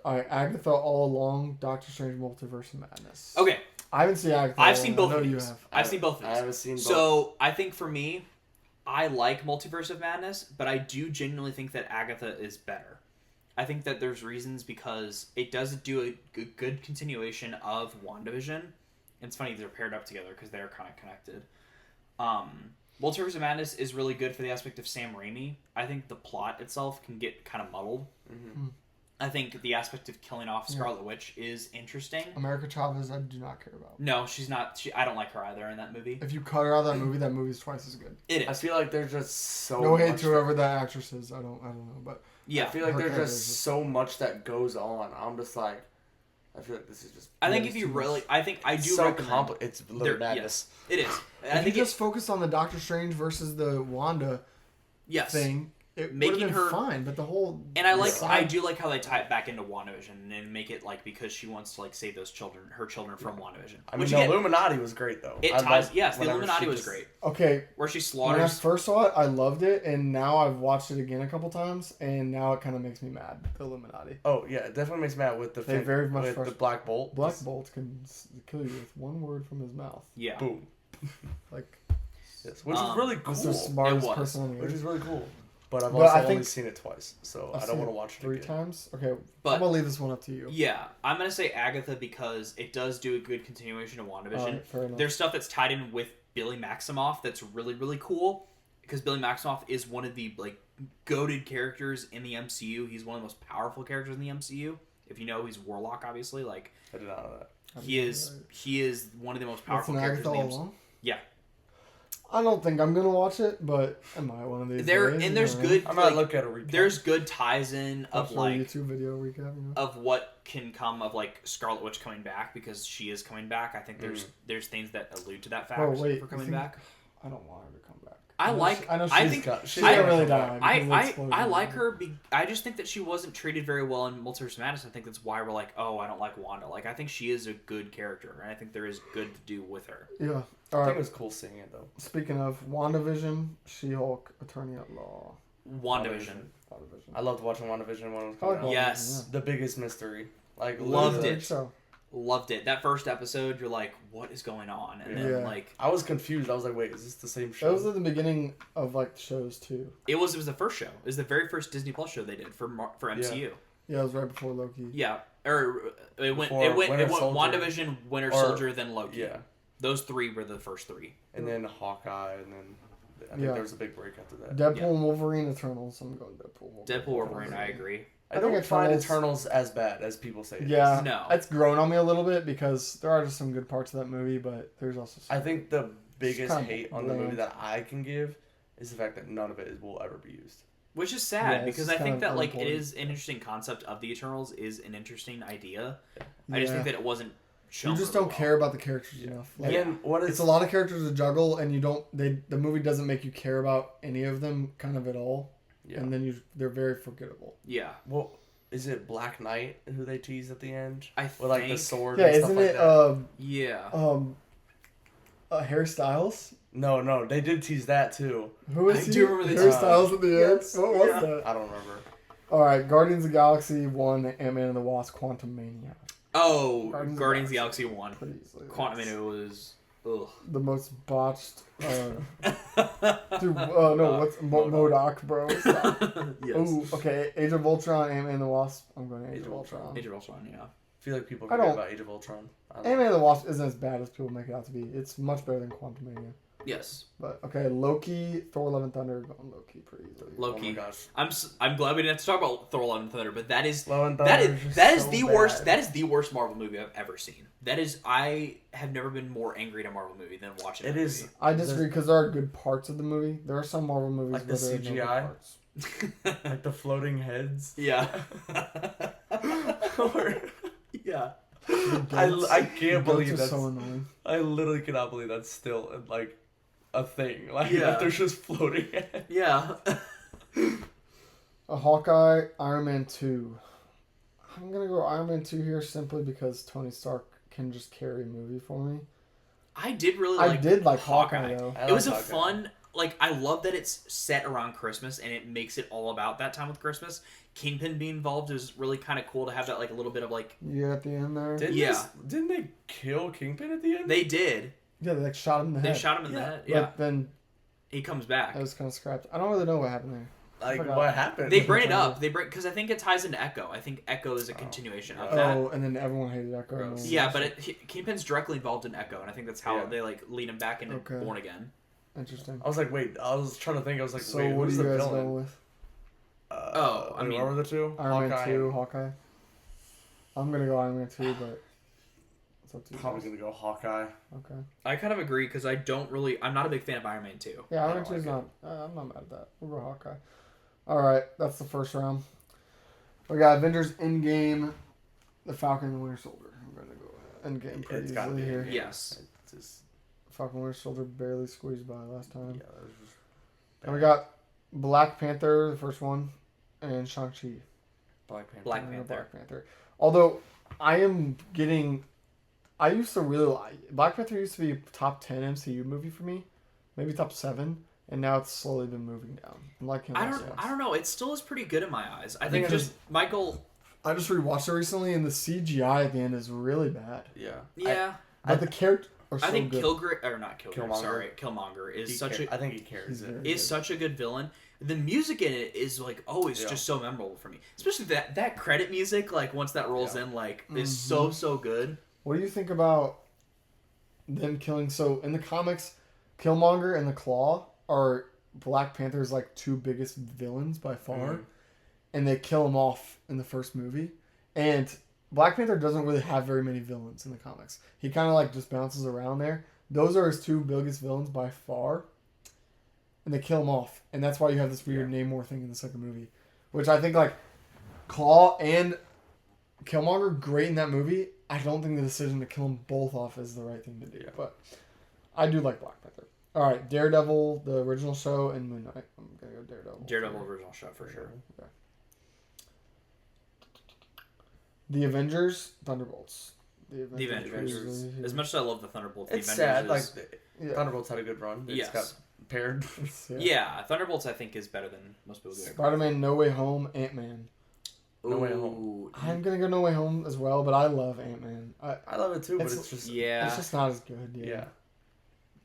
All right, Agatha all along. Doctor Strange: Multiverse of Madness. Okay, I haven't seen Agatha. I've all seen along. both I of know you these. have. I've seen both of I these. haven't seen both. So I think for me, I like Multiverse of Madness, but I do genuinely think that Agatha is better. I think that there's reasons because it does do a good continuation of WandaVision. It's funny they're paired up together because they're kind of connected. Multiverse of Madness is really good for the aspect of Sam Raimi. I think the plot itself can get kind of muddled. Mhm. I think the aspect of killing off Scarlet Witch is interesting. America Chavez, I do not care about. No, she's not. I don't like her either in that movie. If you cut her out of that movie's twice as good. It I is. feel like there's just so No hate much. to whoever that actress is. I don't know, but Yeah. I feel like Her there's character just is just- so much that goes on. I'm just like, I feel like this is just. I think Yeah, if it's you too really, much. I think I do so recommend. complicated. It's There- literal madness. It is. I if think you just focus on the Doctor Strange versus the Wanda yes. thing, it would Making have been her- fine. But the whole And I side- do like how they tie it back into WandaVision and make it like because she wants to like save her children from WandaVision. I mean, Which the again, Illuminati was great though. it I ties. loved Yes, the whenever Illuminati she was just- great. Okay, Where she when I slaughters. first saw it, I loved it, and now I've watched it again a couple times, and now it kind of makes me mad. The Illuminati, Oh yeah, it definitely makes me mad with the They very much with the frust- Black Bolt. Black Just Bolt can kill you with one word from his mouth. Yeah. boom. Like Yes, which is really cool. he's the smartest It was. person on the Which earth. is really cool. But I've But also I only think- seen it twice, so I've I don't seen want to it watch it 3 again. times. Okay, But- I'm gonna leave this one up to you. Yeah, I'm gonna say Agatha because it does do a good continuation of WandaVision. Alright, fair enough. There's stuff that's tied in with Billy Maximoff that's really really cool because Billy Maximoff is one of the like goated characters in the MCU. He's one of the most powerful characters in the MCU. If you know, he's Warlock, obviously. Like I did not know that. he is one of the most That's powerful an characters Agatha in all the MCU. along. Yeah, I don't think I'm gonna watch it, but I might one of these there days. and there's you know. good. I might like, look at a recap. there's good ties in of Watch a like YouTube video recap. You know? of what can come of like Scarlet Witch coming back because she is coming back. I think there's things that allude to that fact Oh, wait, for coming you think- back. I don't want her to come back. I know like- she- I know I she's think- got, she's I- gonna really die. I, because of the I explosion. like her. I just think that she wasn't treated very well in Multiverse of Madness. I think that's why we're like, oh, I don't like Wanda. Like, I think she is a good character, and I think there is good to do with her. Yeah. I All think it right. was cool seeing it though. Speaking of WandaVision, She-Hulk, Attorney at Law. WandaVision. WandaVision. I loved watching WandaVision when it was I coming like out. Yes. The biggest mystery. Like Loved literally- it. So, Loved it. That first episode, you're like, what is going on? And then, Yeah. like, I was confused. I was like, wait, is this the same that show? was at the beginning of like the shows too. it was the first show. It was the very first Disney Plus show they did for MCU. Yeah, it was right before Loki. Yeah. Or it went Before Winter Soldier. WandaVision, Winter Or- Soldier, then Loki. Yeah. Those three were the first three. And then Hawkeye, and then I think Yeah. there was a big break after that. Deadpool and Wolverine, Eternals. I'm going Deadpool. Deadpool, Wolverine, I agree. I I think don't find Eternals- Eternals as bad as people say. It Yeah, is. No. it's grown on me a little bit because there are just some good parts of that movie, but there's also some I think the biggest kinda hate on the movie bland. that I can give is the fact that none of it will ever be used. Which is Yeah, sad it's because just I think kind of that like it unimportant. is an interesting concept of the Eternals is an interesting idea. I just Yeah. think that it wasn't shown. you just really don't well. care about the characters enough. Like, And then what is it's a lot of characters to juggle, and you don't. The movie doesn't make you care about any of them kind of at all, Yeah. and then they're very forgettable. Yeah, Well, is it Black Knight who they tease at the end I with like the think- sword? Yeah, and stuff isn't like it that? Yeah. Harry Styles? No, they did tease that too. Who is I he? do remember they Harry teased- Styles at the end. Yes. What was Yeah. that? I don't remember. All right, Guardians of the Galaxy 1, Ant-Man and the Wasp, Quantum Mania. Oh, Guardians Guardians of of the Galaxy 1. Pretty easily. Quantum That's Mania was. Ugh. the most botched. Dude, no, what's Modoc, bro? Stop. Yes. Ooh, okay. Age of Ultron, Ant-Man and the Wasp. I'm going Age of Ultron. Age of Ultron, yeah. I feel like people I forget don't- about Age of Ultron. I don't- Ant-Man and the Wasp isn't as bad as people make it out to be. It's much better than Quantum Mania. Yes. But okay, Loki, Thor: Love and Thunder, going Loki pretty easily. Loki. Oh my gosh. I'm glad we didn't have to talk about Thor: Love and Thunder, but that is Love and that Thunder is just that is so the bad. worst. That is the worst Marvel movie I've ever seen. That is, I have never been more angry at a Marvel movie than watching. It that is. movie. I disagree because there are good parts of the movie. There are some Marvel movies Like the where there are no good CGI? parts. Like the floating heads. Yeah. Or- Yeah. I can't believe Goats are that's. so annoying. I literally cannot believe that's still like a thing. Like Yeah. that they're just floating. Yeah. A Hawkeye, Iron Man 2. I'm gonna go Iron Man 2 here simply because Tony Stark can just carry a movie for me. I did really I like did like Hawkeye though. I It was a like Hawkeye. fun, like, I love that it's set around Christmas and it makes it all about that time with Christmas. Kingpin being involved is really kind of cool to have that, like, a little bit of, like, Yeah, at the end there. Yeah. Didn't they kill Kingpin at the end? they did. Yeah, they like shot him in the They head. shot him in the Yeah. head. Yeah. But then He comes back. it was kind of scrapped. I don't really know what happened there. Like forgot. what happened? They bring it up. Because I think it ties into Echo. I think Echo is a continuation of that. Oh, and then everyone hated Echo. and Gross. then- Yeah, but Kingpin's directly involved in Echo, and I think that's how Yeah. they, like, lead him back into Okay. Born Again. Interesting. I was like, wait. I was trying to think. I was like, So wait, what who's do the you guys villain? go with? I mean, what were the two? Iron Man Hawkeye 2, and- Hawkeye. I'm gonna go Iron Man 2, but it's up to you. Probably guys. gonna go Hawkeye. Okay. I kind of agree because I'm not a big fan of Iron Man 2. Yeah, I Iron Man don't 2 is like not. I'm not mad at that. We'll go Hawkeye. All right, that's the first round. We got Avengers Endgame, the Falcon and the Winter Soldier. I'm gonna go Endgame pretty It's gotta easily be here. Endgame. Yes. It's just, Falcon and Winter Soldier barely squeezed by last time. yeah, that was just And we got Black Panther, the first one, and Shang-Chi. Black Panther. Black I'm gonna go Panther. Black Panther. Although I am getting, I used to really like Black Panther. Used to be a top 10 MCU movie for me, maybe top 7, and now it's slowly been moving down. I'm liking it I less don't and less. I don't know. It still is pretty good in my eyes. I think think I just Michael. I just rewatched it recently, and the CGI at the end is really bad. Yeah. Yeah, But the characters are so I think good. Killmonger. Sorry, Killmonger is I think he carries He's it. very- is such a good villain. The music in it is like always Yeah. just so memorable for me, especially that credit music. Like once that rolls in, like is so good. What do you think about them killing? So in the comics, Killmonger and the Claw are Black Panther's like two biggest villains by far, Mhm. and they kill him off in the first movie. And Black Panther doesn't really have very many villains in the comics. He kind of like just bounces around there. Those are his two biggest villains by far, and they kill him off, and that's why you have this weird Namor thing in the second movie, which I think like Claw and Killmonger great in that movie. I don't think the decision to kill them both off is the right thing to do, but I do like Black Panther. All right, Daredevil, the original show, and Moon Knight. I'm gonna go Daredevil. Daredevil original shot for sure. Okay. The Avengers, Thunderbolts. The Avengers. is really As much as I love the Thunderbolts, It's the sad. Avengers Like Yeah. Thunderbolts had a good run. It's Yes. got paired. It's- yeah, Thunderbolts I think is better than most people do. Spider-Man, No Way Home, Ant-Man. No Way Ooh, I'm gonna go No Way Home as well, but I love Ant-Man. I love it too, but It's- it's just Yeah, It's just not as good. Yeah. yeah.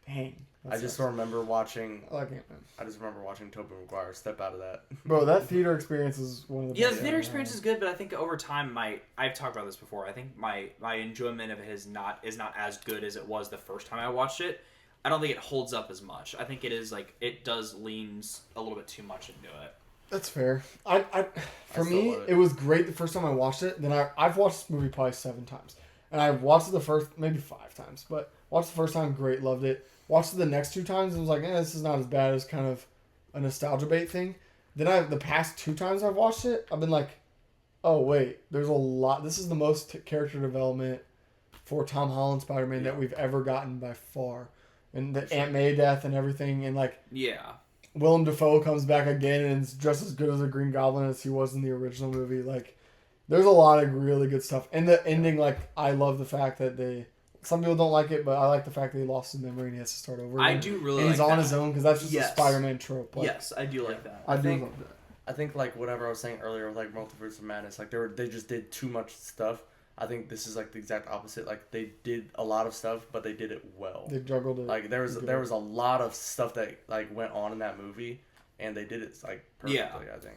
Dang. I that just sucks. remember watching. I like Ant-Man. I just remember watching Tobey Maguire step out of that. Bro, that theater experience is one of the yeah. best The theater I've experience had. is good, but I think over time, I've talked about this before. I think my enjoyment of it is not as good as it was the first time I watched it. I don't think it holds up as much. I think it is like it does leans a little bit too much into it. That's fair. For still me, love it. it was great the first time I watched it. Then I've watched this movie probably 7 times, and I watched it the first maybe 5 times. But watched the first time, great, loved it. Watched it the next 2 times, and was like, this is not as bad. It was kind of a nostalgia bait thing. Then the past 2 times I've watched it, I've been like, oh wait, there's a lot. This is the most character development for Tom Holland Spider-Man that we've ever gotten by far, and the Aunt May death and everything, and like. Yeah, Willem Dafoe comes back again and is just as good as a Green Goblin as he was in the original movie. Like, there's a lot of really good stuff. And the ending, like, I love the fact that some people don't like it, but I like the fact that he lost his memory and he has to start over. I again. do really. And he's like on that. his own because that's just Yes. a Spider-Man trope. Like, Yes, I do like that. I do think- love that. I think like whatever I was saying earlier with like Multiverse of Madness, like they just did too much stuff. I think this is like the exact opposite. Like they did a lot of stuff, but they did it well. They juggled it. Like there was a lot of stuff that like went on in that movie, and they did it like perfectly. Yeah. I think.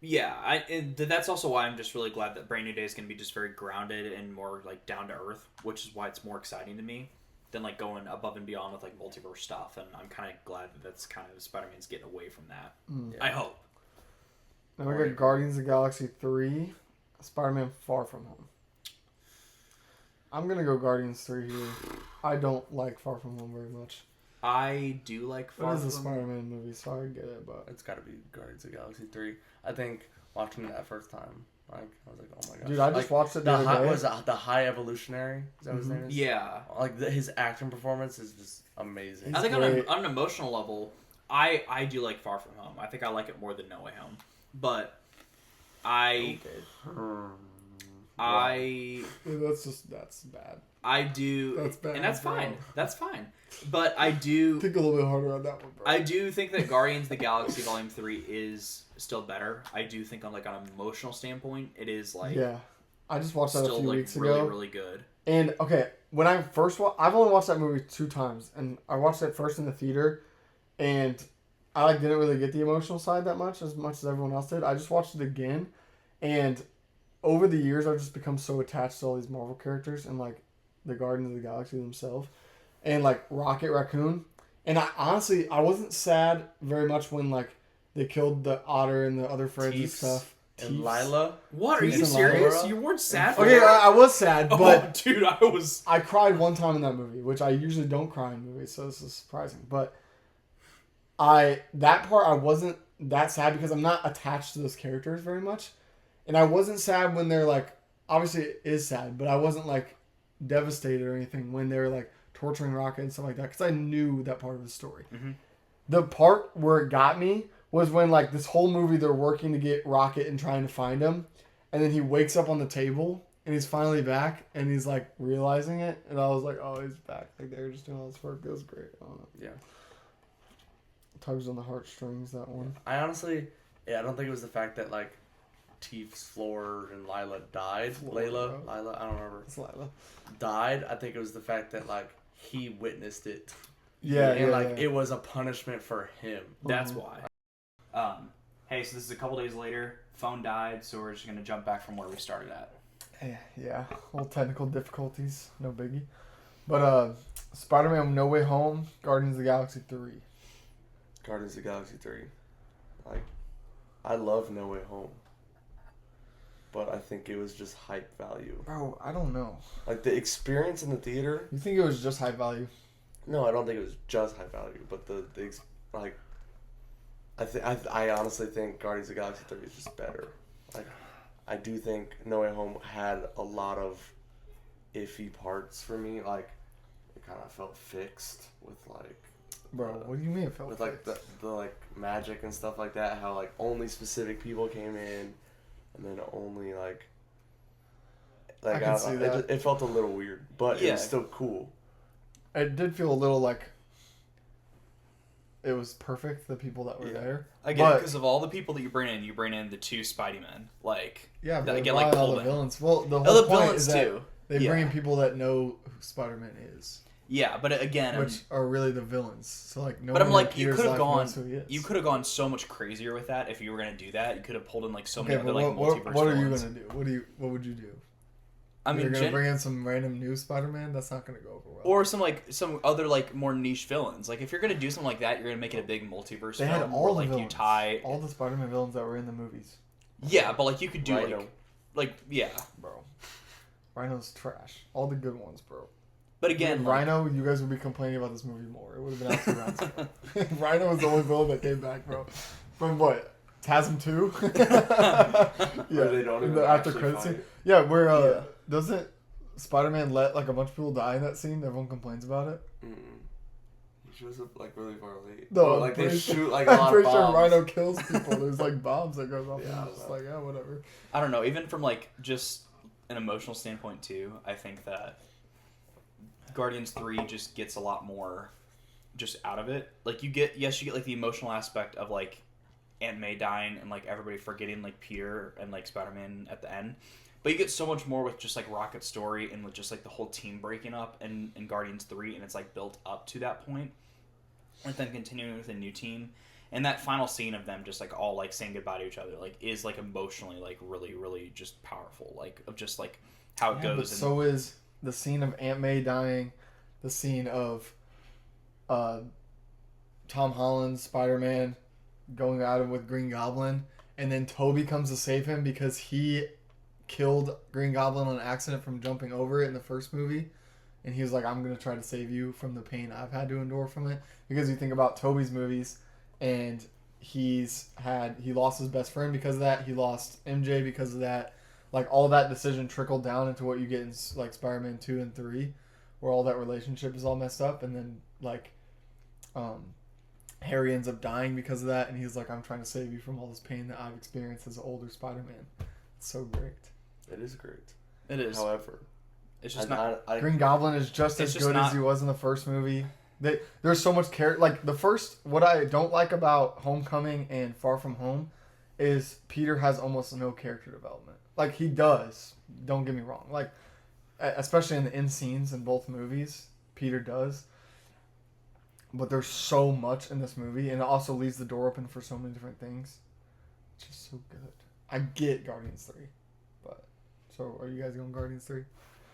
Yeah, and that's also why I'm just really glad that Brand New Day is going to be just very grounded and more like down to earth, which is why it's more exciting to me than like going above and beyond with like multiverse stuff. And I'm kind of glad that that's kind of Spider-Man's getting away from that. Yeah. I hope. Now we got Guardians of the Galaxy 3, Spider-Man Far From Home. I'm going to go Guardians 3 here. I don't like Far From Home very much. I do like What Far is a From. Spider-Man movie? So I get it, but It's got to be Guardians of the Galaxy 3. I think watching it that first time, like I was like, oh my gosh. dude, I just like, watched it the the other high, day. was the High Evolutionary. Is that what his name is? Yeah, Like his acting performance is just amazing. He's I think great. on an emotional level, I do like Far From Home. I think I like it more than No Way Home, but I Yeah, that's bad. I do, That's bad, and that's bro. fine. That's fine. But I do. Think a little bit harder on that one, bro. I do think that Guardians of the Galaxy Volume 3 is still better. I do think on an emotional standpoint, it is yeah, I just watched that a still few weeks really, ago. really good. And okay, when I first I've only watched that movie 2 times, and I watched it first in the theater, and I didn't really get the emotional side that much as everyone else did. I just watched it again, and over the years I've just become so attached to all these Marvel characters and the Guardians of the Galaxy themselves, and Rocket Raccoon. And I honestly wasn't sad very much when they killed the otter and the other friends and Teefs stuff. And Teefs. Lila. What? Are Teefs you and serious? Laura? You weren't sad for Okay, it? I was sad, but Dude, I was. I cried one time in that movie, which I usually don't cry in movies, so this is surprising. But that part I wasn't that sad because I'm not attached to those characters very much, and I wasn't sad when they're obviously it is sad, but I wasn't devastated or anything when they're torturing Rocket and stuff like that because I knew that part of the story. Mhm. The part where it got me was when this whole movie they're working to get Rocket and trying to find him, and then he wakes up on the table. And he's finally back, and he's realizing it, and I was like, "Oh, he's back!" They were just doing all this work. It was great. I don't know. Yeah. Tugs on the heartstrings. That one. I honestly, I don't think it was the fact that Teefs, Floor, and Lila died. Floor, Lila, bro. I don't remember. It's Lila. Died. I think it was the fact that he witnessed it. Yeah, and yeah, it was a punishment for him. That's Mhm. why. Hey, so this is a couple days later. Phone died, so we're just gonna jump back from where we started at. Yeah, all technical difficulties, no biggie. But Spider-Man: No Way Home, Guardians of the Galaxy 3. Guardians of the Galaxy 3. I love No Way Home. But I think it was just hype value. Bro, I don't know. The experience in the theater. You think it was just high value? No, I don't think it was just high value, but I honestly think Guardians of the Galaxy 3 is just better. I do think No Way Home had a lot of iffy parts for me. It kind of felt fixed with Bro, what do you mean it felt with fixed? the magic and stuff like that. How only specific people came in, and then only I I can don't see know, that. it felt a little weird, but it Yeah. was still cool. It did feel a little it was perfect, the people that were Yeah. there. I get But- it because of all the people that you bring in the two Spidey men. Yeah, That but get, get all pulled the in. villains. Well, the whole Other point villains is that too. they Yeah. bring in people that know who Spider-Man is, Yeah, but again, which are really the villains. So no but I'm one in like, you Peter's could have life gone, knows who he is. you could have gone so much crazier with that if you were gonna do that. You could have pulled in so many Okay, other but multiverse what are you villains. gonna do? What would you do? I You're mean, gonna bring in some random new Spider-Man? That's not gonna go over well. or some other more niche villains. If you're gonna do something like that, you're gonna make it a big multiverse they film had all where the you villains, tie. all the Spider-Man villains that were in the movies. Yeah, but you could do Rhino. yeah. Bro, Rhino's trash. All the good ones, bro. But again, Rhino, you guys would be complaining about this movie more. It would have been absolute Rhino. Rhino was the only villain that came back, bro. From what? TASM 2? Where they don't in even the after actually credits fight. scene. Yeah, where Yeah. doesn't Spider-Man let a bunch of people die in that scene? Everyone complains about it. He shows up really far late. No, But, I'm they pretty shoot sure- a I'm lot of pretty sure bombs. Rhino kills people. There's bombs that goes off. Yeah, and I I'm don't just know. whatever. I don't know. Even from just an emotional standpoint too, I think that Guardians 3 just gets a lot more just out of it. You get the emotional aspect of Aunt May dying and everybody forgetting Peter and Spider-Man at the end. But you get so much more with just Rocket's story and with just the whole team breaking up in Guardians 3, and it's built up to that point. And then continuing with a new team. And that final scene of them just all saying goodbye to each other is emotionally really, really just powerful. Of just how it Yeah, goes. but And so is the scene of Aunt May dying, the scene of Tom Holland's Spider-Man going at him with Green Goblin, and then Toby comes to save him because he killed Green Goblin on accident from jumping over it in the first movie. and he was like, I'm gonna try to save you from the pain I've had to endure from it. Because you think about Toby's movies, and he lost his best friend because of that. He lost MJ because of that. Like, all that decision trickled down into what you get in, like, Spider-Man 2 and 3, where all that relationship is all messed up, and then, like, Harry ends up dying because of that, and he's like, I'm trying to save you from all this pain that I've experienced as an older Spider-Man. It's so great. It is great. It is. However, It's just not. Green Goblin is just It's as just good not- as he was in the first movie. There's so much character. Like, the first, what I don't like about Homecoming and Far From Home is Peter has almost no character development. Like, he does. Don't get me wrong. Like, especially in the end scenes in both movies, Peter does. But there's so much in this movie, and it also leaves the door open for so many different things. It's just so good. I get Guardians 3, but so are you guys going Guardians 3?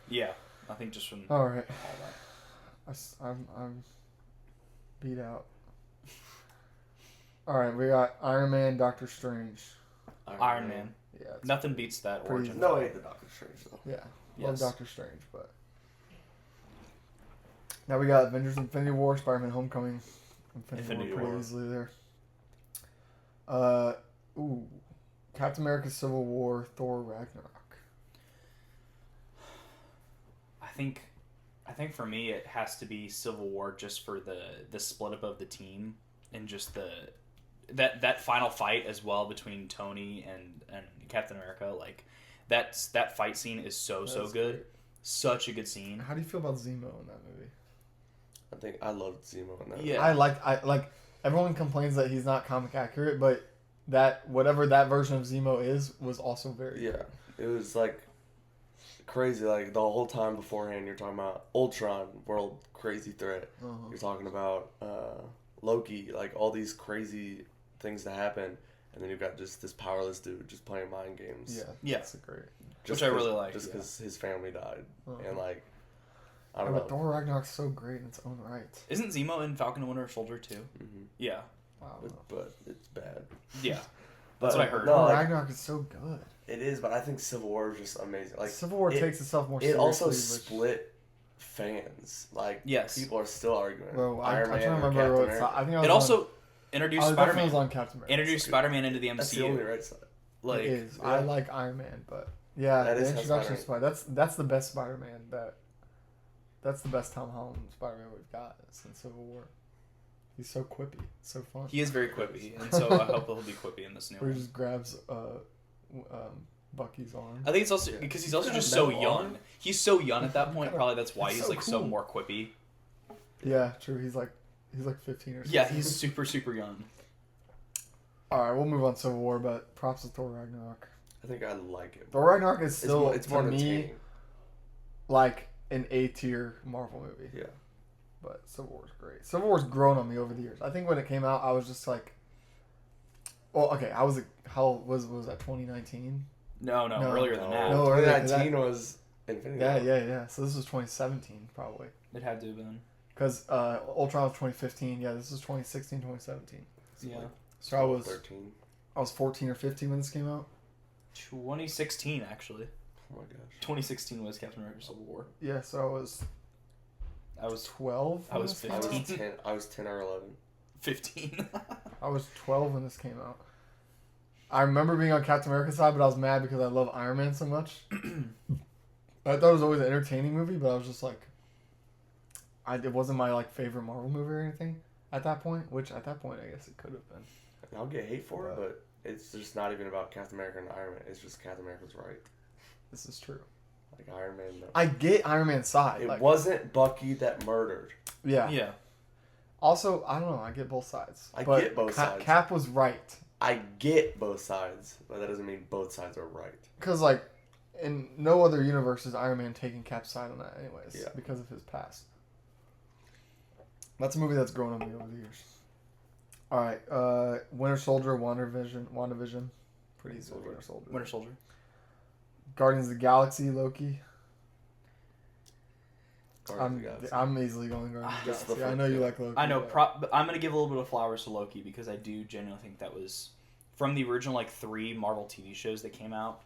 Yeah, I think just from All right. all that. I'm beat out. All right, we got Iron Man, Doctor Strange. Iron Man. Yeah, it's Nothing beats that pretty- origin. No, I hate the Doctor Strange though. yeah. Yes. Love Doctor Strange, but now we got Avengers: Infinity War, Spider-Man: Homecoming, Infinity War pretty War. easily there. Captain America: Civil War, Thor: Ragnarok. I think for me it has to be Civil War, just for the split up of the team and just that final fight as well between Tony and Captain America. Like, that fight scene is so That's good. great. Such a good scene. How do you feel about Zemo in that movie? I think I loved Zemo in that. Yeah. I like everyone complains that he's not comic accurate, but that whatever that version of Zemo is was also very Yeah, it was like crazy. Like, the whole time beforehand, you're talking about Ultron, world crazy threat. Uh-huh. You're talking about Loki, like all these crazy things that happen, and then you've got just this powerless dude just playing mind games. Yeah, Yeah. that's great. Just Which I 'cause- really like, Just yeah. because his family died, Uh-huh. and like I Yeah, don't but know. Thor Ragnarok's so great in its own right. Isn't Zemo in Falcon and Winter Soldier too? hmm Yeah. Wow. but it's bad. Yeah. But, That's what I heard. No, Thor like, Ragnarok is so good. it is, but I think Civil War is just amazing. Like, Civil War it- takes itself more it seriously. also which- split fans. Like, Yes. people are still arguing. Bro, I'm Iron trying Man to or remember Captain what America. I think I was It also introduced I definitely was Spider-Man. on Captain America. Introduced Spider-Man into the That's the only MCU. right side. Like, it is. yeah. I like Iron Man, but yeah, That the is how introduction of Spider-Man- Spider. That's the best Spider-Man. That's the best Tom Holland Spider-Man we've got since Civil War. He's so quippy, so fun. he is very quippy, and so I hope he'll be quippy in this new Where he one. just grabs Bucky's arm. I think it's also Yeah. because he's also He's just got a so metal young. arm. He's so young at that point. Kinda- Probably that's why it's he's so like so cool. more quippy. Yeah, true. He's like 15 or something. Yeah, he's super young. All right, we'll move on to Civil War, but props to Thor Ragnarok. I think I like it. Thor Ragnarok is still it's more to me entertaining. like an A tier Marvel movie. Yeah. But Civil War's great. Civil War's grown on me over the years. I think when it came out, I was just like, well, okay, I was how was that 2019? No, No. earlier than that. No, earlier than 2019 was Infinity Yeah, War. yeah. So this was 2017 probably, It had to have been. because Ultron was 2015. Yeah, this is 2016, 2017. Yeah. So I was 13. 14 or 15 when this came out. 2016 actually. Oh my gosh. 2016 was Captain America: Civil War. Yeah, so I was I was 12. I when was this came I was out. 15. 10. I was 10 or 11. 15. I was 12 when this came out. I remember being on Captain America's side, but I was mad because I love Iron Man so much. I thought it was always an entertaining movie, but I was just like, it wasn't my like favorite Marvel movie or anything at that point. Which at that point, I guess it could have been. And I'll get hate for it, Right. but it's just not even about Captain America and Iron Man. It's just Captain America's right. This is true. Like, Iron Man, no. I get Iron Man's side. It like, wasn't Bucky that murdered. yeah. Yeah. Also, I don't know. I get both sides. I But get both sides. Cap was right. I get both sides, but that doesn't mean both sides are right. Because, like, in no other universe is Iron Man taking Cap's side on that, anyways, Yeah. because of his past. That's a movie that's grown on me over the years. All right, Winter Soldier, WandaVision. Pretty easy with Winter Soldier. Winter Soldier. Guardians of the Galaxy, Loki. Guardians of the Galaxy. I'm easily going Guardians of the Just the Galaxy. I first- know you yeah. like Loki. I know, but- but I'm gonna give a little bit of flowers to Loki because I do genuinely think that was from the original like 3 Marvel TV shows that came out.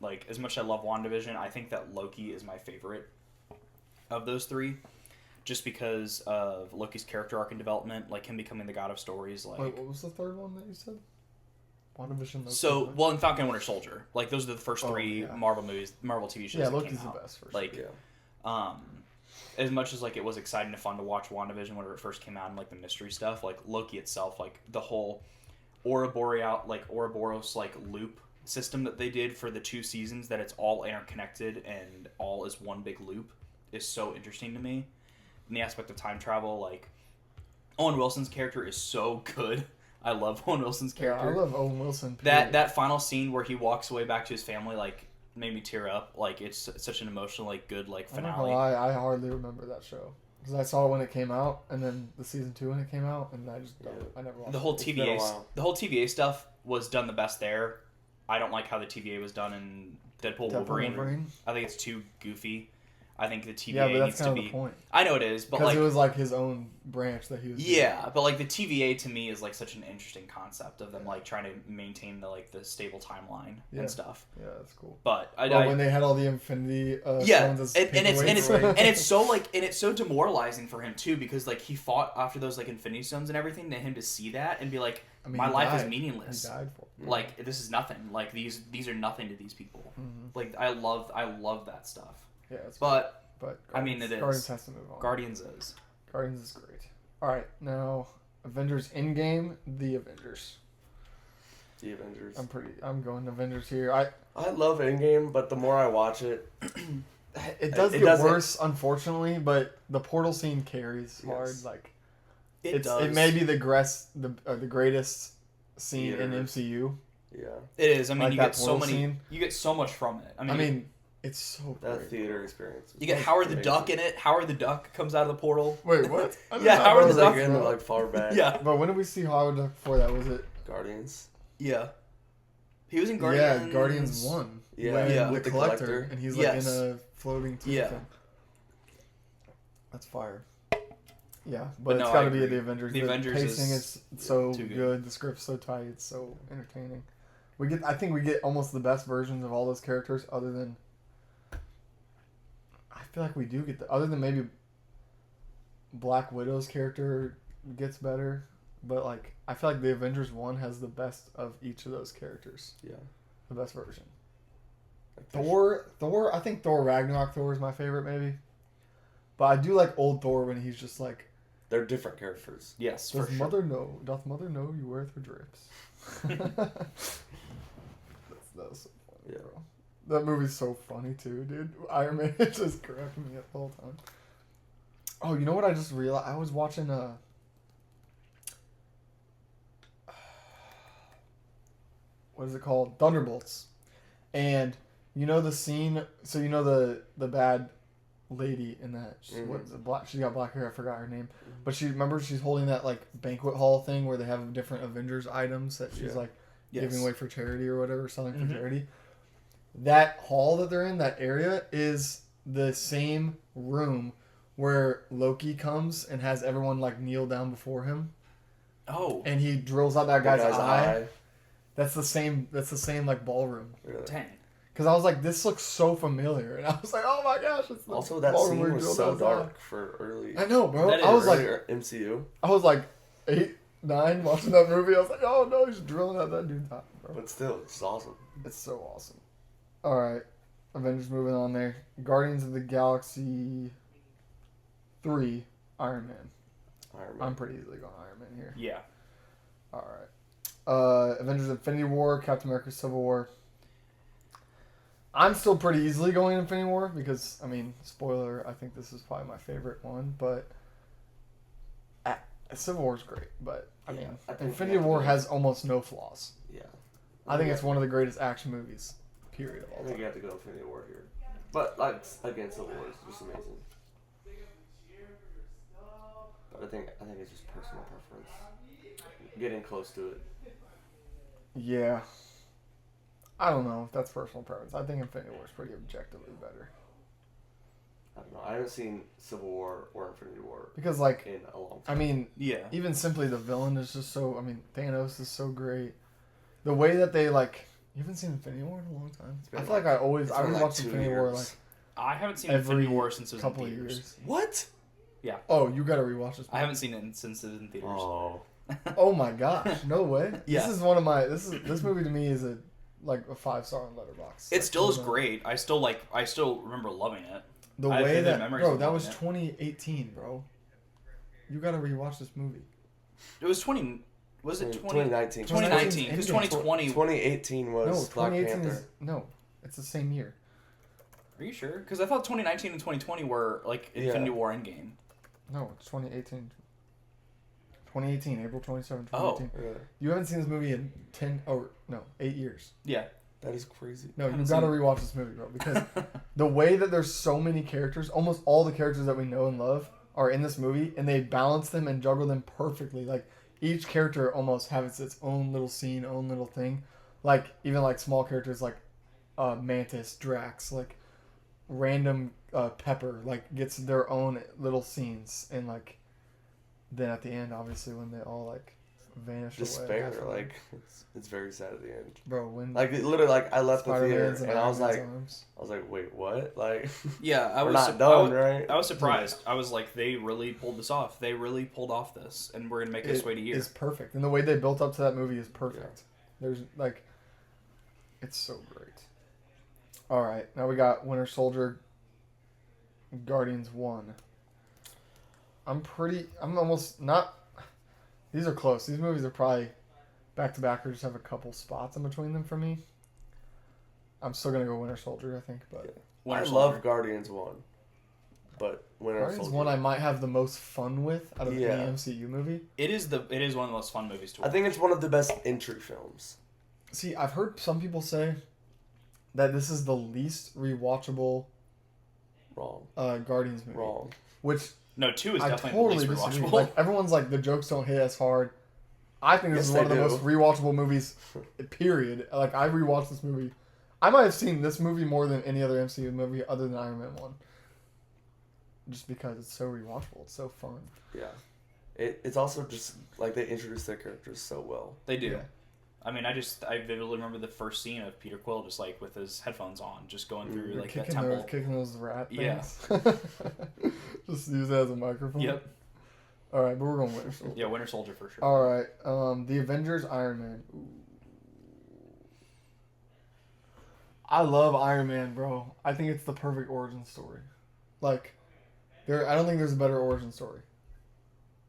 Like, as much as I love WandaVision, I think that Loki is my favorite. of those three, just because of Loki's character arc and development, like him becoming the god of stories. Like, Wait, what was the third one that you said? WandaVision. Loki, so Loki? well, in Falcon and Winter Soldier, like those are the first three yeah. Marvel movies, Marvel TV shows. Yeah, that Loki's came the out. best. For Like, Yeah. As much as like it was exciting and fun to watch WandaVision whenever it first came out and like the mystery stuff, like Loki itself, like the whole Ouroboros like loop system that they did for the 2 seasons, that it's all interconnected and all is one big loop, is so interesting to me. In the aspect of time travel, like Owen Wilson's character is so good. I love Owen Wilson's Yeah, character. I love Owen Wilson. That final scene where he walks away back to his family, like, made me tear up. Like, it's such an emotional, like, good, like, I'm not finale. gonna lie, I hardly remember that show because I saw it when it came out, and then the season 2 when it came out, and I just don't. I never watched The whole it. been a TVA, while. the whole TVA stuff was done the best there. I don't like how the TVA was done in Deadpool Wolverine. I think it's too goofy. I think the TVA Yeah, but that's needs to kind of be. the point. I know it is, but Because like, it was like his own branch that he was. yeah, but like the TVA to me is like such an interesting concept of them like trying to maintain the like the stable timeline Yeah. and stuff. Doing. Yeah, that's cool. But Well, when they had all the Infinity yeah, stones as and it's paperweights. and it's so like and it's so demoralizing for him too, because like he fought after those like Infinity Stones and everything, and him to see that and be like, I mean, my he life died. is meaningless. He died for it. Like this is nothing. Like these are nothing to these people. Mm-hmm. Like I love that stuff. Yeah, it's But but I mean, it is. Guardians has to move on. Guardians is. Guardians is great. All right, now Avengers Endgame, The Avengers. The Avengers. I'm going Avengers here. I love Endgame, but the more I watch it, It does It get doesn't- worse, unfortunately, but the portal scene carries hard. Yes. Like It does. it may be the greatest scene in Theaters. MCU. yeah, It is. I mean, Like you that get so portal many. scene. You get so much from it. I mean, it's so that great. theater experience. you get was Howard the amazing. Duck in it. Howard the Duck comes out of the portal. Wait, what? I did Yeah, not Howard know Was the that, Duck, like in bro. like far back. Yeah, But when did we see Howard the Duck before that? Was it? Guardians. yeah. He was in Guardians. Yeah, Guardians 1. Yeah, when yeah. the with the collector, collector. and he's Yes. like in a floating tube Yeah. thing. That's fire. Yeah, but no, it's got I to be agree. the Avengers. The Avengers pacing is so too good. good. The script's so tight. It's so entertaining. I think we get almost the best versions of all those characters, other than. I feel like we do get other than maybe. Black Widow's character gets better, but like I feel like the Avengers 1 has the best of each of those characters. Yeah. The best version. Like Thor. I think Thor Ragnarok Thor is my favorite, maybe. But I do like old Thor when he's just like, They're different characters. Yes, for doth sure. mother know? Doth mother know you wear her drips? that was so funny, Yeah. bro. That movie's so funny too, dude. Iron Man just cracking me up the whole time. Oh, you know what I just realized? I was watching what is it called? Thunderbolts. And you know the scene, so you know the bad lady in that, Mhm. she's got black hair, I forgot her name. But she's holding that like banquet hall thing where they have different Avengers items that she's Yeah. like Yes. giving away for charity or whatever, selling for Mhm. charity. That hall that they're in, that area, is the same room where Loki comes and has everyone like kneel down before him, Oh, and he drills out that The guy's eye. That's the same like ballroom. Really. dang. Because I was like, this looks so familiar, and I was like, oh my gosh, it's the Also, that ballroom scene where he was drilled so out his eye. dark for early. I know, bro. That I was is like, earlier MCU, I was like 8, 9 watching that movie. I was like, oh no, he's drilling out that dude's eye, bro. but still, it's awesome. It's so awesome. All right, Avengers moving on there. Guardians of the Galaxy 3, Iron Man. Iron Man. I'm pretty easily going Iron Man here. Yeah. All right. Avengers Infinity War, Captain America Civil War. I'm still pretty easily going Infinity War because, I mean, spoiler, I think this is probably my favorite one, but Civil War's great, but I Yeah, mean, I think Infinity you have to War go- has almost no flaws. Yeah. I think it's one of the greatest action movies, period, of I all think time. you have to go Infinity War here. But like again, Civil War is just amazing. But I think it's just personal preference. Getting close to it. Yeah. I don't know if that's personal preference. I think Infinity War is pretty objectively better. I don't know. I haven't seen Civil War or Infinity War Because, like, in a long I time. mean, Yeah. even simply the villain is just so, I mean, Thanos is so great. The way that they, like, you haven't seen Infinity War in a long time? been I feel like I always, It's I been would like watch 2 Infinity War, years. like, I haven't seen every Infinity War since it was in couple of theaters. years. What? Oh, you gotta rewatch this. I haven't seen it since it was in theaters. Oh. Oh my gosh, no way. Yeah. This is one of my. This movie to me is a 5-star on Letterboxd. It still is totally. great. I still remember loving it. The I have way vivid that memories bro, of that loving was it. 2018, bro. You gotta rewatch this movie. It was 20. Was it 2019. 2019? Because 2019 2020. 2018 was No, Black 2018 Panther. is no. It's the same year. Are you sure? Because I thought 2019 and 2020 were like Infinity War Endgame. No, it's 2018. 2018, April 27, Oh. 2018. Yeah, You haven't seen this movie in 8 years. Yeah. that is crazy. No, you Haven't gotta seen it. rewatch this movie, bro, because the way that there's so many characters, almost all the characters that we know and love are in this movie, and they balance them and juggle them perfectly. Like, each character almost has its own little scene, own little thing. Like, even like small characters like Mantis, Drax, like random Pepper, like gets their own little scenes, and like then at the end, obviously, when they all like vanish Despair, away. like it's very sad at the end. Bro, when Like literally, like I left the theater Spider-Man's in and I was Iron like, Man's arms. wait, what? Like Yeah, I we're was not sup- done, right? I was surprised. I was like, they really pulled this off. They really pulled off this, and we're gonna make this way to year. Is perfect, and the way they built up to that movie is perfect. There's like, it's so great. All right, now we got Winter Soldier, Guardians 1. I'm almost not. These are close. These movies are probably back to back, or just have a couple spots in between them for me. I'm still gonna go Winter Soldier, I think, but Winter I Soldier. love Guardians 1, but Winter Guardians Soldier. 1 I might have the most fun with out of Yeah. any MCU movie. It is one of the most fun movies to watch. I think it's one of the best entry films. See, I've heard some people say that this is the least rewatchable Wrong. Guardians movie. Wrong. Which 2 is I definitely totally the least disagree. rewatchable. Like, everyone's like, the jokes don't hit as hard. I think this Yes, is one of they the do. most rewatchable movies, period. Like, I rewatched this movie. I might have seen this movie more than any other MCU movie other than Iron Man 1. Just because it's so rewatchable. It's so fun. Yeah. It's also just like they introduce their characters so well. They do. Yeah. I mean, I vividly remember the first scene of Peter Quill just like with his headphones on, just going through like that temple. Kicking those rat Yeah. things. Just use it as a microphone. Yep. All right, but we're going Winter Soldier. Yeah, Winter Soldier for sure. All right, the Avengers, Iron Man. Ooh. I love Iron Man, bro. I think it's the perfect origin story. Like, I don't think there's a better origin story.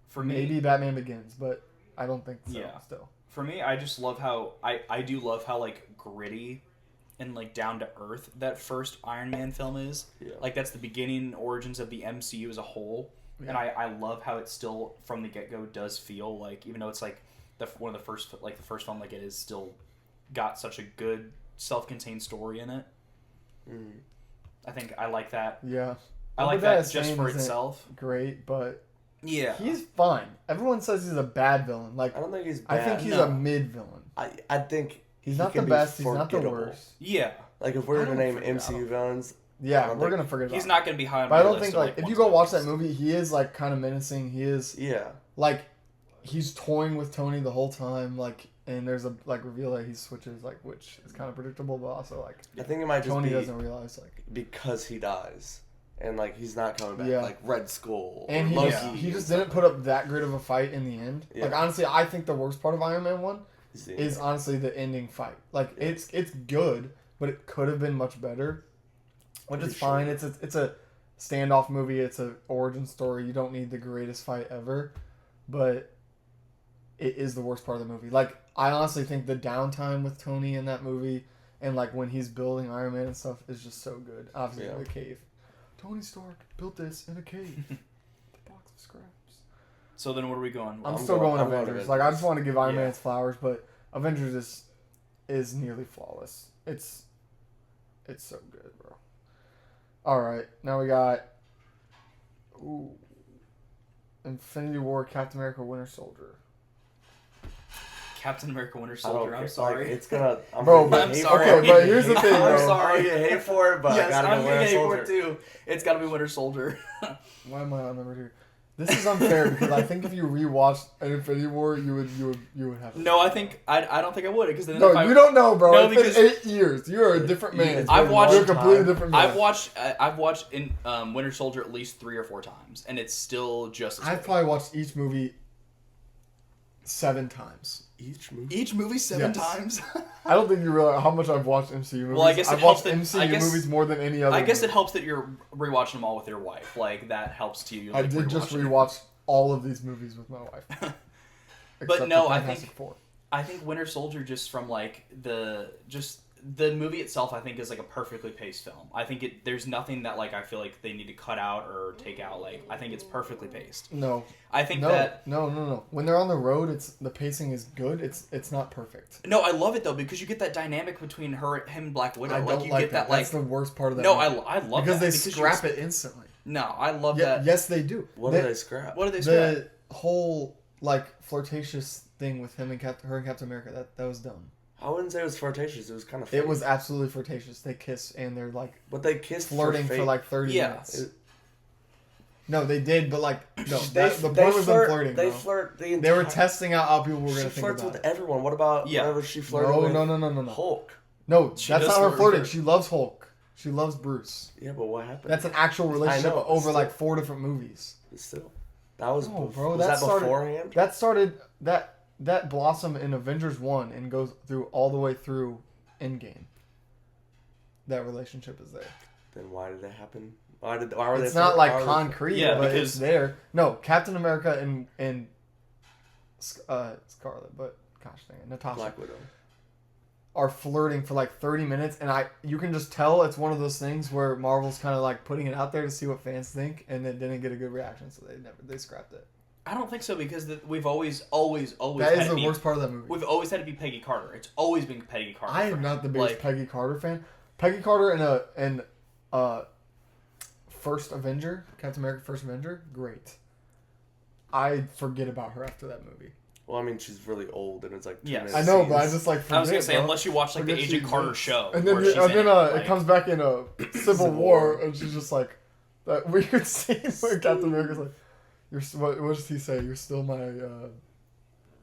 For me, Maybe Batman Begins, but I don't think so. Yeah. Still, for me, I just love how I do love how like gritty and like down to earth that first Iron Man film is. Yeah. Like that's the beginning origins of the MCU as a whole. Yeah. And I love how it still from the get go does feel like, even though it's like one of the first film, like it is still got such a good self-contained story in it. Mm. I think I like that. yeah. I like Obadiah that just Stane for isn't itself. Great, but Yeah. he's fine. Everyone says he's a bad villain. Like, I don't think he's I bad. think he's No. a mid villain. I think He's he not the can be best. He's not the forgettable. worst. Yeah. Like if I we're don't to name forget- I MCU don't- villains, I Yeah, don't we're think- gonna forget about He's him. not going to be high on But my I don't list think of, like if ones you go to watch list. that movie, he is like kind of menacing. He is yeah, like he's toying with Tony the whole time. Like, and there's a like reveal that he switches, like, which is kind of predictable, but also like I think it might just Tony be doesn't realize like. because he dies and like he's not coming back. Yeah. Like Red Skull And or he Loki. just, he just didn't put up that great of a fight in the end. Yeah. Like honestly, I think the worst part of Iron Man 1 Is the- is honestly the ending fight. Like Yeah. it's good, but it could have been much better. Which Pretty is fine. sure. It's a standoff movie. It's a origin story. You don't need the greatest fight ever, but it is the worst part of the movie. Like I honestly think the downtime with Tony in that movie and like when he's building Iron Man and stuff is just so good. Obviously, Yeah. the cave. Tony Stark built this in a cave. The box of scraps. So then, what are we going? I'm I'm still going- going I'm going Avengers. Avengers. Like I just want to give Iron Yeah. Man its flowers, but Avengers is nearly flawless. It's so good, bro. All right, now we got Infinity War, Captain America, Winter Soldier. Captain America: Winter I don't Soldier. care. I'm Like, sorry. it's gonna. I'm Bro, gonna I'm get hate sorry. for it. Okay, but here's the thing, I'm bro. sorry. I'm gonna get hate for it, but I yes, gotta I'm go gonna Winter hate for Soldier. it too. It's got to be Winter Soldier. Why am I on number 2? This is unfair because I think if you rewatched Infinity War, you would have. No, I think I don't think I would because then No, if I, you don't know, bro. No, It's because- been 8 years. You are a different man. It's I've been watched- a You're a long completely time. different man. I've watched in Winter Soldier at least 3 or 4 times, and it's still just as I've good. probably watched each movie 7 times. Each movie seven Yes. times. I don't think you realize how much I've watched MCU movies. Well, I guess it I've helps watched that- MCU I guess- movies more than any other. I guess it movie. helps that you're rewatching them all with your wife. Like that helps too. You I like did just rewatching it. rewatch all of these movies with my wife. Except no, for I Fantastic think- Four. I think Winter Soldier just from like the movie itself I think is like a perfectly paced film. I think there's nothing that like I feel like they need to cut out or take out. Like I think it's perfectly paced. No, I think no, that no. When they're on the road, the pacing is good. It's not perfect. no, I love it though because you get that dynamic between him and Black Widow. I like don't you like get that, That's like the worst part of that. no, movie. I love because that they scrap it instantly. No, I love Yeah, that. yes, they do. What did they scrap? What do they scrap? The whole like flirtatious thing with him and her and Captain America that was dumb. I wouldn't say it was flirtatious. It was kind of. It was absolutely flirtatious. They kiss and they're like But they kissed flirting for fake. like 30 Yeah. minutes. No, they did, but like no. They, The they point was them flirt, flirting. They bro. flirt the entire. They were testing out how people were She gonna think flirts about with it. everyone. What about Yeah. whenever she flirted No, with no. Hulk? No, She that's does not her flirt flirting. with her. She loves Hulk. She loves Bruce. Yeah, but what happened? That's an actual relationship know, over still- like 4 different movies. Still, that was No, bro, was that that started- beforehand? That started that blossom in Avengers 1 and goes through all the way through Endgame. That relationship is there. Then why did it happen? Why were they? It's not like why were they- concrete, Yeah, but because- it's there. No, Captain America and Scarlet, but gosh dang it, Natasha Black Widow. are flirting for like 30 minutes, and you can just tell it's one of those things where Marvel's kind of like putting it out there to see what fans think, and it didn't get a good reaction, so they scrapped it. I don't think so because we've always That had is to the be, worst part of that movie. We've always had to be Peggy Carter. It's always been Peggy Carter. I for am him. not the biggest Like, Peggy Carter fan. Peggy Carter and First Avenger, Captain America First Avenger, great. I forget about her after that movie. Well, I mean, she's really old, and it's like 2 Yes. minutes I know, but I scenes. just like forget, I was gonna say bro. unless you watch like the Forget Agent she Carter exists. show, And then, where she's in it like- comes back in a Civil War, and she's just like that weird scene where Captain America's like, "You're what does he say? You're still my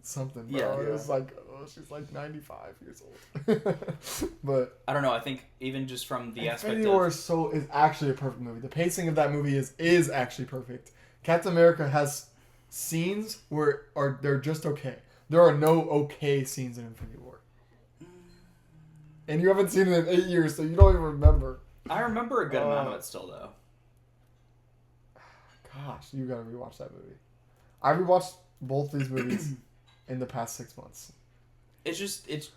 something." Bro. Yeah. It was like, oh, she's like 95 years old. But I don't know. I think even just from the aspect Infinity of War is actually a perfect movie. The pacing of that movie is actually perfect. Captain America has scenes where they're just okay. There are no okay scenes in Infinity War. And you haven't seen it in 8 years, so you don't even remember. I remember a good amount of it still though. Gosh, you gotta rewatch that movie. I rewatched both these movies in the past 6 months. It's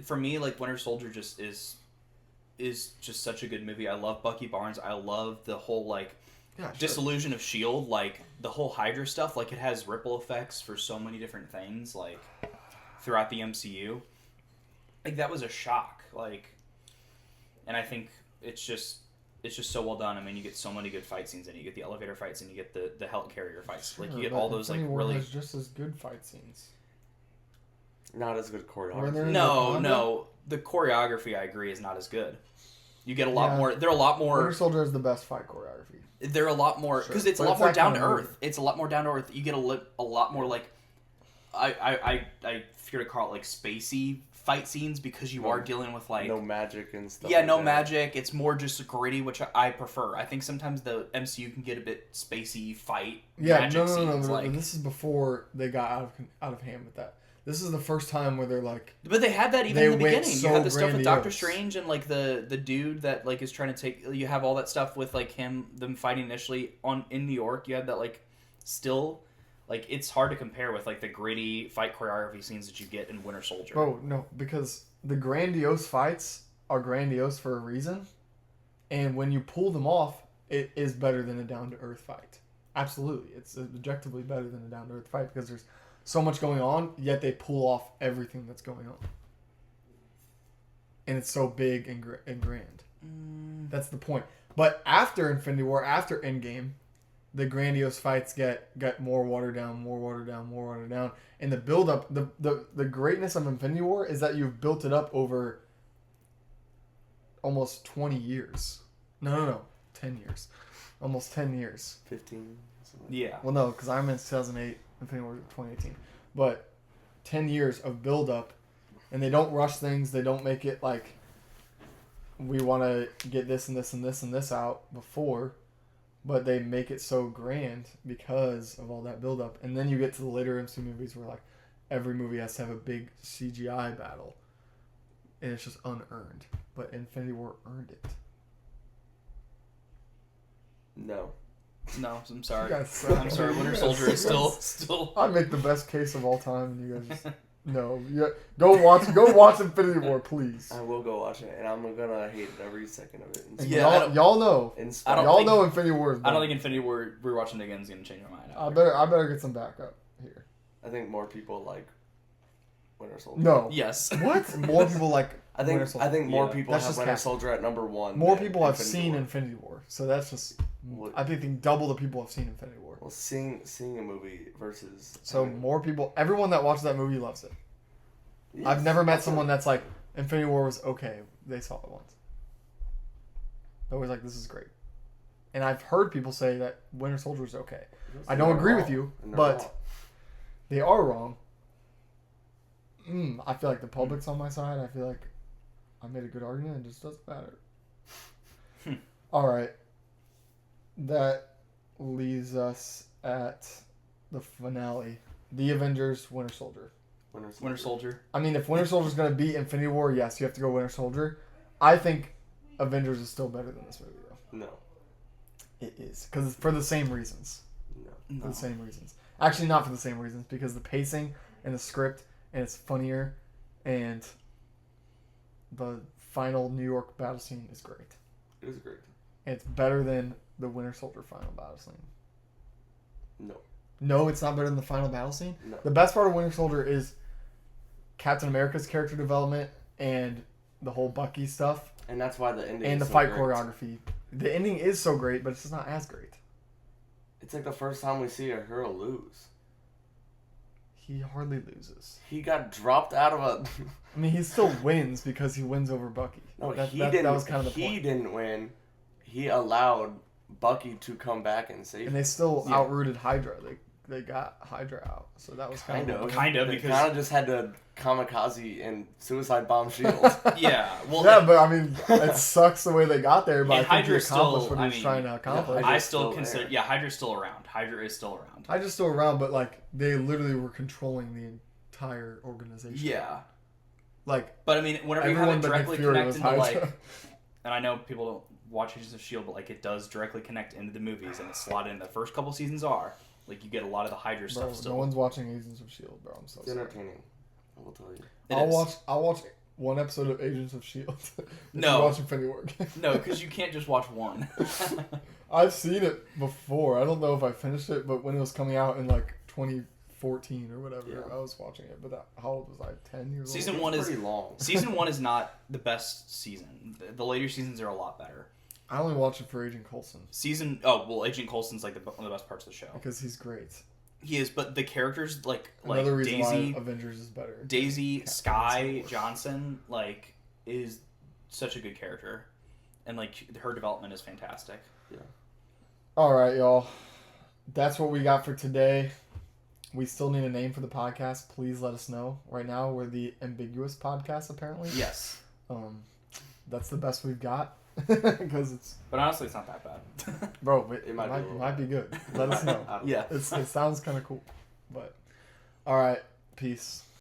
for me like Winter Soldier just is just such a good movie. I love Bucky Barnes. I love the whole like Yeah, sure. Disillusion of S.H.I.E.L.D., like the whole Hydra stuff, like it has ripple effects for so many different things, like throughout the MCU. Like that was a shock, like, and I think it's just so well done. I mean, you get so many good fight scenes in it. You get the elevator fights and you get the helicarrier fights. Like you get Sure, all but those like Infinity War really has just as good fight scenes. Not as good Were choreography. there- no. The choreography I agree is not as good. You get a lot Yeah. more. They're a lot more. Winter Soldier has the best fight choreography. They're a lot more because Sure. it's a But lot it's more that down kind to of earth. movie. It's a lot more down to earth. You get a lot more like I fear to call it like spacey fight scenes because you are dealing with like No magic and stuff. yeah, like no that. magic. It's more just gritty, which I prefer. I think sometimes the MCU can get a bit spacey fight. Yeah, magic no. scenes, But like, this is before they got out of hand with that. This is the first time where they're like, but they had that even They in the went beginning. so You have the stuff with Doctor grandiose. Strange and like the dude that like is trying to take. You have all that stuff with like them fighting initially in New York. You have that like still. Like, it's hard to compare with, like, the gritty fight choreography scenes that you get in Winter Soldier. bro, no, because the grandiose fights are grandiose for a reason, and when you pull them off, it is better than a down-to-earth fight. Absolutely. It's objectively better than a down-to-earth fight because there's so much going on, yet they pull off everything that's going on. And it's so big and grand. That's the point. But after Infinity War, after Endgame, the grandiose fights get more watered down, and the build up, the greatness of Infinity War is that you've built it up over almost 20 years. No, 10 years, almost 10 years. 15. Yeah. Well, no, because Iron Man's 2008, Infinity War 2018. But 10 years of build up, and they don't rush things. They don't make it like we want to get this and this and this and this out before, but they make it so grand because of all that build up. And then you get to the later MCU movies where like every movie has to have a big CGI battle, and it's just unearned. But Infinity War earned it. No, I'm sorry. You guys suck. I'm sorry. Winter Soldier is still. I make the best case of all time, and you guys just no. Yeah, go watch Infinity War, please. I will go watch it, and I'm gonna hate every second of it. And Yeah, I don't- y'all know. I don't Y'all think- know Infinity War is I don't done. think Infinity War rewatching it again is gonna change my mind. I better get some backup here. I think more people like Winter Soldier. No. Yes. What? More people like I think Winter Soldier. more Yeah. people That's have just Winter casting. Soldier at number 1. More than people have Infinity seen War. Infinity War, so that's just. What- I think double the people have seen Infinity War. Well, seeing a movie versus. So more people, everyone that watched that movie loves it. Yes, I've never met that's someone a- that's like Infinity War was okay. They saw it once. They're always like, this is great. And I've heard people say that Winter Soldier is okay. I don't They're agree with wrong, you, and they're but wrong. they are wrong. I feel like the public's on my side. I feel like I made a good argument. It just doesn't matter. All right. That leaves us at the finale. The Avengers, Winter Soldier. Winter Soldier. I mean, if Winter Soldier's going to beat Infinity War, yes, you have to go Winter Soldier. I think Avengers is still better than this movie, though. No. It is. Because it's for the same reasons. No. For the same reasons. Actually, not for the same reasons, because the pacing and the script, and it's funnier, and the final New York battle scene is great. It is great. And it's better than the Winter Soldier final battle scene. No. No, it's not better than the final battle scene. No. The best part of Winter Soldier is Captain America's character development and the whole Bucky stuff And that's why the ending and the is so fight great. choreography. The ending is so great, but it's just not as great. It's like the first time we see a hero lose. He hardly loses. He got dropped out of a. I mean, he still wins because he wins over Bucky. No, that, he that, didn't. That was kind of the he point. didn't win. He allowed Bucky to come back and save And him. they still Yeah. outrooted Hydra. They got Hydra out, so that was kind of Kind of, They because- kind of just had to kamikaze and suicide bomb Shield. Yeah. Well, yeah, but I mean, it sucks the way they got there. But I And think he Hydra's accomplished still- what he I was mean, trying to accomplish. Hydra's I still still consider. there. Yeah, Hydra's still around. Hydra is still around. Hydra's still around, but like they literally were controlling the entire organization. Yeah. Like But I mean, whenever you have everyone it but Nick directly Fury connect was into Hydra. like, and I know people don't watch Agents of Shield, but like it does directly connect into the movies, and it's slotted in. The first couple seasons are like you get a lot of the Hydra Bro, stuff still. no one's watching Agents of Shield, bro. I'm so It's sorry. entertaining. I will tell you. It I'll is. watch one episode of Agents of Shield. if No. you watch Infinity War. No, because you can't just watch one. I've seen it before. I don't know if I finished it, but when it was coming out in like 2014 or whatever, Yeah. I was watching it. But how old was I? 10 years Season old. one It's is- pretty long. Season 1 is not the best season. The later seasons are a lot better. I only watched it for Agent Coulson Agent Coulson's like one of the best parts of the show. because he's great. He is, but the characters like Another reason Daisy, why Avengers is better. Daisy, Captain Sky Marvel. Johnson, like is such a good character, and like her development is fantastic. All right, y'all. That's what we got for today. We still need a name for the podcast. Please let us know. Right now, we're the Ambiguous Podcast, apparently. Yes, That's the best we've got because it's but honestly, it's not that bad. bro. It might be a little might be good. Let us know. I don't Yeah. It sounds kind of cool, but all right. Peace.